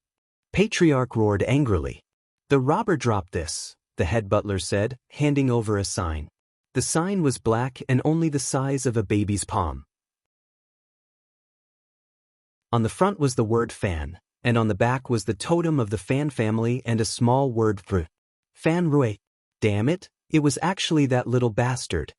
Patriarch roared angrily. "The robber dropped this," the head butler said, handing over a sign. The sign was black and only the size of a baby's palm. On the front was the word Fan, and on the back was the totem of the Fan family and a small word for Fan Rui. Damn it, it was actually that little bastard.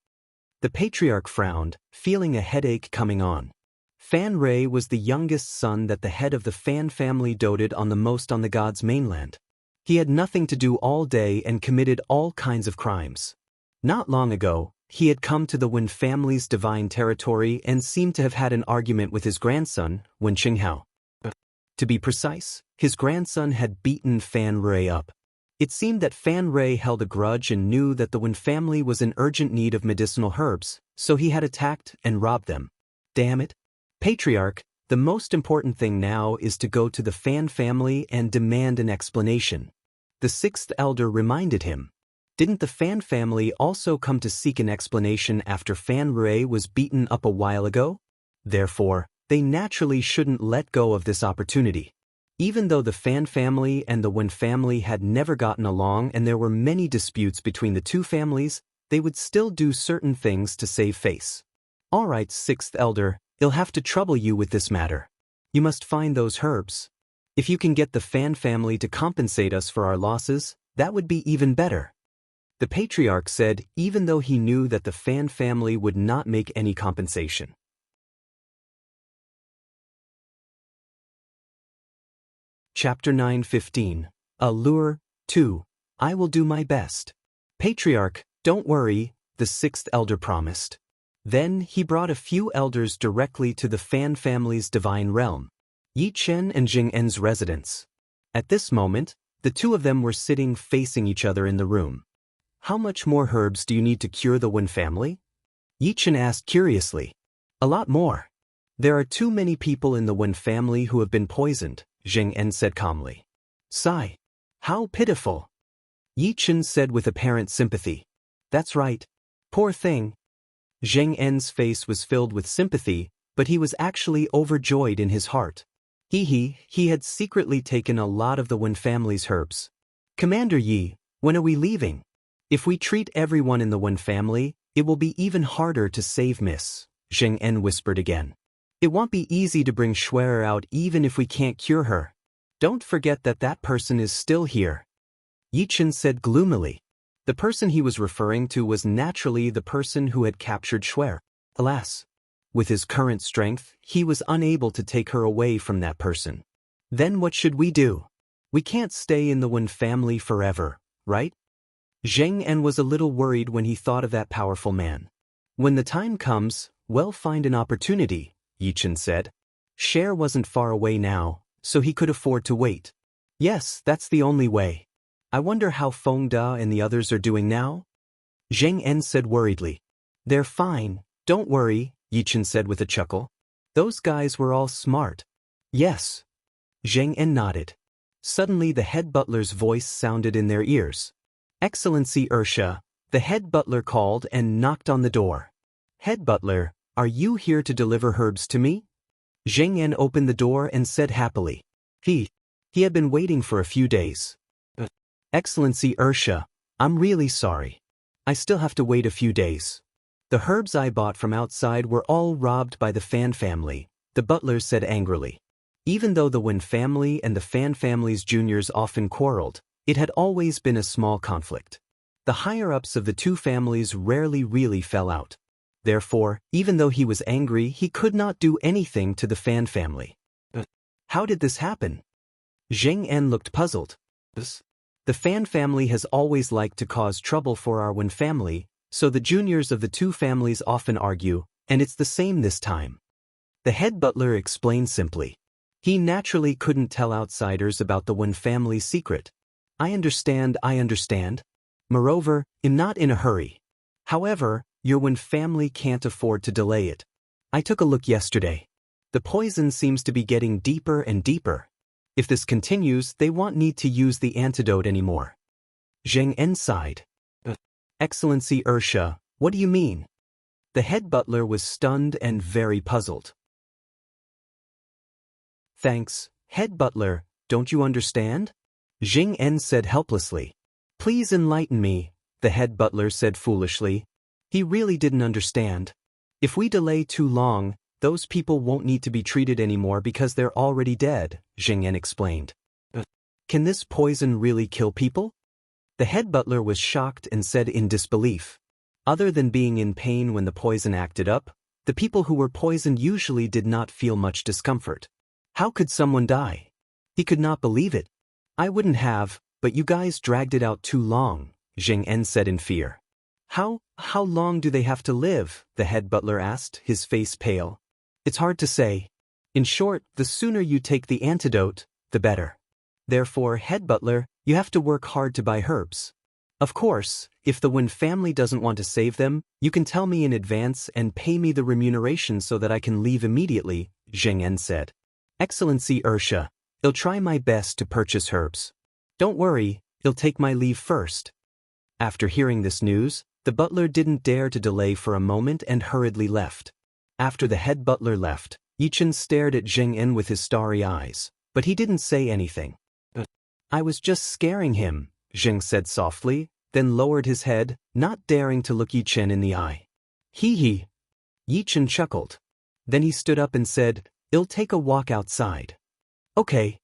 The patriarch frowned, feeling a headache coming on. Fan Rui was the youngest son that the head of the Fan family doted on the most on the god's mainland. He had nothing to do all day and committed all kinds of crimes. Not long ago, he had come to the Wen family's divine territory and seemed to have had an argument with his grandson, Wen Qinghao. To be precise, his grandson had beaten Fan Rui up. It seemed that Fan Rui held a grudge and knew that the Wen family was in urgent need of medicinal herbs, so he had attacked and robbed them. Damn it. Patriarch, the most important thing now is to go to the Fan family and demand an explanation. The sixth elder reminded him. Didn't the Fan family also come to seek an explanation after Fan Rui was beaten up a while ago? Therefore, they naturally shouldn't let go of this opportunity. Even though the Fan family and the Wen family had never gotten along and there were many disputes between the two families, they would still do certain things to save face. All right, sixth elder, I'll have to trouble you with this matter. You must find those herbs. If you can get the Fan family to compensate us for our losses, that would be even better. The patriarch said, even though he knew that the Fan family would not make any compensation. Chapter 9:15. Allure 2. I will do my best. Patriarch, don't worry, the sixth elder promised. Then he brought a few elders directly to the Fan family's divine realm, Yi Chen and Jing En's residence. At this moment, the two of them were sitting facing each other in the room. How much more herbs do you need to cure the Wen family? Yi Chen asked curiously. A lot more. There are too many people in the Wen family who have been poisoned, Jing En said calmly. Sigh. How pitiful. Yi Chen said with apparent sympathy. That's right. Poor thing. Zheng En's face was filled with sympathy, but he was actually overjoyed in his heart. He had secretly taken a lot of the Wen family's herbs. Commander Yi, when are we leaving? If we treat everyone in the Wen family, it will be even harder to save Miss, Zheng En whispered again. It won't be easy to bring Schwerer out even if we can't cure her. Don't forget that that person is still here. Yi Chen said gloomily. The person he was referring to was naturally the person who had captured Schwerer. Alas, with his current strength, he was unable to take her away from that person. Then what should we do? We can't stay in the Wen family forever, right? Zheng En was a little worried when he thought of that powerful man. When the time comes, we'll find an opportunity, Yi Chen said. Cher wasn't far away now, so he could afford to wait. Yes, that's the only way. I wonder how Feng Da and the others are doing now? Zheng En said worriedly. They're fine, don't worry, Yi Chen said with a chuckle. Those guys were all smart. Yes. Zheng En nodded. Suddenly the head butler's voice sounded in their ears. Excellency Ursha, the head butler called and knocked on the door. Head butler, are you here to deliver herbs to me? Zheng En opened the door and said happily. He had been waiting for a few days. Excellency Ursha, I'm really sorry. I still have to wait a few days. The herbs I bought from outside were all robbed by the Fan family, the butler said angrily. Even though the Wen family and the Fan family's juniors often quarreled, it had always been a small conflict. The higher-ups of the two families rarely really fell out. Therefore, even though he was angry, he could not do anything to the Fan family. How did this happen? Zheng En looked puzzled. The Fan family has always liked to cause trouble for our Wen family, so the juniors of the two families often argue, And it's the same this time. The head butler explained simply. He naturally couldn't tell outsiders about the Wen family's secret. I understand. Moreover, I'm not in a hurry. However, your Wen family can't afford to delay it. I took a look yesterday. The poison seems to be getting deeper and deeper. If this continues, they won't need to use the antidote anymore. Zheng En sighed. Excellency Ursha, what do you mean? The head butler was stunned and very puzzled. Thanks, head butler, don't you understand? Zheng En said helplessly. Please enlighten me, the head butler said foolishly. He really didn't understand. If we delay too long, those people won't need to be treated anymore because they're already dead, Zheng En explained. Can this poison really kill people? The head butler was shocked and said in disbelief. Other than being in pain when the poison acted up, the people who were poisoned usually did not feel much discomfort. How could someone die? He could not believe it. I wouldn't have, but you guys dragged it out too long, Zheng En said in fear. How long do they have to live? The head butler asked, his face pale. It's hard to say. In short, the sooner you take the antidote, the better. Therefore, head butler, you have to work hard to buy herbs. Of course, if the Wen family doesn't want to save them, you can tell me in advance and pay me the remuneration so that I can leave immediately, Zheng En said. Excellency Ursha, I'll try my best to purchase herbs. Don't worry, I'll take my leave first. After hearing this news, the butler didn't dare to delay for a moment and hurriedly left. After the head butler left, Yichen stared at Zheng En with his starry eyes, but he didn't say anything. I was just scaring him, Zheng said softly, then lowered his head, not daring to look Yichen in the eye. Hee. Yichen chuckled. Then he stood up and said, I'll take a walk outside. Okay.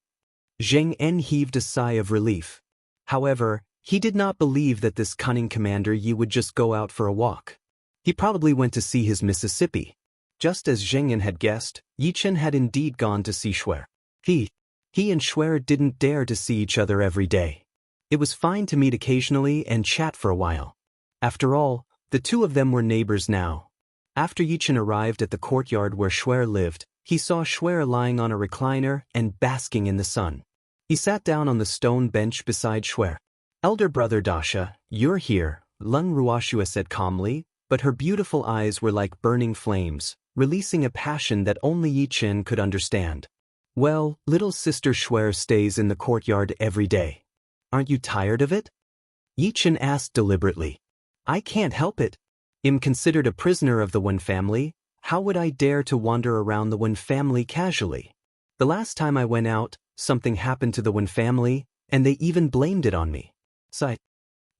Zheng En heaved a sigh of relief. However, he did not believe that this cunning Commander Yi would just go out for a walk. He probably went to see his Mississippi. Just as Zheng En had guessed, Yichen had indeed gone to see Shuer. He and Shuer didn't dare to see each other every day. It was fine to meet occasionally and chat for a while. After all, the two of them were neighbors now. After Yichen arrived at the courtyard where Shuer lived, he saw Shuer lying on a recliner and basking in the sun. He sat down on the stone bench beside Shuer. Elder brother Dasha, you're here, Lung Ruoxue said calmly, but her beautiful eyes were like burning flames, releasing a passion that only Yichen could understand. Well, little sister Shuer stays in the courtyard every day. Aren't you tired of it? Yichen asked deliberately. I can't help it. I'm considered a prisoner of the Wen family. How would I dare to wander around the Wen family casually? The last time I went out, something happened to the Wen family, and they even blamed it on me. Sigh.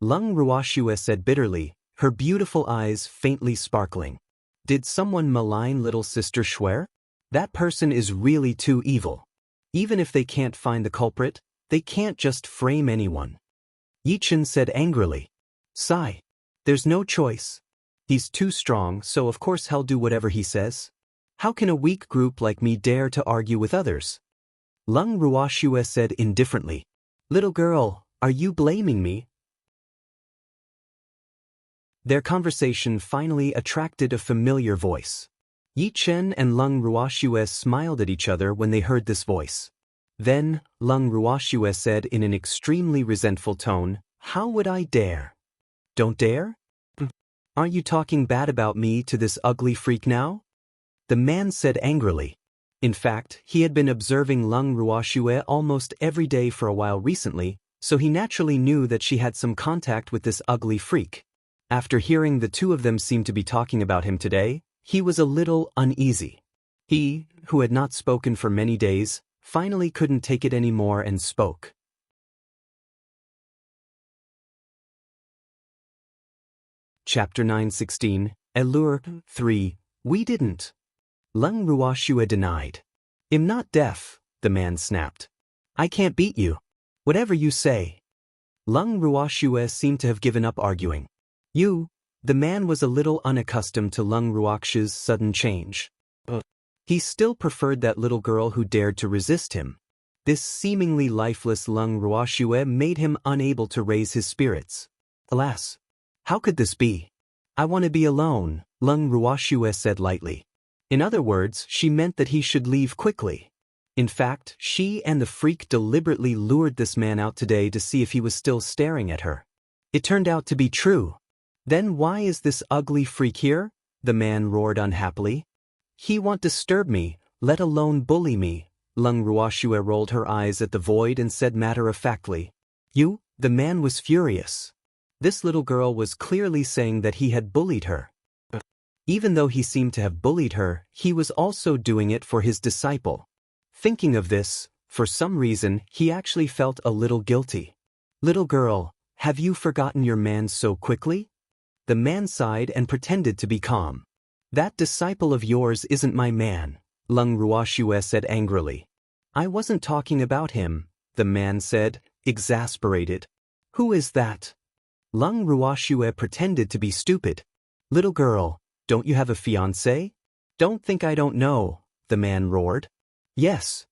Lung Ruoxue said bitterly, her beautiful eyes faintly sparkling. Did someone malign little sister Shuer? That person is really too evil. Even if they can't find the culprit, they can't just frame anyone. Yichen said angrily. Sigh. There's no choice. He's too strong, so of course he'll do whatever he says. How can a weak group like me dare to argue with others? Lung Ruoxue said indifferently. Little girl, are you blaming me? Their conversation finally attracted a familiar voice. Yichen and Lung Ruoxue smiled at each other when they heard this voice. Then, Lung Ruoxue said in an extremely resentful tone, How would I dare? Don't dare? Aren't you talking bad about me to this ugly freak now? The man said angrily. In fact, he had been observing Lung Ruoxue almost every day for a while recently, so he naturally knew that she had some contact with this ugly freak. After hearing the two of them seem to be talking about him today, he was a little uneasy. He, who had not spoken for many days, finally couldn't take it anymore and spoke. Chapter 916, Allure 3, We didn't. Lung Ruoxue denied. I'm not deaf, the man snapped. I can't beat you. Whatever you say. Lung Ruoxue seemed to have given up arguing. The man was a little unaccustomed to Lung Ruoxue's sudden change. He still preferred that little girl who dared to resist him. This seemingly lifeless Lung Ruoxue made him unable to raise his spirits. Alas! How could this be? I want to be alone, Lung Ruoxue said lightly. In other words, she meant that he should leave quickly. In fact, she and the freak deliberately lured this man out today to see if he was still staring at her. It turned out to be true. Then why is this ugly freak here? The man roared unhappily. He won't disturb me, let alone bully me. Lung Ruoxue rolled her eyes at the void and said matter-of-factly. You? The man was furious. This little girl was clearly saying that he had bullied her. Even though he seemed to have bullied her, he was also doing it for his disciple. Thinking of this, for some reason, he actually felt a little guilty. Little girl, have you forgotten your man so quickly? The man sighed and pretended to be calm. That disciple of yours isn't my man, Lung Ruoxue said angrily. I wasn't talking about him, the man said, exasperated. Who is that? Lung Ruoxue pretended to be stupid. Little girl, don't you have a fiancé? Don't think I don't know, the man roared. Yes.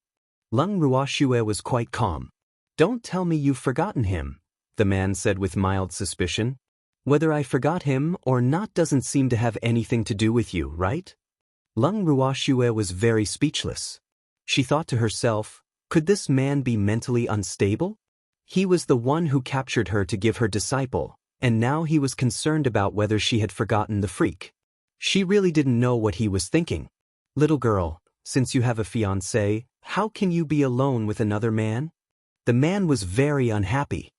Lung Ruoxue was quite calm. Don't tell me you've forgotten him, the man said with mild suspicion. Whether I forgot him or not doesn't seem to have anything to do with you, right? Lung Ruoxue was very speechless. She thought to herself, could this man be mentally unstable? He was the one who captured her to give her disciple, and now he was concerned about whether she had forgotten the freak. She really didn't know what he was thinking. Little girl, since you have a fiancé, how can you be alone with another man? The man was very unhappy.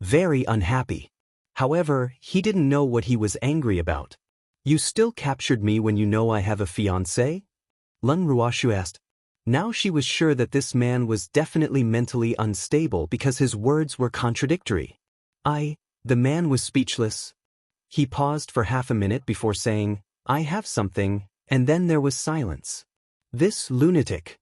Very unhappy. However, he didn't know what he was angry about. You still captured me when you know I have a fiancé? Lung Ruoxue asked. Now she was sure that this man was definitely mentally unstable because his words were contradictory. The man was speechless. He paused for half a minute before saying, I have something, and then there was silence. This lunatic.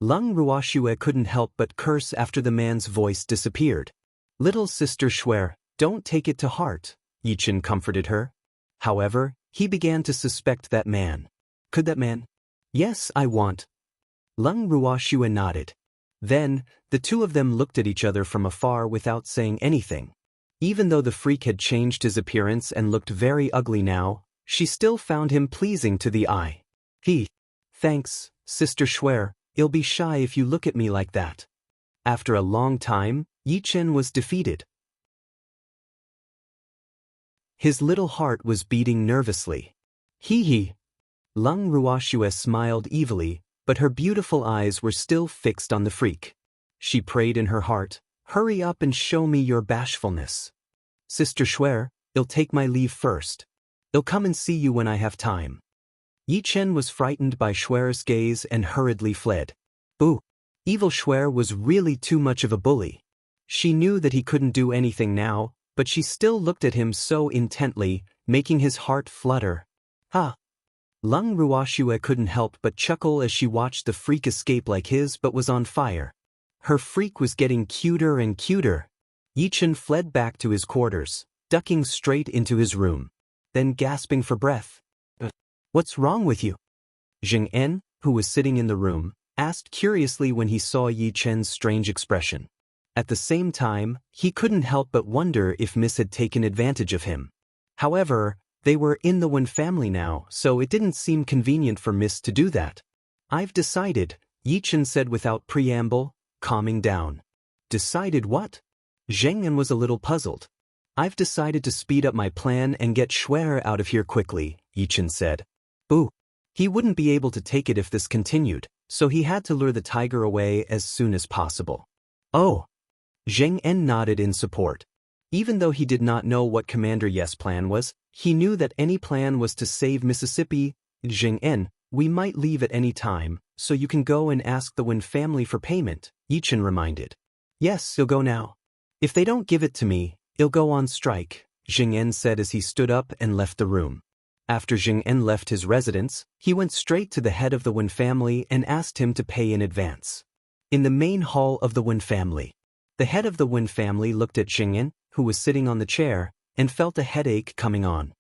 Lung Ruoxue couldn't help but curse after the man's voice disappeared. Little sister Shuer, don't take it to heart, Yichen comforted her. However, he began to suspect that man. Could that man? Yes, I want. Lung Ruoxue nodded. Then, the two of them looked at each other from afar without saying anything. Even though the freak had changed his appearance and looked very ugly now, she still found him pleasing to the eye. Thanks, Sister Shuer, you'll be shy if you look at me like that. After a long time, Yichen was defeated. His little heart was beating nervously. Lung Ruoxue smiled evilly, but her beautiful eyes were still fixed on the freak. She prayed in her heart, hurry up and show me your bashfulness. Sister Shuer, I'll take my leave first. I'll come and see you when I have time. Yichen was frightened by Shuer's gaze and hurriedly fled. Boo! Evil Shuer was really too much of a bully. She knew that he couldn't do anything now, but she still looked at him so intently, making his heart flutter. Lung Ruoxue couldn't help but chuckle as she watched the freak escape like his but was on fire. Her freak was getting cuter and cuter. Yichen fled back to his quarters, ducking straight into his room, then gasping for breath. What's wrong with you? Jing En, who was sitting in the room, asked curiously when he saw Yichen's strange expression. At the same time, he couldn't help but wonder if Miss had taken advantage of him. However, they were in the Wen family now, so it didn't seem convenient for Miss to do that. I've decided, Yichen said without preamble, calming down. Decided what? Zheng En was a little puzzled. I've decided to speed up my plan and get Shuer out of here quickly, Yichen said. Boo! He wouldn't be able to take it if this continued, so he had to lure the tiger away as soon as possible. Oh! Zheng En nodded in support. Even though he did not know what Commander Yes' plan was, he knew that any plan was to save Mississippi. Zheng En, we might leave at any time, so you can go and ask the Wen family for payment, Yichen reminded. Yes, you'll go now. If they don't give it to me, you'll go on strike, Zheng En said as he stood up and left the room. After Zheng En left his residence, he went straight to the head of the Wen family and asked him to pay in advance. In the main hall of the Wen family, the head of the Wen family looked at Zheng En, who was sitting on the chair, and felt a headache coming on.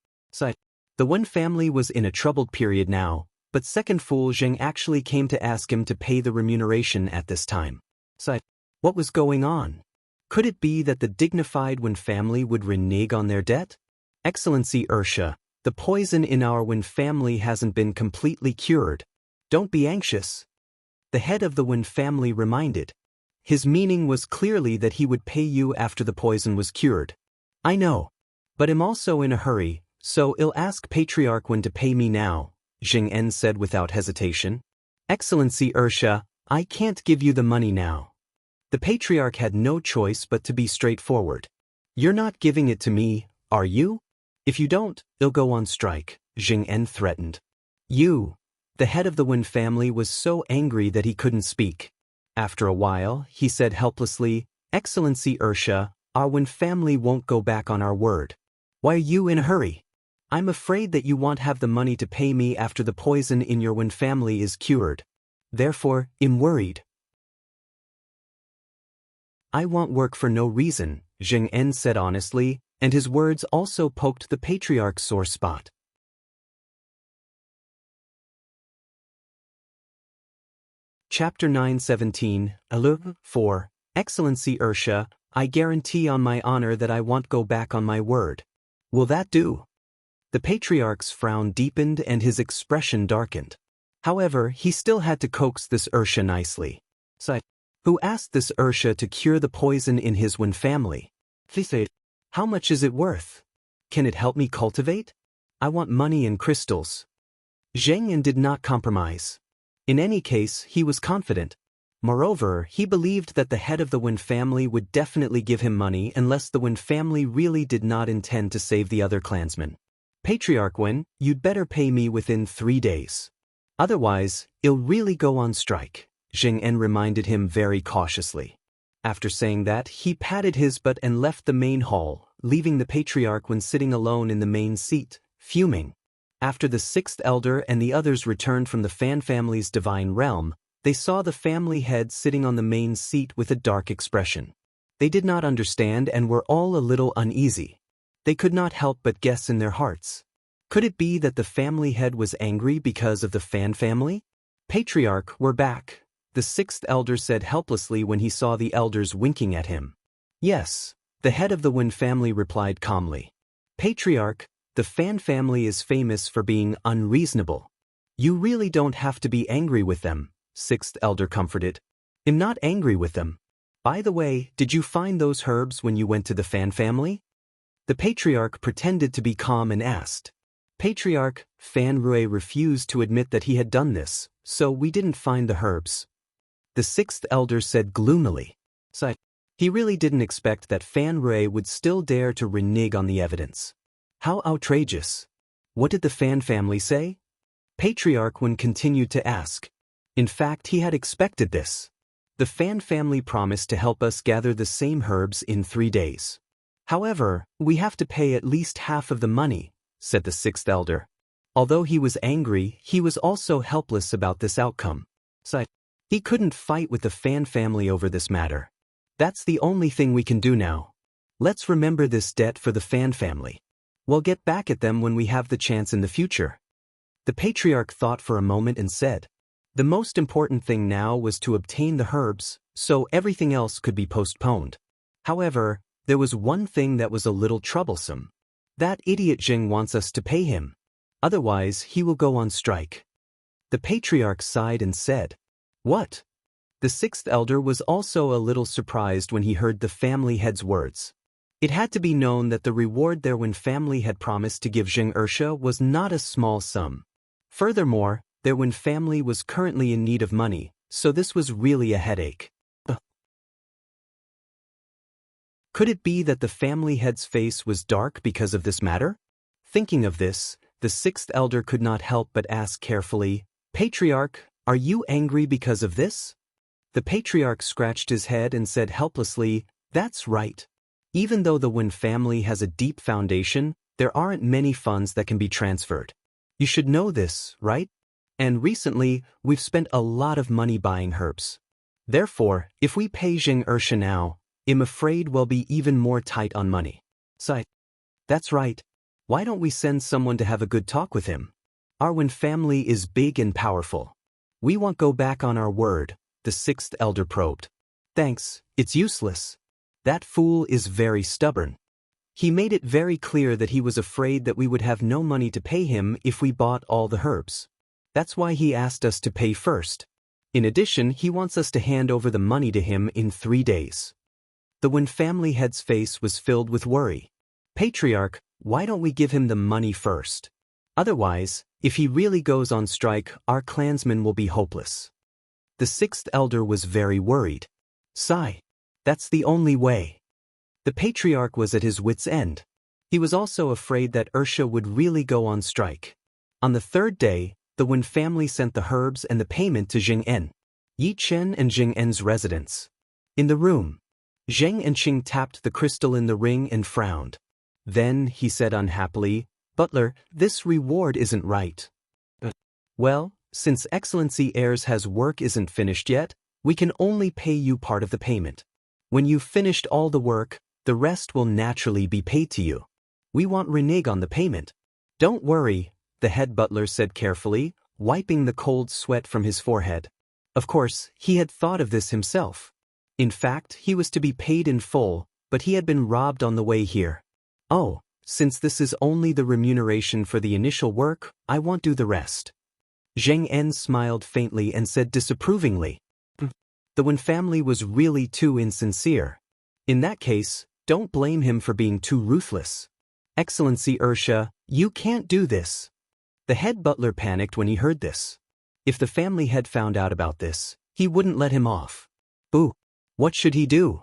The Wen family was in a troubled period now, but second fool Zheng actually came to ask him to pay the remuneration at this time. What was going on? Could it be that the dignified Wen family would renege on their debt? Excellency Ursha, The poison in our Wen family hasn't been completely cured. Don't be anxious. The head of the Wen family reminded. His meaning was clearly that he would pay you after the poison was cured. I know. But I'm also in a hurry, so I'll ask Patriarch Wen to pay me now, Jing En said without hesitation. Excellency Ursha, I can't give you the money now. The Patriarch had no choice but to be straightforward. You're not giving it to me, are you? If you don't, I'll go on strike, Jing En threatened. You. The head of the Wen family was so angry that he couldn't speak. After a while, he said helplessly, Excellency Ursha, our Wen family won't go back on our word. Why are you in a hurry? I'm afraid that you won't have the money to pay me after the poison in your Wen family is cured. Therefore, I'm worried. I want work for no reason, Jing En said honestly, and his words also poked the Patriarch's sore spot. Chapter 9:17, Alug 4. Excellency Ursha, I guarantee on my honor that I won't go back on my word. Will that do? The Patriarch's frown deepened and his expression darkened. However, he still had to coax this Ursha nicely. Who asked this Ursha to cure the poison in his Wen family? How much is it worth? Can it help me cultivate? I want money and crystals. Zheng Yan did not compromise. In any case, he was confident. Moreover, he believed that the head of the Wen family would definitely give him money unless the Wen family really did not intend to save the other clansmen. Patriarch Wen, you'd better pay me within 3 days. Otherwise, I'll really go on strike, Jing En reminded him very cautiously. After saying that, he patted his butt and left the main hall, leaving the Patriarch Wen sitting alone in the main seat, fuming. After the sixth elder and the others returned from the Fan family's divine realm, they saw the family head sitting on the main seat with a dark expression. They did not understand and were all a little uneasy. They could not help but guess in their hearts. Could it be that the family head was angry because of the Fan family? Patriarch, we're back, the sixth elder said helplessly when he saw the elders winking at him. Yes, the head of the Wen family replied calmly. Patriarch, the Fan family is famous for being unreasonable. You really don't have to be angry with them, sixth elder comforted. I'm not angry with them. By the way, did you find those herbs when you went to the Fan family? The Patriarch pretended to be calm and asked. Patriarch, Fan Rui refused to admit that he had done this, so we didn't find the herbs. The sixth elder said gloomily. He really didn't expect that Fan Rui would still dare to renege on the evidence. How outrageous. What did the Fan family say? Patriarch Wen continued to ask. In fact, he had expected this. The Fan family promised to help us gather the same herbs in 3 days. However, we have to pay at least half of the money, said the sixth elder. Although he was angry, he was also helpless about this outcome. He couldn't fight with the Fan family over this matter. That's the only thing we can do now. Let's remember this debt for the Fan family. We'll get back at them when we have the chance in the future. The Patriarch thought for a moment and said, the most important thing now was to obtain the herbs, so everything else could be postponed. However, there was one thing that was a little troublesome. That idiot Jing wants us to pay him. Otherwise, he will go on strike. The Patriarch sighed and said, What? The sixth elder was also a little surprised when he heard the family head's words. It had to be known that the reward their Wen family had promised to give Jing Ursha was not a small sum. Furthermore, their Wen family was currently in need of money, so this was really a headache. Could it be that the family head's face was dark because of this matter? Thinking of this, the sixth elder could not help but ask carefully, Patriarch, are you angry because of this? The Patriarch scratched his head and said helplessly, That's right. Even though the Wen family has a deep foundation, there aren't many funds that can be transferred. You should know this, right? And recently, we've spent a lot of money buying herbs. Therefore, if we pay Jing Ursha now, I'm afraid we'll be even more tight on money. That's right. Why don't we send someone to have a good talk with him? Our Wen family is big and powerful. We won't go back on our word, the sixth elder probed. Thanks, it's useless. That fool is very stubborn. He made it very clear that he was afraid that we would have no money to pay him if we bought all the herbs. That's why he asked us to pay first. In addition, he wants us to hand over the money to him in 3 days. The Wen family head's face was filled with worry. Patriarch, why don't we give him the money first? Otherwise, if he really goes on strike, our clansmen will be hopeless. The sixth elder was very worried. Sigh. That's the only way. The Patriarch was at his wit's end. He was also afraid that Ursha would really go on strike. On the 3rd day, the Wen family sent the herbs and the payment to Jing En, Yi Chen and Jing En's residence. In the room, Zheng and Qing tapped the crystal in the ring and frowned. Then, he said unhappily, "Butler, this reward isn't right." Well, since Excellency Heirs has work isn't finished yet, we can only pay you part of the payment. When you've finished all the work, the rest will naturally be paid to you. We won't renege on the payment. Don't worry, the head butler said carefully, wiping the cold sweat from his forehead. Of course, he had thought of this himself. In fact, he was to be paid in full, but he had been robbed on the way here. Oh, since this is only the remuneration for the initial work, I won't do the rest. Zheng En smiled faintly and said disapprovingly. The Wen family was really too insincere. In that case, don't blame him for being too ruthless. Excellency Ursha, you can't do this. The head butler panicked when he heard this. If the family head found out about this, he wouldn't let him off. Boo! What should he do?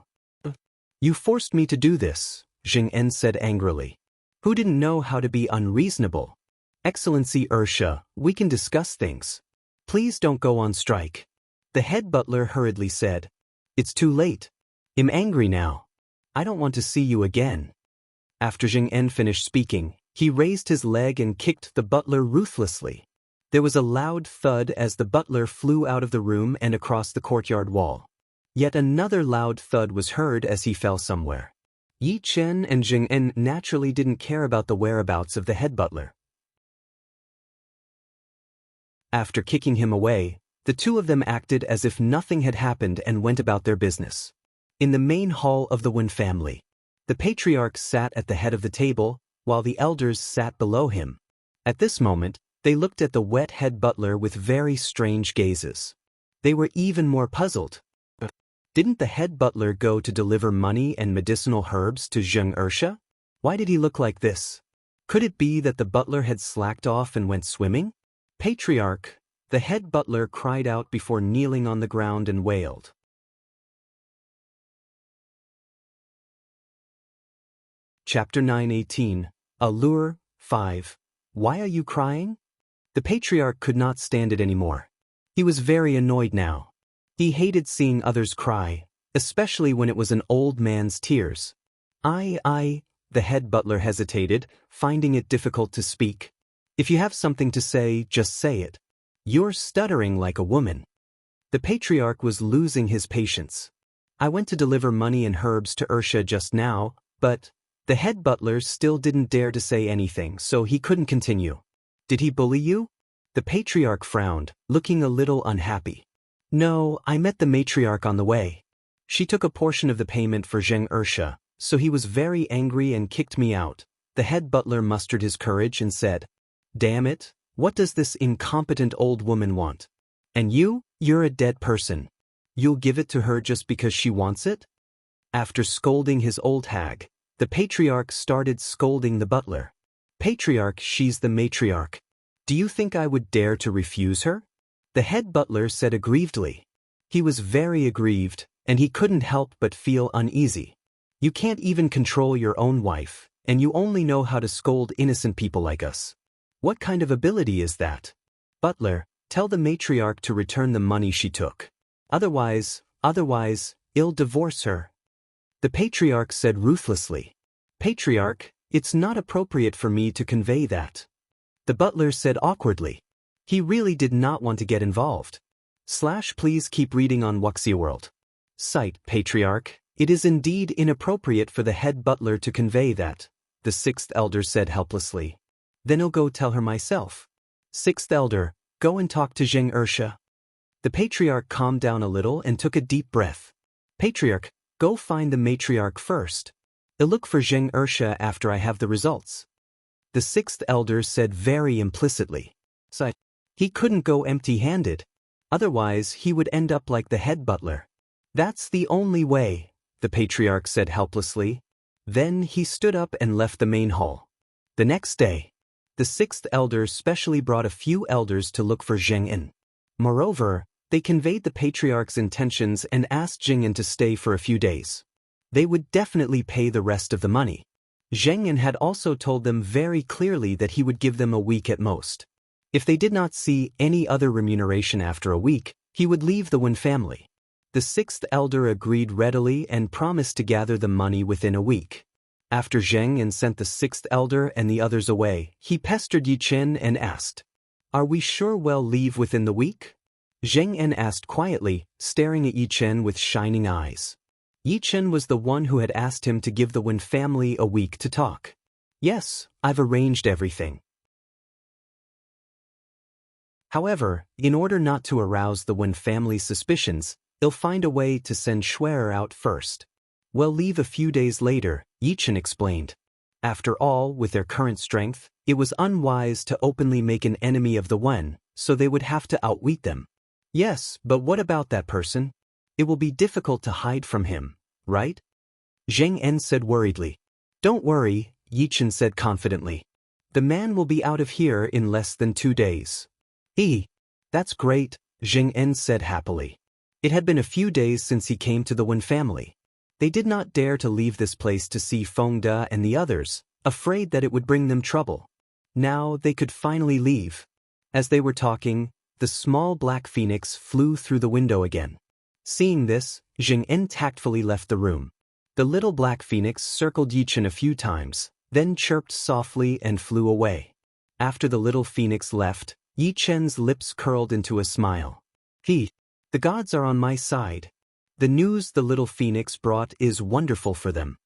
You forced me to do this, Jing En said angrily. Who didn't know how to be unreasonable? Excellency Ursha, we can discuss things. Please don't go on strike. The head butler hurriedly said. It's too late. I'm angry now. I don't want to see you again. After Jing En finished speaking, he raised his leg and kicked the butler ruthlessly. There was a loud thud as the butler flew out of the room and across the courtyard wall. Yet another loud thud was heard as he fell somewhere. Yi Chen and Jing En naturally didn't care about the whereabouts of the head butler. After kicking him away, the two of them acted as if nothing had happened and went about their business. In the main hall of the Wen family, the Patriarch sat at the head of the table, while the elders sat below him. At this moment, they looked at the wet head butler with very strange gazes. They were even more puzzled. Didn't the head butler go to deliver money and medicinal herbs to Zheng Ursha? Why did he look like this? Could it be that the butler had slacked off and went swimming? Patriarch, the head butler cried out before kneeling on the ground and wailed. Chapter 9:18, Allure 5. Why are you crying? The Patriarch could not stand it anymore. He was very annoyed now. He hated seeing others cry, especially when it was an old man's tears. The head butler hesitated, finding it difficult to speak. If you have something to say, just say it. You're stuttering like a woman. The Patriarch was losing his patience. I went to deliver money and herbs to Ursha just now, but the head butler still didn't dare to say anything, so he couldn't continue. Did he bully you? The Patriarch frowned, looking a little unhappy. No, I met the matriarch on the way. She took a portion of the payment for Zheng Ursha, so he was very angry and kicked me out. The head butler mustered his courage and said, Damn it, what does this incompetent old woman want? And you're a dead person. You'll give it to her just because she wants it? After scolding his old hag, the Patriarch started scolding the butler. Patriarch, she's the matriarch. Do you think I would dare to refuse her? The head butler said aggrievedly. He was very aggrieved, and he couldn't help but feel uneasy. You can't even control your own wife, and you only know how to scold innocent people like us. What kind of ability is that? Butler, tell the matriarch to return the money she took. Otherwise, I'll divorce her. The Patriarch said ruthlessly. Patriarch, it's not appropriate for me to convey that. The butler said awkwardly. He really did not want to get involved. Please keep reading on Wuxia World. Site, Patriarch, it is indeed inappropriate for the head butler to convey that, the sixth elder said helplessly. Then I'll go tell her myself. Sixth elder, go and talk to Zheng Ursha. The Patriarch calmed down a little and took a deep breath. Patriarch, go find the matriarch first. I'll look for Zheng Ersha after I have the results. The sixth elder said very implicitly. So he couldn't go empty-handed. Otherwise, he would end up like the head butler. That's the only way, the patriarch said helplessly. Then he stood up and left the main hall. The next day, the sixth elder specially brought a few elders to look for Zheng En. Moreover, they conveyed the patriarch's intentions and asked Zheng En to stay for a few days. They would definitely pay the rest of the money. Zheng En had also told them very clearly that he would give them a week at most. If they did not see any other remuneration after a week, he would leave the Wen family. The sixth elder agreed readily and promised to gather the money within a week. After Zheng En sent the sixth elder and the others away, he pestered Yi Chen and asked, "Are we sure we'll leave within the week?" Zheng En asked quietly, staring at Yi Chen with shining eyes. Yi Chen was the one who had asked him to give the Wen family a week to talk. "Yes, I've arranged everything." However, in order not to arouse the Wen family's suspicions, I'll find a way to send Schwerer out first. We'll leave a few days later, Yi Chen explained. After all, with their current strength, it was unwise to openly make an enemy of the Wen, so they would have to outwit them. Yes, but what about that person? It will be difficult to hide from him, right? Zheng En said worriedly. Don't worry, Yi Chen said confidently. The man will be out of here in less than 2 days. That's great, Zheng En said happily. It had been a few days since he came to the Wen family. They did not dare to leave this place to see Feng De and the others, afraid that it would bring them trouble. Now they could finally leave. As they were talking, the small black phoenix flew through the window again. Seeing this, Zheng En tactfully left the room. The little black phoenix circled Yi Chen a few times, then chirped softly and flew away. After the little phoenix left, Yi Chen's lips curled into a smile. The gods are on my side. The news the little phoenix brought is wonderful for them.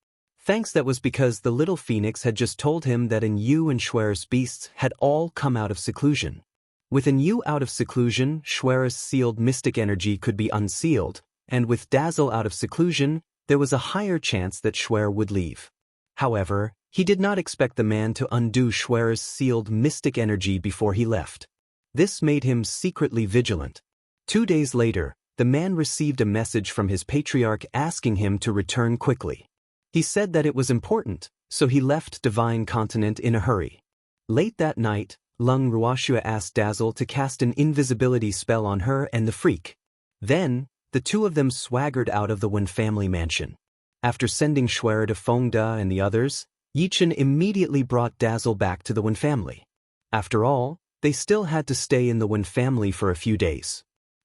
Thanks, that was because the little phoenix had just told him that Yu and Schwerer's beasts had all come out of seclusion. With Yu out of seclusion, Schwerer's sealed mystic energy could be unsealed, and with Dazzle out of seclusion, there was a higher chance that Schwerer would leave. However, he did not expect the man to undo Schwerer's sealed mystic energy before he left. This made him secretly vigilant. 2 days later, the man received a message from his patriarch asking him to return quickly. He said that it was important, so he left Divine Continent in a hurry. Late that night, Lung Ruoxue asked Dazzle to cast an invisibility spell on her and the freak. Then, the two of them swaggered out of the Wen family mansion. After sending Schwerer to Feng De and the others, Yi Chen immediately brought Dazzle back to the Wen family. After all, they still had to stay in the Wen family for a few days.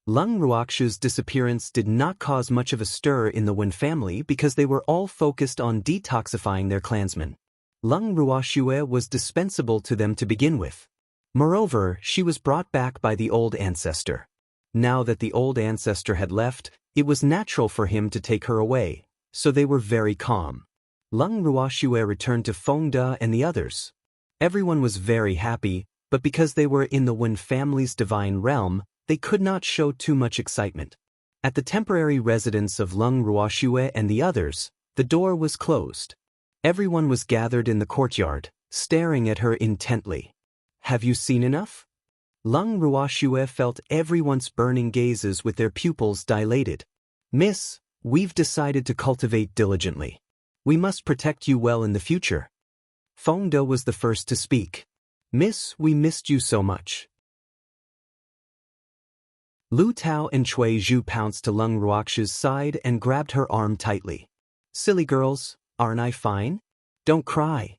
Lung Ruoxue's disappearance did not cause much of a stir in the Wen family because they were all focused on detoxifying their clansmen. Lung Ruoxue was dispensable to them to begin with. Moreover, she was brought back by the old ancestor. Now that the old ancestor had left, it was natural for him to take her away, so they were very calm. Lung Ruoxue returned to Feng De and the others. Everyone was very happy, but because they were in the Wen family's divine realm, they could not show too much excitement. At the temporary residence of Lung Ruoxue and the others, the door was closed. Everyone was gathered in the courtyard, staring at her intently. Have you seen enough? Lung Ruoxue felt everyone's burning gazes with their pupils dilated. Miss, we've decided to cultivate diligently. We must protect you well in the future. Feng De was the first to speak. Miss, we missed you so much. Lu Tao and Cui Zhu pounced to Lung Ruoxue's side and grabbed her arm tightly. Silly girls, aren't I fine? Don't cry.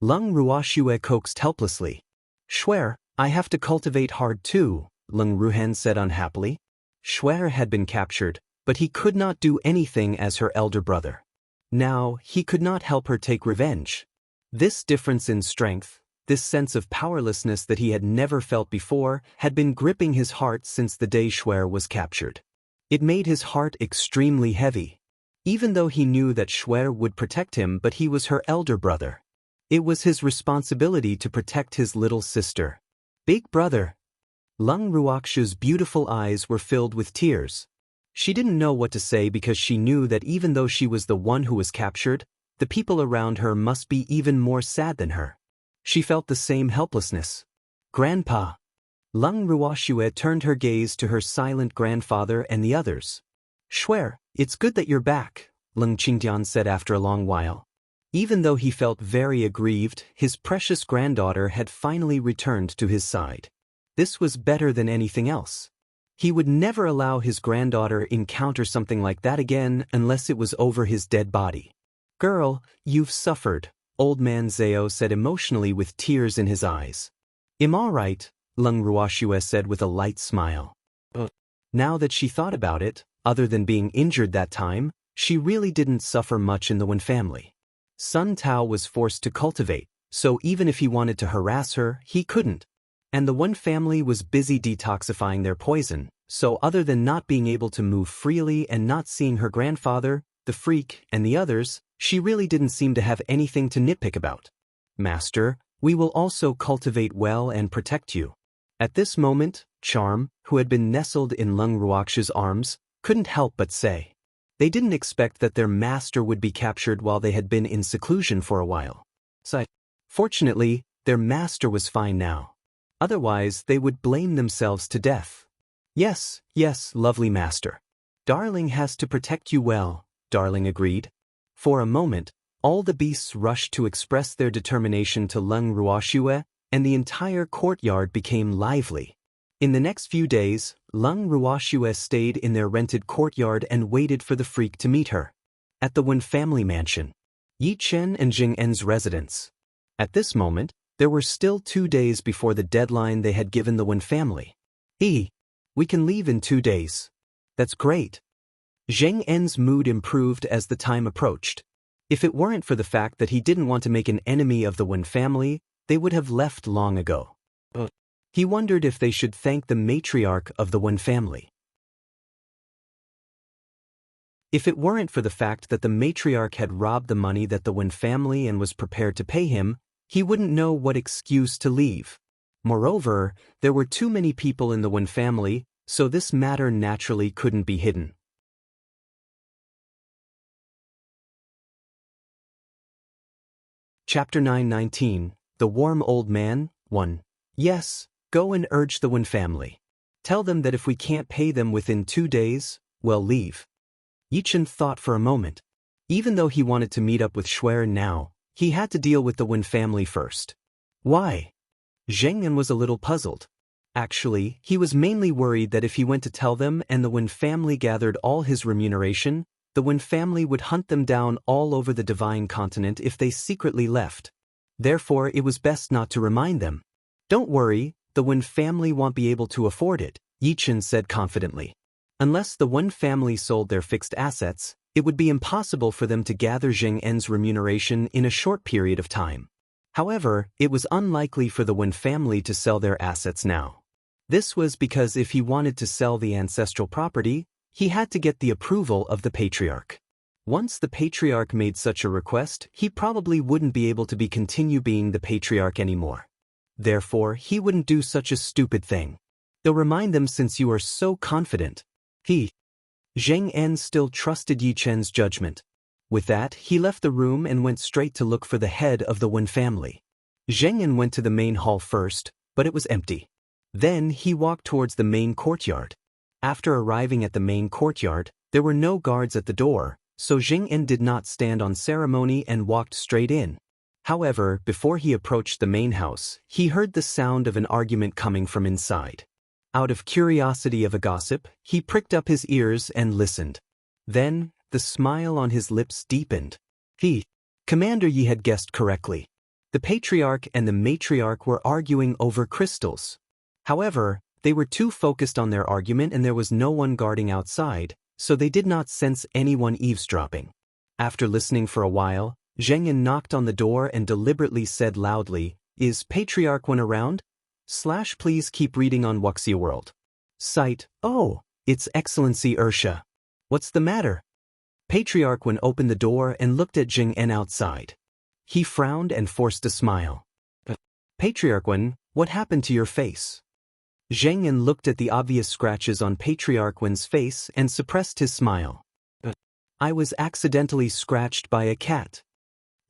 Lung Ruoxue coaxed helplessly. Schwerer, I have to cultivate hard too, Lung Ruhen said unhappily. Schwerer had been captured, but he could not do anything as her elder brother. Now, he could not help her take revenge. This difference in strength, this sense of powerlessness that he had never felt before, had been gripping his heart since the day Schwerer was captured. It made his heart extremely heavy. Even though he knew that Schwerer would protect him, but he was her elder brother. It was his responsibility to protect his little sister. Big brother. Lung Ruoxue's beautiful eyes were filled with tears. She didn't know what to say because she knew that even though she was the one who was captured, The people around her must be even more sad than her. She felt the same helplessness. Grandpa. Lung Ruoxue turned her gaze to her silent grandfather and the others. Shuer, it's good that you're back, Lung Qingtian said after a long while. Even though he felt very aggrieved, his precious granddaughter had finally returned to his side. This was better than anything else. He would never allow his granddaughter encounter something like that again unless it was over his dead body. Girl, you've suffered, old man Zhao said emotionally with tears in his eyes. I'm all right, Lung Ruoxue said with a light smile. Now that she thought about it, other than being injured that time, she really didn't suffer much in the Wen family. Sun Tao was forced to cultivate, so even if he wanted to harass her, he couldn't. And the Wen family was busy detoxifying their poison, so other than not being able to move freely and not seeing her grandfather, the freak, and the others, she really didn't seem to have anything to nitpick about. Master, we will also cultivate well and protect you. At this moment, Charm, who had been nestled in Lung Ruoxue's arms, couldn't help but say. They didn't expect that their master would be captured while they had been in seclusion for a while. Fortunately, their master was fine now. Otherwise, they would blame themselves to death. Yes, lovely master. Darling has to protect you well, Darling agreed. For a moment, all the beasts rushed to express their determination to Lung Ruoxue, and the entire courtyard became lively. In the next few days, Lung Ruoxue stayed in their rented courtyard and waited for the freak to meet her. At the Wen family mansion, Yi Chen and Jing En's residence. At this moment, there were still 2 days before the deadline they had given the Wen family. We can leave in 2 days. That's great. Zheng En's mood improved as the time approached. If it weren't for the fact that he didn't want to make an enemy of the Wen family, they would have left long ago. He wondered if they should thank the matriarch of the Wen family. If it weren't for the fact that the matriarch had robbed the money that the Wen family and was prepared to pay him, he wouldn't know what excuse to leave. Moreover, there were too many people in the Wen family, so this matter naturally couldn't be hidden. Chapter 919, The Warm Old Man, 1. Yes, go and urge the Wen family. Tell them that if we can't pay them within 2 days, we'll leave. Yi Chen thought for a moment. Even though he wanted to meet up with Shuer now, he had to deal with the Wen family first. Why? Zheng En was a little puzzled. Actually, he was mainly worried that if he went to tell them and the Wen family gathered all his remuneration, the Wen family would hunt them down all over the Divine Continent if they secretly left. Therefore, it was best not to remind them. Don't worry, the Wen family won't be able to afford it, Yi Chen said confidently. Unless the Wen family sold their fixed assets, it would be impossible for them to gather Zheng En's remuneration in a short period of time. However, it was unlikely for the Wen family to sell their assets now. This was because if he wanted to sell the ancestral property, he had to get the approval of the Patriarch. Once the Patriarch made such a request, he probably wouldn't be able to continue being the Patriarch anymore. Therefore, he wouldn't do such a stupid thing. They'll remind them since you are so confident. Zheng En still trusted Yi Chen's judgment. With that, he left the room and went straight to look for the head of the Wen family. Zheng En went to the main hall first, but it was empty. Then he walked towards the main courtyard. After arriving at the main courtyard, there were no guards at the door, so Zheng En did not stand on ceremony and walked straight in. However, before he approached the main house, he heard the sound of an argument coming from inside. Out of curiosity of a gossip, he pricked up his ears and listened. Then, the smile on his lips deepened. Commander Yi had guessed correctly. The Patriarch and the Matriarch were arguing over crystals. However, they were too focused on their argument and there was no one guarding outside, so they did not sense anyone eavesdropping. After listening for a while, Zheng En knocked on the door and deliberately said loudly, "Is Patriarch Wen around? Please keep reading on Wuxia World." Sight, "Oh, it's Excellency Ursha. What's the matter?" Patriarch Wen opened the door and looked at Zheng En outside. He frowned and forced a smile. "Patriarch Wen, what happened to your face?" Zheng En looked at the obvious scratches on Patriarch Wen's face and suppressed his smile. "I was accidentally scratched by a cat."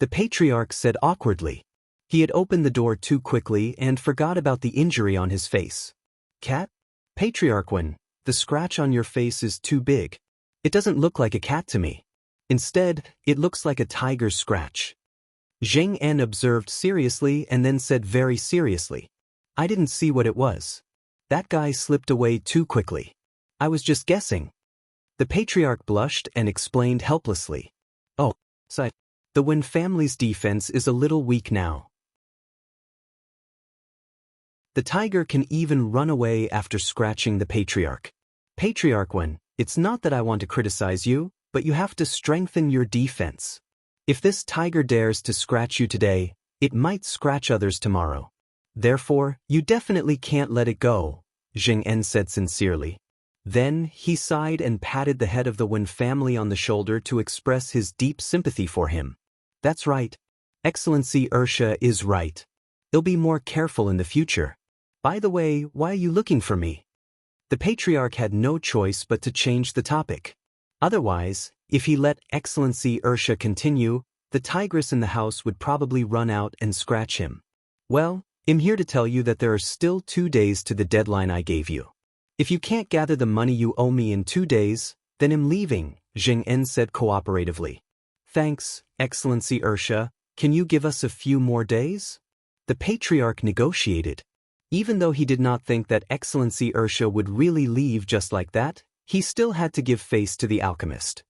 The Patriarch said awkwardly. He had opened the door too quickly and forgot about the injury on his face. Cat? Patriarch, when the scratch on your face is too big. It doesn't look like a cat to me. Instead, it looks like a tiger's scratch. Zheng En observed seriously and then said very seriously. I didn't see what it was. That guy slipped away too quickly. I was just guessing. The Patriarch blushed and explained helplessly. Oh, so the Wen family's defense is a little weak now. The tiger can even run away after scratching the Patriarch. Patriarch, Wen, it's not that I want to criticize you, but you have to strengthen your defense. If this tiger dares to scratch you today, it might scratch others tomorrow. Therefore, you definitely can't let it go, Zheng En said sincerely. Then, he sighed and patted the head of the Wen family on the shoulder to express his deep sympathy for him. That's right. Excellency Ursha is right. I'll be more careful in the future. By the way, why are you looking for me? The Patriarch had no choice but to change the topic. Otherwise, if he let Excellency Ursha continue, the tigress in the house would probably run out and scratch him. Well, I'm here to tell you that there are still 2 days to the deadline I gave you. If you can't gather the money you owe me in 2 days, then I'm leaving, Zheng En said cooperatively. Thanks, Excellency Ursha. Can you give us a few more days? The Patriarch negotiated. Even though he did not think that Excellency Ursha would really leave just like that, he still had to give face to the alchemist.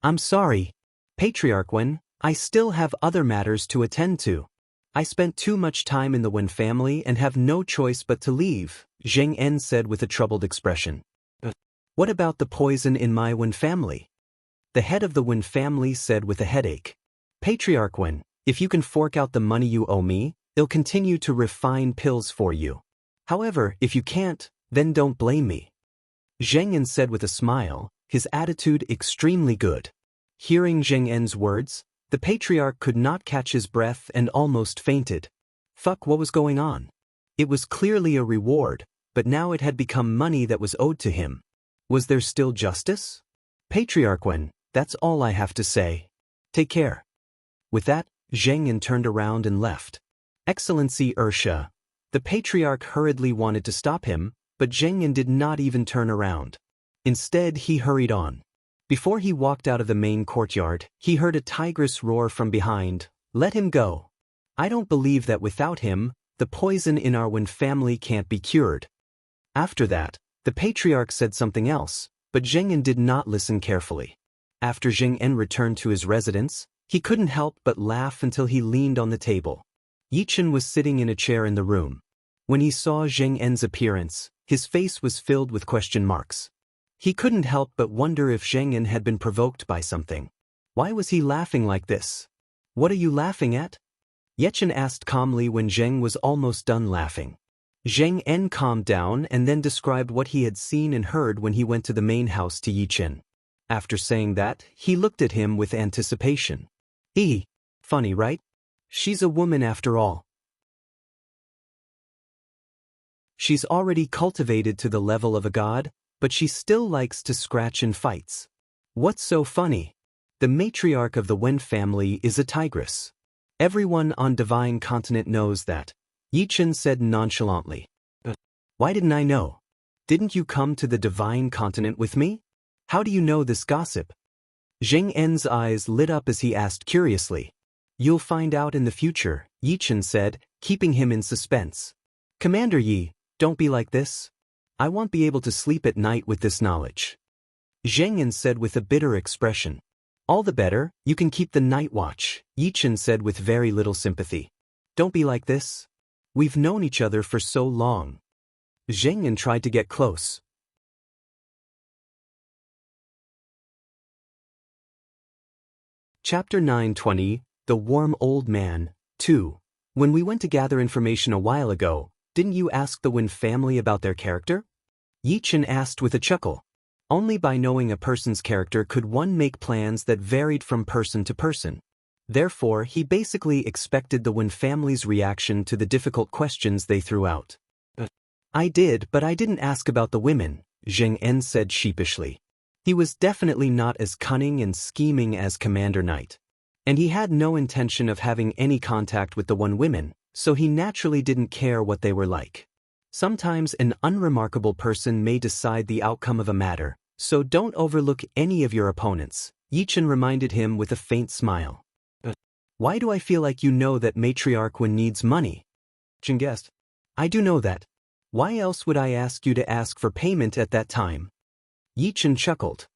I'm sorry, Patriarch Wen, I still have other matters to attend to. I spent too much time in the Wen family and have no choice but to leave, Zheng En said with a troubled expression. What about the poison in my Wen family? The head of the Wen family said with a headache. Patriarch Wen, if you can fork out the money you owe me, I'll continue to refine pills for you. However, if you can't, then don't blame me. Zheng En said with a smile, his attitude extremely good. Hearing Zheng En's words, the Patriarch could not catch his breath and almost fainted. Fuck, what was going on? It was clearly a reward, but now it had become money that was owed to him. Was there still justice? Patriarch Wen, that's all I have to say. Take care. With that, Zheng En turned around and left. Excellency Ursha. The Patriarch hurriedly wanted to stop him, but Zheng En did not even turn around. Instead, he hurried on. Before he walked out of the main courtyard, he heard a tigress roar from behind. Let him go. I don't believe that without him, the poison in our Wen family can't be cured. After that, the Patriarch said something else, but Zheng En did not listen carefully. After Zheng En returned to his residence, he couldn't help but laugh until he leaned on the table. Yichen was sitting in a chair in the room. When he saw Zheng En's appearance, his face was filled with question marks. He couldn't help but wonder if Zheng En had been provoked by something. Why was he laughing like this? What are you laughing at? Yichen asked calmly when Zheng was almost done laughing. Zheng En calmed down and then described what he had seen and heard when he went to the main house to Yichen. After saying that, he looked at him with anticipation. Funny, right? She's a woman after all. She's already cultivated to the level of a god, but she still likes to scratch in fights. What's so funny? The matriarch of the Wen family is a tigress. Everyone on Divine Continent knows that, Yichen said nonchalantly. Why didn't I know? Didn't you come to the Divine Continent with me? How do you know this gossip? Zheng En's eyes lit up as he asked curiously. You'll find out in the future, Yichen said, keeping him in suspense. Commander Yi, don't be like this. I won't be able to sleep at night with this knowledge. Zheng En said with a bitter expression. All the better, you can keep the night watch, Yichen said with very little sympathy. Don't be like this. We've known each other for so long. Zheng En tried to get close. Chapter 920, The Warm Old Man, 2. When we went to gather information a while ago, didn't you ask the Wen family about their character? Yichen asked with a chuckle. Only by knowing a person's character could one make plans that varied from person to person. Therefore, he basically expected the Wen family's reaction to the difficult questions they threw out. I did, but I didn't ask about the women, Zheng En said sheepishly. He was definitely not as cunning and scheming as Commander Knight. And he had no intention of having any contact with the one women, so he naturally didn't care what they were like. Sometimes an unremarkable person may decide the outcome of a matter, so don't overlook any of your opponents, Yichen reminded him with a faint smile. Why do I feel like you know that Matriarch Wen needs money? Jing guessed. I do know that. Why else would I ask you to ask for payment at that time? Yichen chuckled.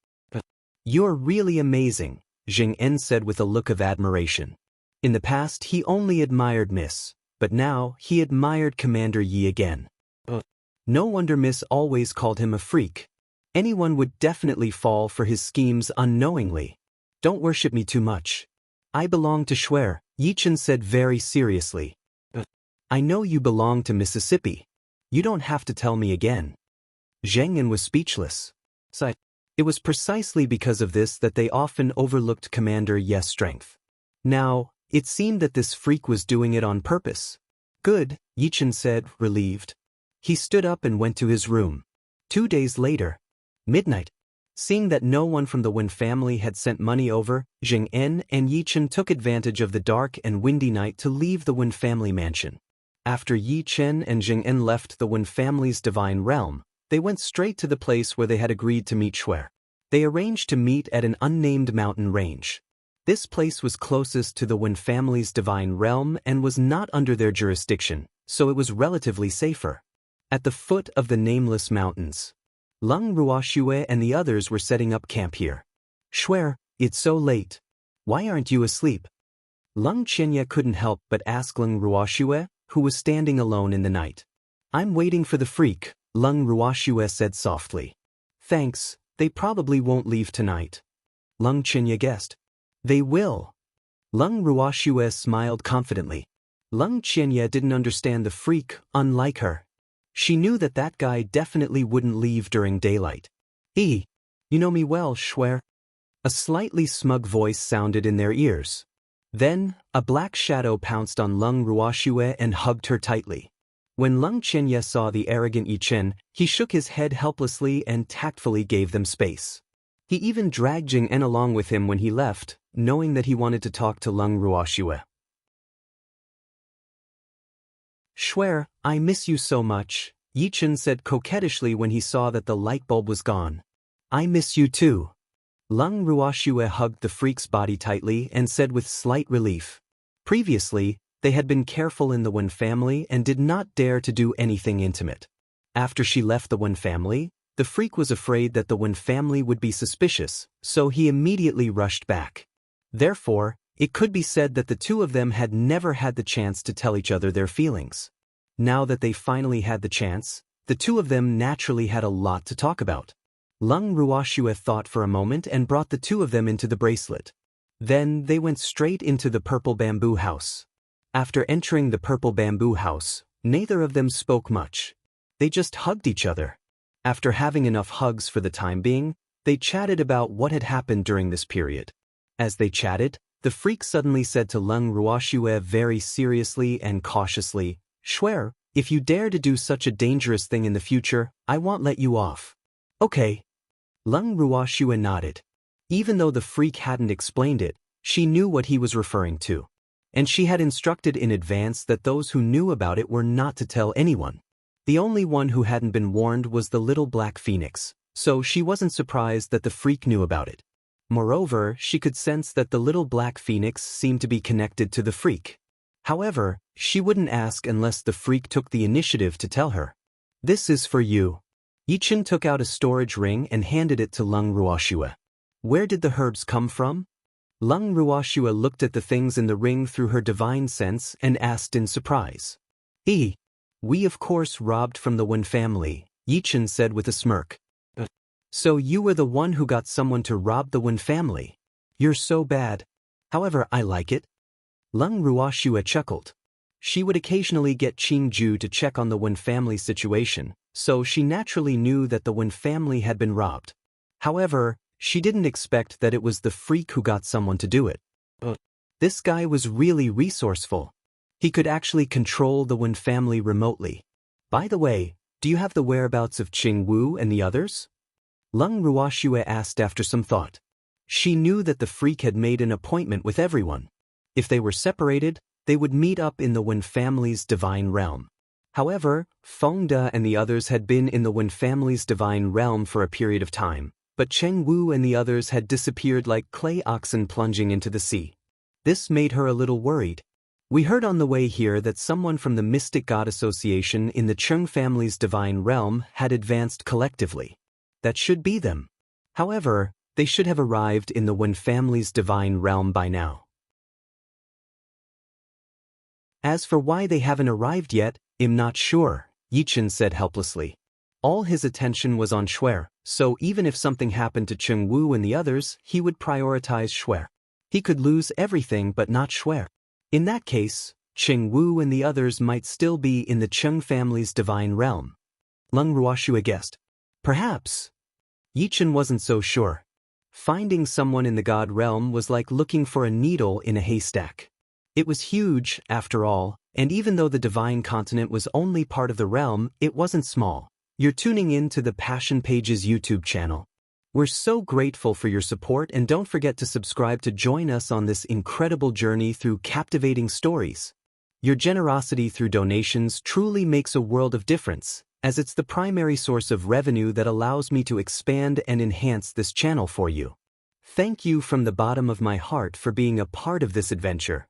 You're really amazing, Jing En said with a look of admiration. In the past he only admired Miss, but now he admired Commander Yi again. No wonder Miss always called him a freak. Anyone would definitely fall for his schemes unknowingly. Don't worship me too much. I belong to Schwer, Yichen said very seriously. I know you belong to Mississippi. You don't have to tell me again. Zheng En was speechless. It was precisely because of this that they often overlooked Commander Ye's strength. Now, it seemed that this freak was doing it on purpose. Good, Yichen said, relieved. He stood up and went to his room. 2 days later, midnight. Seeing that no one from the Wen family had sent money over, Zheng En and Yichen took advantage of the dark and windy night to leave the Wen family mansion. After Yichen and Zheng En left the Wen family's divine realm, they went straight to the place where they had agreed to meet Schwer. They arranged to meet at an unnamed mountain range. This place was closest to the Wen family's divine realm and was not under their jurisdiction, so it was relatively safer. At the foot of the nameless mountains, Lung Ruoxue and the others were setting up camp here. Schwer, it's so late. Why aren't you asleep? Lung Qianye couldn't help but ask Lung Ruoxue, who was standing alone in the night. I'm waiting for the freak, Lung Ruoxue said softly. Thanks, they probably won't leave tonight. Lung Qianye guessed. They will. Lung Ruoxue smiled confidently. Lung Qianye didn't understand the freak, unlike her. She knew that that guy definitely wouldn't leave during daylight. You know me well, Schwer. A slightly smug voice sounded in their ears. Then, a black shadow pounced on Lung Ruoxue and hugged her tightly. When Lung Qianye saw the arrogant Yichen, he shook his head helplessly and tactfully gave them space. He even dragged Jing En along with him when he left, knowing that he wanted to talk to Lung Ruoxue. Schwer, I miss you so much, Yichen said coquettishly when he saw that the light bulb was gone. I miss you too. Lung Ruoxue hugged the freak's body tightly and said with slight relief. Previously, they had been careful in the Wen family and did not dare to do anything intimate. After she left the Wen family, the freak was afraid that the Wen family would be suspicious, so he immediately rushed back. Therefore, it could be said that the two of them had never had the chance to tell each other their feelings. Now that they finally had the chance, the two of them naturally had a lot to talk about. Lung Ruoxue thought for a moment and brought the two of them into the bracelet. Then they went straight into the purple bamboo house. After entering the purple bamboo house, neither of them spoke much. They just hugged each other. After having enough hugs for the time being, they chatted about what had happened during this period. As they chatted, the freak suddenly said to Lung Ruoxue very seriously and cautiously, Schwer, if you dare to do such a dangerous thing in the future, I won't let you off. Okay. Lung Ruoxue nodded. Even though the freak hadn't explained it, she knew what he was referring to. And she had instructed in advance that those who knew about it were not to tell anyone. The only one who hadn't been warned was the little black phoenix, so she wasn't surprised that the freak knew about it. Moreover, she could sense that the little black phoenix seemed to be connected to the freak. However, she wouldn't ask unless the freak took the initiative to tell her. This is for you. Yichen took out a storage ring and handed it to Lung Ruoxue. Where did the herbs come from? Lung Ruoxue looked at the things in the ring through her divine sense and asked in surprise. We of course robbed from the Wen family, Yichen said with a smirk. So you were the one who got someone to rob the Wen family. You're so bad. However, I like it. Lung Ruoxue chuckled. She would occasionally get Qing Ju to check on the Wen family situation, so she naturally knew that the Wen family had been robbed. However, she didn't expect that it was the freak who got someone to do it. This guy was really resourceful. He could actually control the Wen family remotely. By the way, do you have the whereabouts of Qing Wu and the others? Lung Ruoxue asked after some thought. She knew that the freak had made an appointment with everyone. If they were separated, they would meet up in the Wen family's divine realm. However, Feng De and the others had been in the Wen family's divine realm for a period of time, but Cheng Wu and the others had disappeared like clay oxen plunging into the sea. This made her a little worried. We heard on the way here that someone from the Mystic God Association in the Cheng family's divine realm had advanced collectively. That should be them. However, they should have arrived in the Wen family's divine realm by now. As for why they haven't arrived yet, I'm not sure, Yichen said helplessly. All his attention was on Shuer, so even if something happened to Cheng Wu and the others, he would prioritize Shuer. He could lose everything but not Shuer. In that case, Cheng Wu and the others might still be in the Cheng family's divine realm. Lung Ruoxue guessed. Perhaps. Yichen wasn't so sure. Finding someone in the God realm was like looking for a needle in a haystack. It was huge, after all, and even though the divine continent was only part of the realm, it wasn't small. You're tuning in to the Passion Pages YouTube channel. We're so grateful for your support, and don't forget to subscribe to join us on this incredible journey through captivating stories. Your generosity through donations truly makes a world of difference, as it's the primary source of revenue that allows me to expand and enhance this channel for you. Thank you from the bottom of my heart for being a part of this adventure.